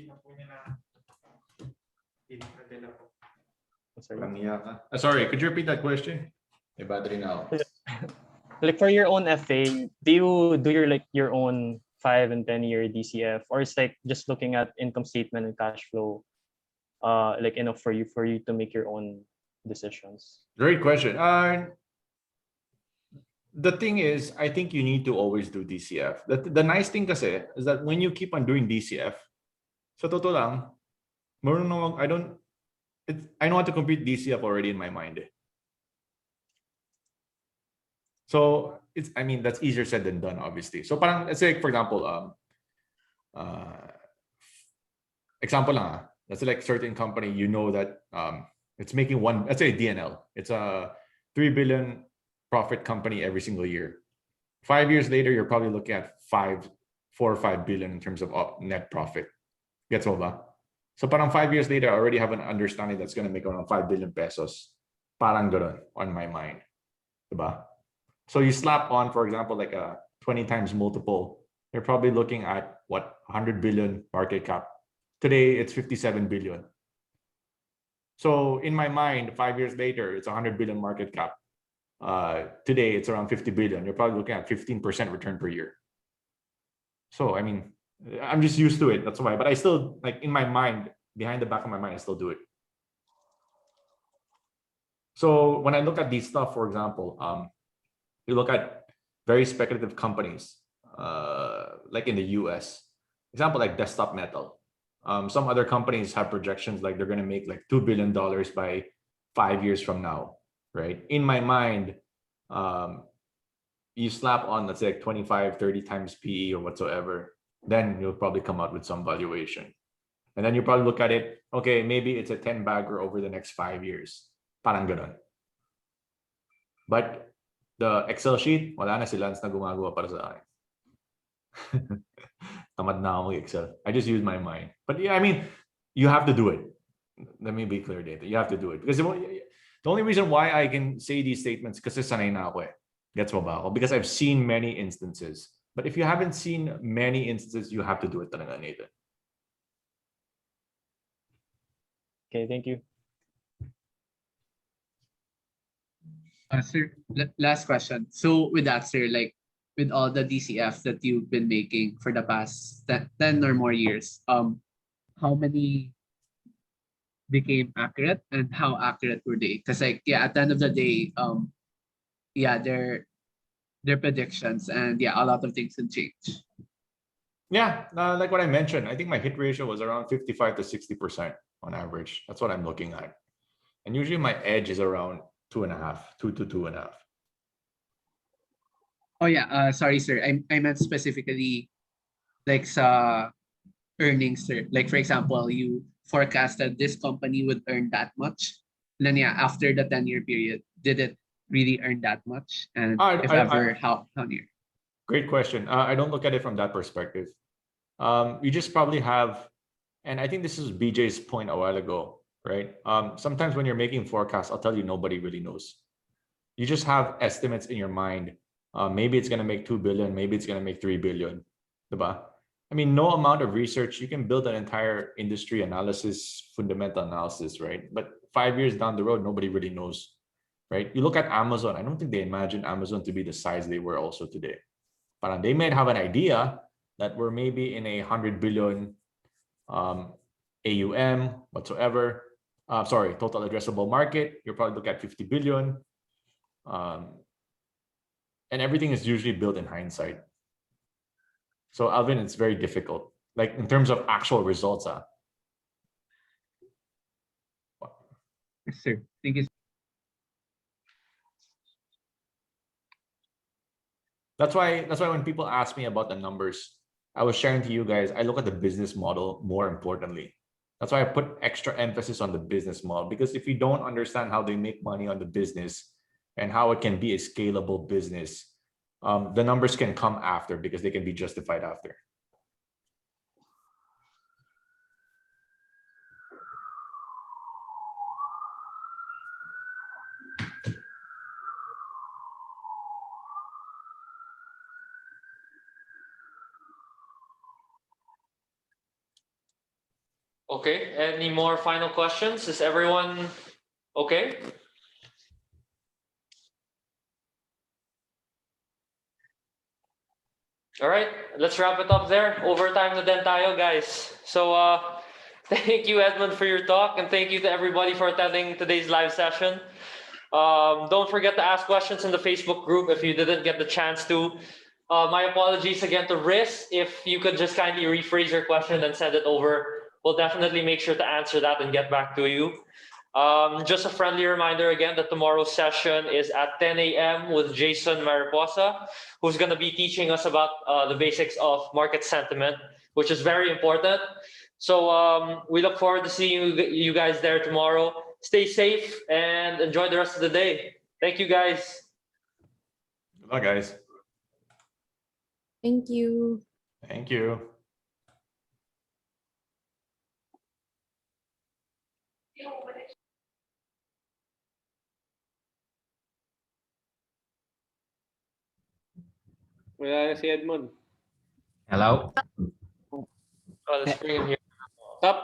Sorry, could you repeat that question? May battery now. For your own FA, do you do your own 5 and 10 year DCF, or it's just looking at income statement and cash flow enough for you to make your own decisions? Great question. The thing is, I think you need to always do DCF. The nice thing kasi is that when you keep on doing DCF, sa totoo lang, I know how to compute DCF already in my mind. So that's easier said than done, obviously. So parang, let's say, for example, example lang, let's say certain company, you know that it's making let's say DNL, it's a 3 billion profit company every single year. 5 years later, you're probably looking at 4 or 5 billion in terms of net profit. Gets mo ba? So parang 5 years later, I already have an understanding that's going to make around 5 billion pesos. Parang ganun on my mind. Diba? So you slap on, for example, a 20 times multiple, you're probably looking at 100 billion market cap. Today, it's 57 billion. So in my mind, 5 years later, it's 100 billion market cap. Today, it's around 50 billion. You're probably looking at 15% return per year. So, I mean, I'm just used to it. That's why. But I still, like, in my mind, behind the back of my mind, I still do it. So when I look at these stuff, for example, you look at very speculative companies, like in the US, example, like Desktop Metal. Some other companies have projections like they're going to make like $2 billion by 5 years from now, right? In my mind, you slap on, let's say, like 25, 30 times PE or whatsoever, then you'll probably come out with some valuation. And then you probably look at it, okay, maybe it's a 10 bagger over the next 5 years. Parang ganun. But the Excel sheet, wala na si Lance na gumagawa para sa akin. Tamad na ako mag-Excel. I just use my mind. But yeah, I mean, you have to do it. Let me be clear, data. You have to do it. Because the only reason why I can say these statements, kasi sanay na ako eh. Gets mo ba ako? Because I've seen many instances. But if you haven't seen many instances, you have to do it talaga, Nathan. Okay, thank you. Sir, last question. So with that, sir, like with all the DCF that you've been making for the past 10 or more years, how many became accurate and how accurate were they? Because like, yeah, at the end of the day, yeah, they're predictions and yeah, a lot of things can change. Yeah, like what I mentioned, I think my hit ratio was around 55 to 60% on average. That's what I'm looking at. And usually my edge is around 2.5, 2 to 2.5. Oh yeah, sorry sir. I meant specifically like sa earnings, sir. Like for example, you forecasted this company would earn that much. Then yeah, after the 10-year period, did it really earn that much? And if ever, how near? Great question. I don't look at it from that perspective. You just probably have, and I think this is BJ's point a while ago, right? Sometimes when you're making forecasts, I'll tell you, nobody really knows. You just have estimates in your mind. Maybe it's going to make 2 billion, maybe it's going to make 3 billion. Diba? I mean, no amount of research, you can build an entire industry analysis, fundamental analysis, right? But 5 years down the road, nobody really knows, right? You look at Amazon, I don't think they imagined Amazon to be the size they were also today. But they might have an idea that we're maybe in a 100 billion AUM whatsoever. Sorry, total addressable market. You'll probably look at 50 billion. And everything is usually built in hindsight. So Alvin, it's very difficult. Like in terms of actual results. Yes, sir. Thank you. That's why when people ask me about the numbers, I was sharing to you guys, I look at the business model more importantly. That's why I put extra emphasis on the business model, because if you don't understand how they make money on the business and how it can be a scalable business, the numbers can come after because they can be justified after. Okay, any more final questions? Is everyone okay? All right, let's wrap it up there. Overtime na din tayo, guys. So thank you, Edmund, for your talk, and thank you to everybody for attending today's live session. Don't forget to ask questions in the Facebook group if you didn't get the chance to. My apologies again to Riz. If you could just kindly rephrase your question and send it over, we'll definitely make sure to answer that and get back to you. Just a friendly reminder again that tomorrow's session is at 10 a.m. with Jason Mariposa, who's going to be teaching us about the basics of market sentiment, which is very important. So we look forward to seeing you guys there tomorrow. Stay safe and enjoy the rest of the day. Thank you, guys. Good luck, guys. Thank you. Thank you. Wala na si Edmund. Hello? Let's bring him here. Up.